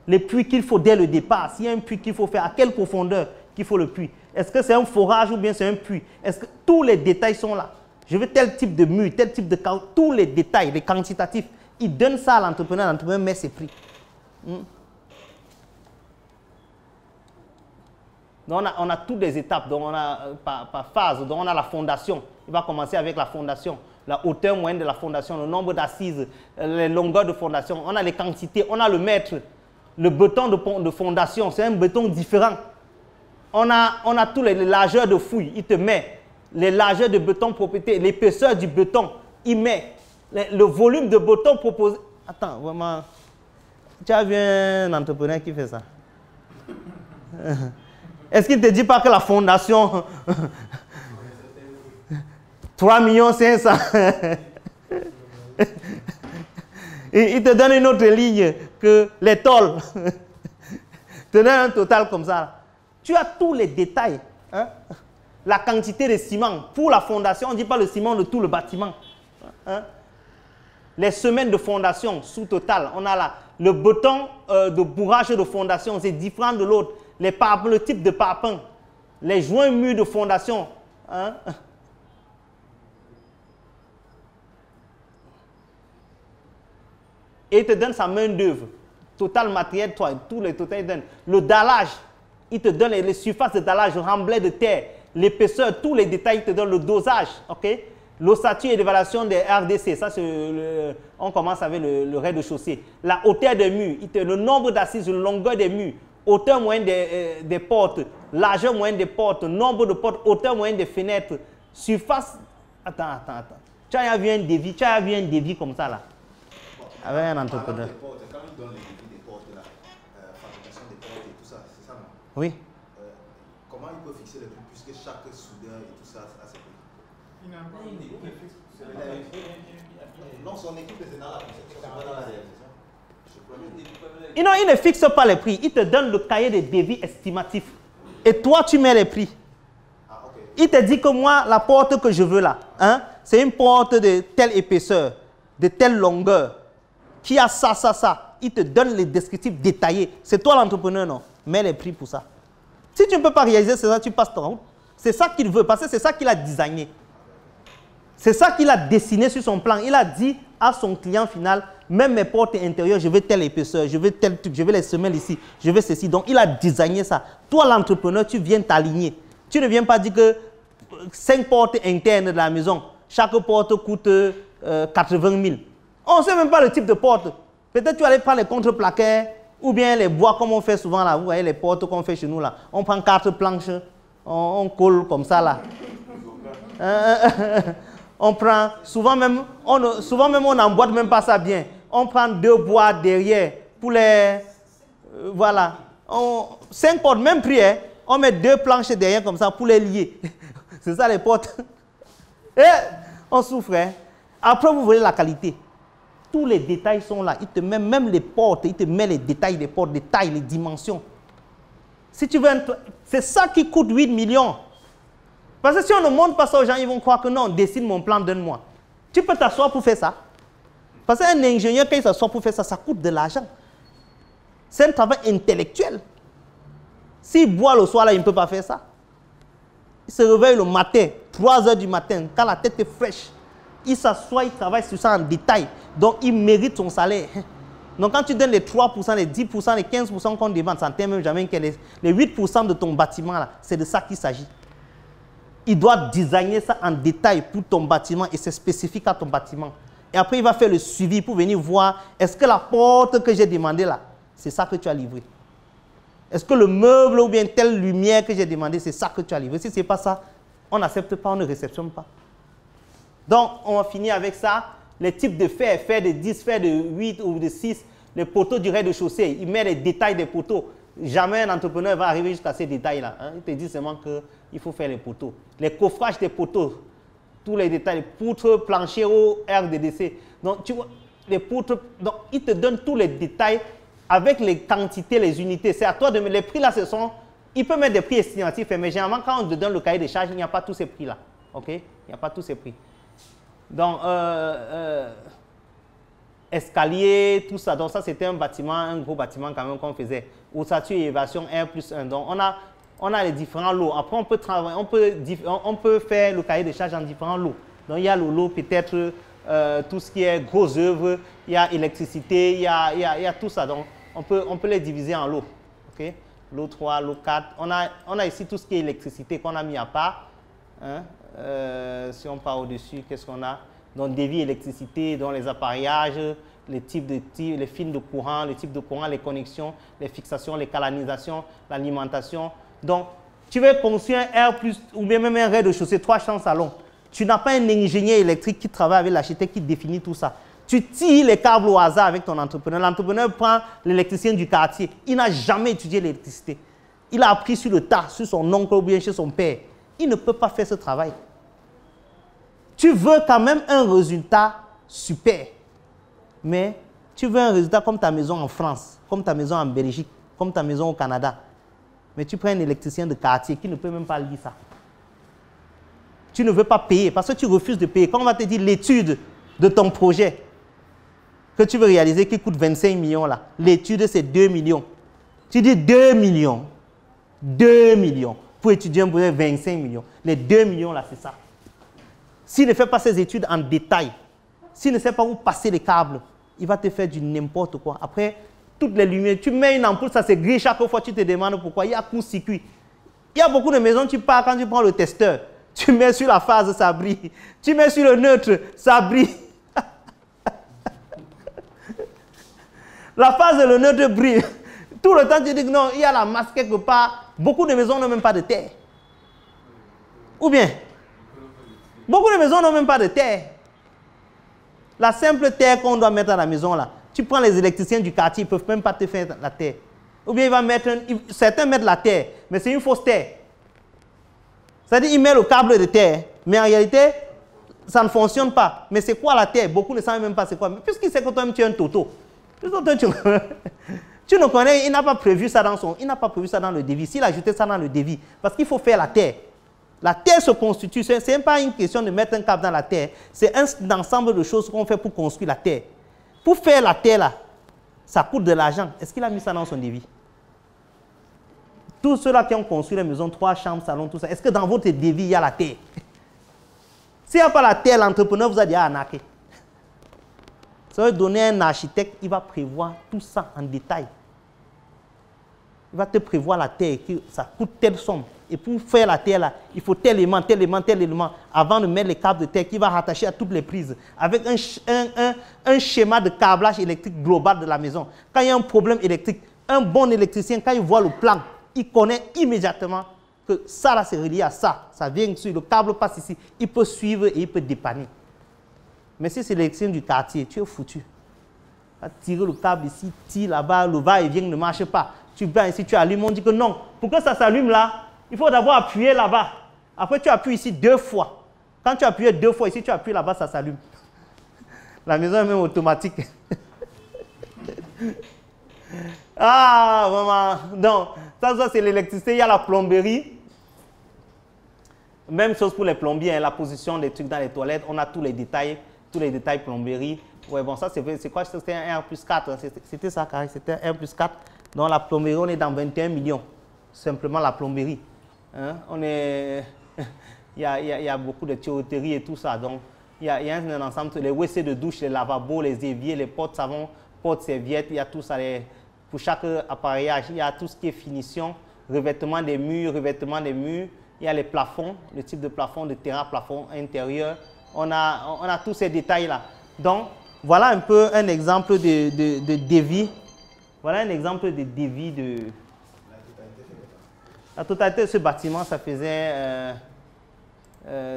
Les puits qu'il faut dès le départ. S'il y a un puits qu'il faut faire, à quelle profondeur qu'il faut le puits? Est-ce que c'est un forage ou bien c'est un puits? Est-ce que tous les détails sont là? Je veux tel type de mur, tel type de... Tous les détails, les quantitatifs. Il donne ça à l'entrepreneur met ses prix. Donc on a toutes les étapes, donc on a par phase, donc on a la fondation. Il va commencer avec la fondation, la hauteur moyenne de la fondation, le nombre d'assises, les longueurs de fondation, on a les quantités, on a le mètre, le béton de fondation, c'est un béton différent. On a tous les largeurs de fouille, il te met les largeurs de béton propriété, l'épaisseur du béton, il met le volume de béton proposé. Attends, vraiment, tu as vu un entrepreneur qui fait ça? Est-ce qu'il ne te dit pas que la fondation 3 500 000 il te donne une autre ligne que les tôles. te donne un total comme ça. Tu as tous les détails. Hein? La quantité de ciment pour la fondation, on ne dit pas le ciment de tout le bâtiment. Hein? Les semaines de fondation sous total, on a là le béton de bourrage de fondation, c'est différent de l'autre. Le type de parpaing, les joints murs de fondation. Hein? Et il te donne sa main d'œuvre, total matériel, tous les totaux, il donne. Le dallage, il te donne les surfaces de dallage, le remblai de terre, l'épaisseur, tous les détails, il te donne le dosage, ok? L'ossature et l'évaluation des RDC, ça c'est on commence avec le rez-de-chaussée. La hauteur des murs, le nombre d'assises, la longueur des murs, hauteur moyenne des portes, largeur moyenne des portes, nombre de portes, hauteur moyenne des fenêtres, surface. Attends. Tu as vu un devis comme ça là? avec un entrepreneur. Quand ils donnent les devis des portes, la fabrication des portes et tout ça, c'est ça, non? Oui. Comment ils peuvent fixer les prix puisque chaque soudeur et tout ça a ses prix? Il n'a pas une équipe fixe. Non, son équipe est dans la conception, c'est pas dans la réalisation. Non, il ne fixe pas les prix. Il te donne le cahier des devis estimatifs. Et toi, tu mets les prix. Ah, ok. Il te dit que moi, la porte que je veux là, hein, c'est une porte de telle épaisseur, de telle longueur, qui a ça, ça, ça. Il te donne les descriptifs détaillés. C'est toi l'entrepreneur, non? Mets les prix pour ça. Si tu ne peux pas réaliser ça, tu passes ton route. C'est ça qu'il veut, parce que c'est ça qu'il a designé. C'est ça qu'il a dessiné sur son plan. Il a dit à son client final, même mes portes intérieures, je veux telle épaisseur, je veux tel truc, je veux les semelles ici, je veux ceci. Donc, il a designé ça. Toi, l'entrepreneur, tu viens t'aligner. Tu ne viens pas dire que 5 portes internes de la maison, chaque porte coûte 80 000. On ne sait même pas le type de porte. Peut-être tu vas aller prendre les contreplaqués ou bien les bois comme on fait souvent là. Vous voyez les portes qu'on fait chez nous là. On prend 4 planches, on colle comme ça là. On prend, souvent même on n'emboîte même pas ça bien. On prend 2 bois derrière pour les... voilà. 5 portes, même prix, hein, on met 2 planches derrière comme ça pour les lier. C'est ça les portes. Et on souffre. Hein. Après, vous voyez la qualité. Tous les détails sont là. Il te met même les portes, il te met les détails des portes, les tailles, les dimensions. Si tu veux, c'est ça qui coûte 8 millions. Parce que si on ne montre pas ça aux gens, ils vont croire que non, dessine mon plan, donne-moi. Tu peux t'asseoir pour faire ça. Parce qu'un ingénieur, quand il s'assoit pour faire ça, ça coûte de l'argent. C'est un travail intellectuel. S'il boit le soir, là, il ne peut pas faire ça. Il se réveille le matin, 3 h du matin, quand la tête est fraîche. Il s'assoit, il travaille sur ça en détail. Donc, il mérite son salaire. Donc, quand tu donnes les 3%, les 10%, les 15% qu'on demande, ça ne t'aime même jamais que les 8% de ton bâtiment, là, c'est de ça qu'il s'agit. Il doit designer ça en détail pour ton bâtiment et c'est spécifique à ton bâtiment. Et après, il va faire le suivi pour venir voir, est-ce que la porte que j'ai demandée là, c'est ça que tu as livré? Est-ce que le meuble ou bien telle lumière que j'ai demandé, c'est ça que tu as livré? Si ce n'est pas ça, on n'accepte pas, on ne réceptionne pas. Donc, on va finir avec ça. Les types de fer, fer de 10, fer de 8 ou de 6, les poteaux du rez-de-chaussée, il met les détails des poteaux. Jamais un entrepreneur va arriver jusqu'à ces détails-là. Hein. Il te dit seulement qu'il faut faire les poteaux. Les coffrages des poteaux, tous les détails, les poutres, planchers au RDDC. Donc, tu vois, les poutres, donc, il te donne tous les détails avec les quantités, les unités. C'est à toi de mettre les prix là, ce sont. Il peut mettre des prix estimatifs, mais généralement, quand on te donne le cahier des charges, il n'y a pas tous ces prix-là. OK? Il n'y a pas tous ces prix. Donc, escalier, tout ça. Donc, ça, c'était un bâtiment, un gros bâtiment quand même qu'on faisait. Ossature et élévation R+1. Donc, on a les différents lots. Après, on peut travailler, on peut faire le cahier des charges en différents lots. Donc, il y a le lot peut-être tout ce qui est gros œuvres, il y a électricité, il y a tout ça. Donc, on peut les diviser en lots. OK? Lot 3, lot 4. On a ici tout ce qui est électricité qu'on a mis à part. Hein? Si on part au-dessus, qu'est-ce qu'on a? Donc, débit électricité, donc les appareillages, les fils de courant, les types de courant, les connexions, les fixations, les canalisations, l'alimentation. Donc, tu veux construire un R+, ou bien même un rez-de-chaussée, 3 chambres salon. Tu n'as pas un ingénieur électrique qui travaille avec l'architecte qui définit tout ça. Tu tires les câbles au hasard avec ton entrepreneur. L'entrepreneur prend l'électricien du quartier. Il n'a jamais étudié l'électricité. Il a appris sur le tas, sur son oncle ou bien chez son père. Il ne peut pas faire ce travail. Tu veux quand même un résultat super. Mais tu veux un résultat comme ta maison en France, comme ta maison en Belgique, comme ta maison au Canada. Mais tu prends un électricien de quartier qui ne peut même pas lire ça. Tu ne veux pas payer parce que tu refuses de payer. Quand on va te dire l'étude de ton projet que tu veux réaliser qui coûte 25 millions là, l'étude c'est 2 millions. Tu dis 2 millions. 2 millions. Pour étudier un projet 25 millions. Les 2 millions là, c'est ça. S'il ne fait pas ses études en détail, s'il ne sait pas où passer les câbles, il va te faire du n'importe quoi. Après, toutes les lumières, tu mets une ampoule, ça se grille chaque fois, tu te demandes pourquoi. Il y a court-circuit. Il y a beaucoup de maisons, tu pars quand tu prends le testeur, tu mets sur la phase, ça brille. Tu mets sur le neutre, ça brille. La phase et le neutre brillent. Tout le temps, tu dis que non, il y a la masse quelque part. Beaucoup de maisons n'ont même pas de terre. Ou bien, beaucoup de maisons n'ont même pas de terre. La simple terre qu'on doit mettre à la maison, là, tu prends les électriciens du quartier, ils ne peuvent même pas te faire la terre. Ou bien certains mettent la terre, mais c'est une fausse terre. C'est-à-dire qu'ils mettent le câble de terre, mais en réalité, ça ne fonctionne pas. Mais c'est quoi la terre? Beaucoup ne savent même pas c'est quoi. Mais puisqu'il sait que toi-même tu es un toto. Tu ne connais, il n'a pas prévu ça il n'a pas prévu ça dans le devis. S'il a ajouté ça dans le devis, parce qu'il faut faire la terre. La terre se constitue, ce n'est pas une question de mettre un câble dans la terre, c'est un ensemble de choses qu'on fait pour construire la terre. Pour faire la terre là, ça coûte de l'argent. Est-ce qu'il a mis ça dans son devis? Tous ceux-là qui ont construit les maisons, 3 chambres, salon, tout ça, est-ce que dans votre devis, il y a la terre? S'il n'y a pas la terre, l'entrepreneur vous a dit arnaquer. Ça veut donner un architecte, il va prévoir tout ça en détail. Il va te prévoir la terre, que ça coûte telle somme. Et pour faire la terre là, il faut tel élément, tel élément, tel élément, avant de mettre les câbles de terre qui va rattacher à toutes les prises, avec un schéma de câblage électrique global de la maison. Quand il y a un problème électrique, un bon électricien, quand il voit le plan, il connaît immédiatement que ça là c'est relié à ça. Ça vient dessus, le câble passe ici, il peut suivre et il peut dépanner. Mais si c'est l'électricien du quartier, tu es foutu. Tu vas tirer le câble ici, tire là-bas, le va-et-vient ne marche pas. Tu viens ici, tu allumes, on dit que non. Pour que ça s'allume là, il faut d'abord appuyer là-bas. Après, tu appuies ici 2 fois. Quand tu appuies 2 fois ici, tu appuies là-bas, ça s'allume. La maison est même automatique. Ah, maman. Donc, ça c'est l'électricité. Il y a la plomberie. Même chose pour les plombiers, hein, la position des trucs dans les toilettes. On a tous les détails plomberie. Ouais, bon, ça c'est quoi? C'était un R+4. Hein. C'était ça, carré. C'était un R+4. Dans la plomberie, on est dans 21 millions. Simplement la plomberie. Hein? Il y a beaucoup de tuyauterie et tout ça. Donc, il y a un ensemble, les WC de douche, les lavabos, les éviers, les pots de savon, pots de serviettes, il y a tout ça. Pour chaque appareillage, il y a tout ce qui est finition, revêtement des murs. Il y a les plafonds, le type de plafond, de terrain, plafond intérieur. On a tous ces détails-là. Donc, voilà un peu un exemple de devis. Voilà un exemple de devis de... La totalité de ce bâtiment, ça faisait...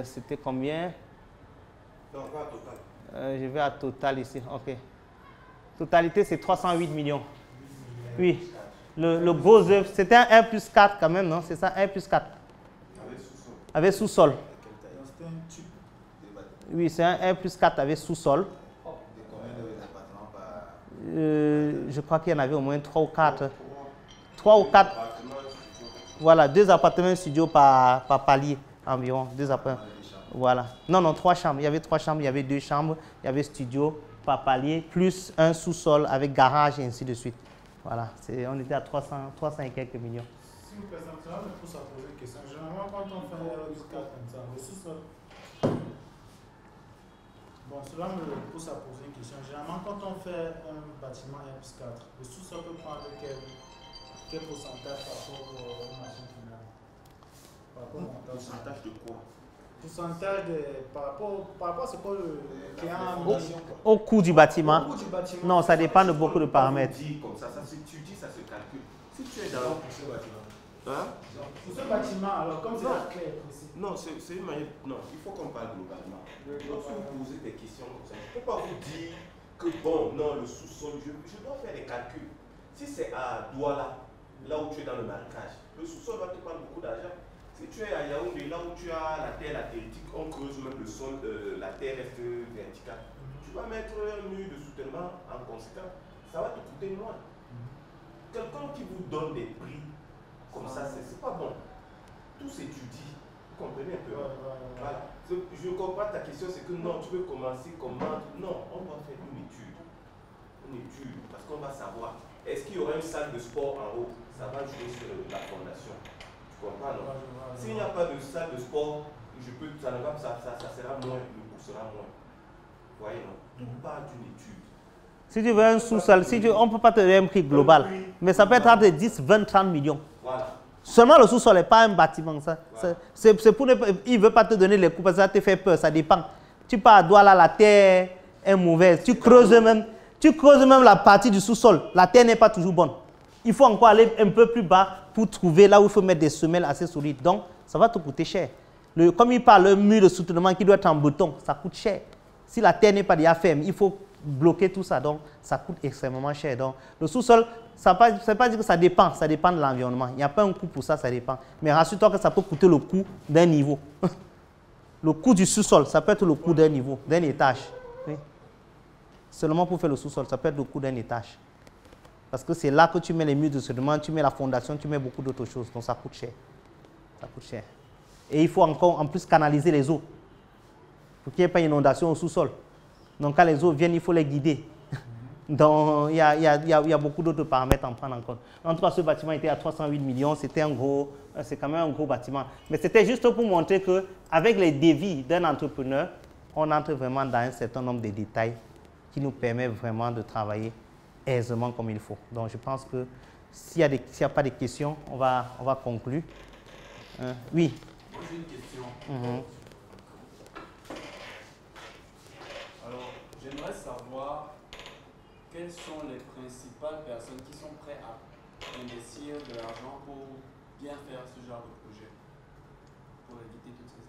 c'était combien? Je vais à total ici. OK. Totalité, c'est 308 millions. Oui. Le gros œuvre, c'était un R+4 quand même, non? C'est ça, R+4. Avec sous-sol. Oui, c'est un R+4 avec sous-sol. Je crois qu'il y en avait au moins 3 ou 4. 3 ou 4. Voilà, 2 appartements studio par palier environ. 2 appartements. Voilà. Non, 3 chambres. Il y avait 3 chambres, il y avait 2 chambres, il y avait studio par palier, plus un sous-sol avec garage et ainsi de suite. Voilà. On était à 300 et quelques millions. Si vous présentez, ça me pousse à poser une question. Généralement, quand on fait un R+4 comme ça, le sous-sol. Bon, cela me pousse à poser une question. Généralement, quand on fait un bâtiment R+4, le sous-sol peut prendre quel pourcentage par rapport aux machines finales? Par rapport au montage? Pourcentage de quoi? Pourcentage par rapport à ce que le client a en mission. Au coût du bâtiment? Au coût du bâtiment. Non, ça dépend de beaucoup de paramètres. Comme ça, tu dis, ça se calcule. Si tu es dans ce bâtiment. Hein? Pour ce bâtiment, alors, comme c'est la clé précis. Non, c'est une manière. Non, il faut qu'on parle globalement. Donc, si vous posez des questions comme ça, je ne peux pas vous dire que bon, non, le sous-sol, je dois faire des calculs. Si c'est à Douala, là où tu es dans le marécage, le sous-sol va te prendre beaucoup d'argent. Si tu es à Yaoundé, là où tu as la terre latéritique, on creuse même le sol, la terre reste verticale. Tu vas mettre un mur de soutènement en conséquence, ça va te coûter moins. Quelqu'un qui vous donne des prix comme ça, c'est pas bon. Tout s'étudie. Vous comprenez un peu? Voilà. Je comprends ta question, c'est que non, tu veux commencer comment? Non, on va faire une étude. Une étude, parce qu'on va savoir. Est-ce qu'il y aura une salle de sport en haut? Ça va jouer sur la fondation. Tu comprends, non? S'il n'y a pas de salle de sport, ça sera moins, le coût sera moins. Vous voyez, non? On parle d'une étude. Si tu veux un sous-sol, on ne peut pas te donner un prix global, mais ça peut être entre 10, 20, 30 millions. Voilà. Seulement le sous-sol n'est pas un bâtiment. Ça. Voilà. C'est pour il ne veut pas te donner les coûts parce que ça te fait peur, ça dépend. Tu pars à Douala, la terre est mauvaise. Tu creuses même la partie du sous-sol. La terre n'est pas toujours bonne. Il faut encore aller un peu plus bas pour trouver là où il faut mettre des semelles assez solides. Donc, ça va te coûter cher. Comme il parle, le mur de soutènement qui doit être en béton, ça coûte cher. Si la terre n'est pas déjà ferme, il faut bloquer tout ça. Donc, ça coûte extrêmement cher. Donc, le sous-sol, ça ne veut pas dire que ça dépend de l'environnement. Il n'y a pas un coût pour ça, ça dépend. Mais rassure-toi que ça peut coûter le coût d'un niveau. Le coût du sous-sol, ça peut être le coût d'un niveau, d'un étage. Oui. Seulement pour faire le sous-sol, ça peut être le coût d'un étage. Parce que c'est là que tu mets les murs de ciment, tu mets la fondation, tu mets beaucoup d'autres choses. Donc ça coûte cher. Ça coûte cher. Et il faut encore en plus canaliser les eaux. Pour qu'il n'y ait pas d'inondation au sous-sol. Donc quand les eaux viennent, il faut les guider. Donc il y a beaucoup d'autres paramètres à prendre en compte. En tout cas, ce bâtiment était à 308 millions. C'est quand même un gros bâtiment. Mais c'était juste pour montrer qu'avec les dévis d'un entrepreneur, on entre vraiment dans un certain nombre de détails qui nous permettent vraiment de travailler aisément comme il faut. Donc je pense que s'il n'y a pas de questions, on va conclure. Oui. Moi j'ai une question. Alors, j'aimerais savoir quelles sont les principales personnes qui sont prêtes à investir de l'argent pour bien faire ce genre de projet, pour éviter toutes ces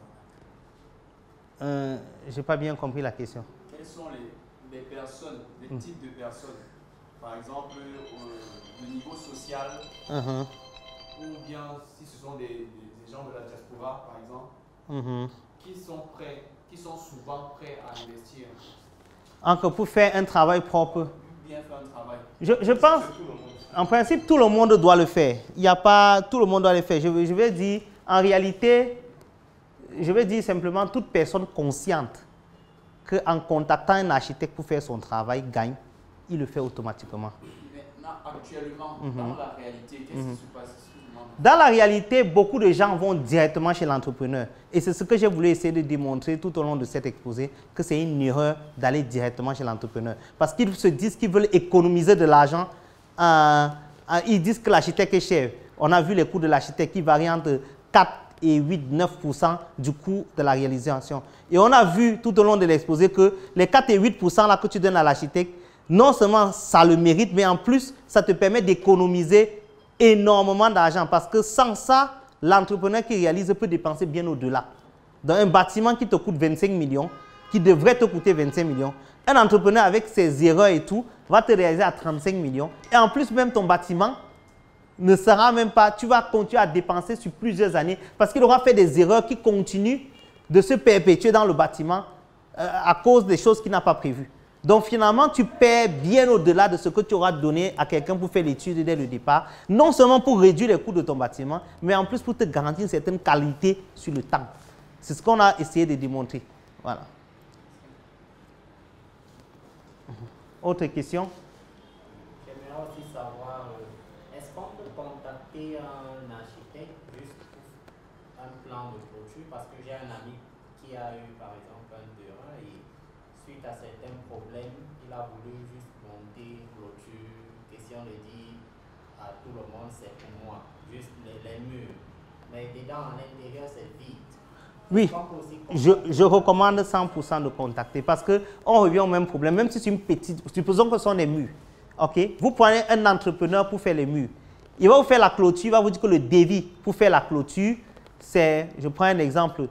arnaques. Je n'ai pas bien compris la question. Quelles sont les personnes, les types de personnes, par exemple de niveau social, ou bien si ce sont des gens de la diaspora, par exemple, qui sont souvent prêts à investir. Encore pour faire un travail propre. Bien faire un travail. Je pense, en principe, tout le monde doit le faire. Il n'y a pas, tout le monde doit le faire. Je vais dire, en réalité, je vais dire simplement, toute personne consciente qu'en contactant un architecte pour faire son travail gagne, il le fait automatiquement. Maintenant, actuellement, dans la réalité, qu'est-ce qui se passe? Dans la réalité, beaucoup de gens vont directement chez l'entrepreneur. Et c'est ce que j'ai voulu essayer de démontrer tout au long de cet exposé, que c'est une erreur d'aller directement chez l'entrepreneur. Parce qu'ils se disent qu'ils veulent économiser de l'argent. Ils disent que l'architecte est cher. On a vu les coûts de l'architecte qui varient entre 4 et 8, 9% du coût de la réalisation. Et on a vu tout au long de l'exposé que les 4 et 8% là que tu donnes à l'architecte, non seulement ça le mérite, mais en plus, ça te permet d'économiser énormément d'argent parce que sans ça, l'entrepreneur qui réalise peut dépenser bien au-delà. Dans un bâtiment qui te coûte 25 millions, qui devrait te coûter 25 millions, un entrepreneur avec ses erreurs et tout va te réaliser à 35 millions. Et en plus, même ton bâtiment ne sera même pas, tu vas continuer à dépenser sur plusieurs années parce qu'il aura fait des erreurs qui continuent de se perpétuer dans le bâtiment à cause des choses qu'il n'a pas prévues. Donc finalement, tu perds bien au-delà de ce que tu auras donné à quelqu'un pour faire l'étude dès le départ, non seulement pour réduire les coûts de ton bâtiment, mais en plus pour te garantir une certaine qualité sur le temps. C'est ce qu'on a essayé de démontrer. Voilà. Autre question? J'aimerais aussi savoir, est-ce qu'on peut contacter un architecte juste pour un plan de clôture? Parce que j'ai un ami qui a eu par exemple un terrain et suite à certains problèmes, il a voulu juste monter une clôture, question de dire à tout le monde c'est pour moi, juste les murs. Mais dedans, à l'intérieur, c'est vide. Oui, je recommande 100% de contacter parce qu'on revient au même problème, même si c'est une petite, supposons que ce sont des murs. Okay? Vous prenez un entrepreneur pour faire les murs. Il va vous faire la clôture, il va vous dire que le devis pour faire la clôture, c'est, je prends un exemple,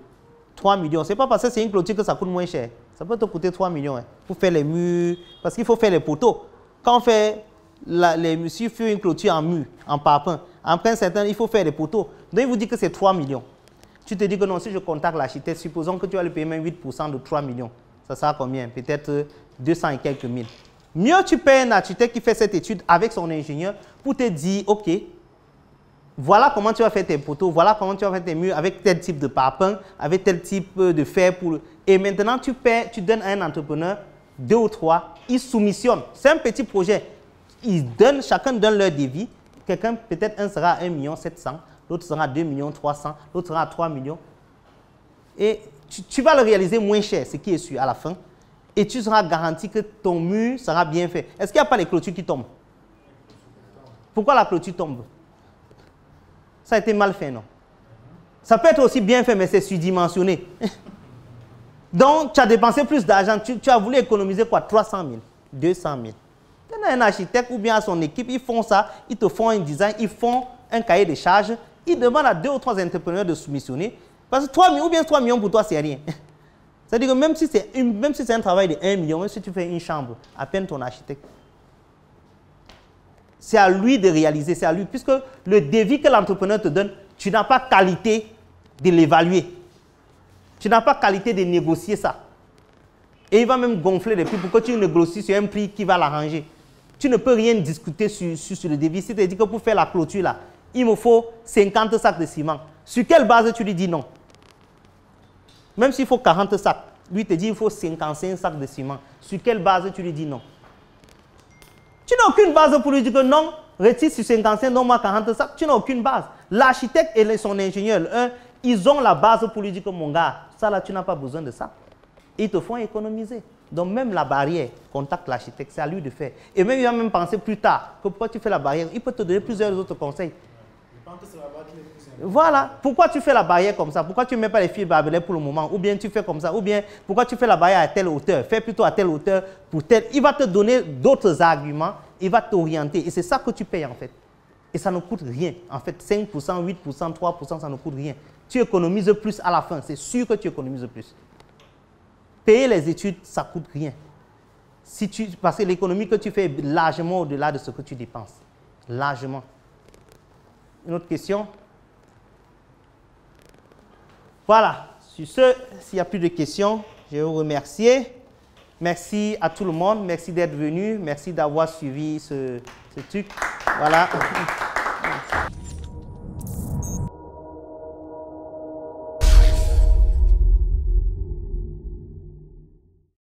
3 millions. Ce n'est pas parce que c'est une clôture que ça coûte moins cher. Ça peut te coûter 3 millions hein, pour faire les murs, parce qu'il faut faire les poteaux. Quand on fait les murs, s'il fait une clôture en mur, en parpaing, après un certain, il faut faire les poteaux. Donc il vous dit que c'est 3 millions. Tu te dis que non, si je contacte l'architecte, supposons que tu vas lui payer même 8% de 3 millions. Ça sera combien? Peut-être 200 et quelques mille. Mieux tu payes un architecte qui fait cette étude avec son ingénieur pour te dire, OK, voilà comment tu vas faire tes poteaux, voilà comment tu vas faire tes murs avec tel type de parpaing, avec tel type de fer. Et maintenant, tu donnes à un entrepreneur 2 ou 3, il soumissionne. C'est un petit projet. Chacun donne leur devis. Quelqu'un, peut-être un sera à 1 700 000, l'autre sera à 2 300 000, l'autre sera à 3 millions. Et tu vas le réaliser moins cher, ce qui est sûr à la fin. Et tu seras garanti que ton mur sera bien fait. Est-ce qu'il n'y a pas les clôtures qui tombent? Pourquoi la clôture tombe? Ça a été mal fait, non? Ça peut être aussi bien fait, mais c'est surdimensionné. Donc, tu as dépensé plus d'argent. Tu as voulu économiser quoi? 300 000, 200 000. Il y a un architecte ou bien à son équipe, ils font ça, ils te font un design, ils font un cahier de charges, ils demandent à 2 ou 3 entrepreneurs de soumissionner. Parce que 3 millions ou bien 3 millions pour toi, c'est rien. C'est-à-dire que même si c'est un travail de 1 million, même si tu fais une chambre, à peine ton architecte. C'est à lui de réaliser, c'est à lui. Puisque le devis que l'entrepreneur te donne, tu n'as pas qualité de l'évaluer. Tu n'as pas qualité de négocier ça. Et il va même gonfler les prix pour que tu négocies sur un prix qui va l'arranger. Tu ne peux rien discuter sur le devis. Si tu te dis que pour faire la clôture, là, il me faut 50 sacs de ciment. Sur quelle base tu lui dis non? Même s'il faut 40 sacs, lui te dit qu'il faut 55 sacs de ciment. Sur quelle base tu lui dis non? Tu n'as aucune base pour lui dire que non, retire sur 55, donne-moi 40 sacs. Tu n'as aucune base. L'architecte et son ingénieur, ils ont la base pour lui dire que mon gars, ça là, tu n'as pas besoin de ça. Ils te font économiser. Donc même la barrière, contacte l'architecte, c'est à lui de faire. Et même il va même penser plus tard que pourquoi tu fais la barrière, il peut te donner plusieurs autres conseils. Je pense que c'est la barrière qui est plus importante. Voilà, pourquoi tu fais la barrière comme ça? Pourquoi tu ne mets pas les fils barbelés pour le moment? Ou bien tu fais comme ça? Ou bien pourquoi tu fais la barrière à telle hauteur? Fais plutôt à telle hauteur pour tel. Il va te donner d'autres arguments, il va t'orienter. Et c'est ça que tu payes en fait. Et ça ne coûte rien. En fait, 5%, 8%, 3%, ça ne coûte rien. Tu économises plus à la fin, c'est sûr que tu économises plus. Payer les études, ça ne coûte rien. Parce que l'économie que tu fais est largement au-delà de ce que tu dépenses. Largement. Une autre question? Voilà. Sur ce, s'il n'y a plus de questions, je vais vous remercier. Merci à tout le monde. Merci d'être venu. Merci d'avoir suivi ce truc. Voilà.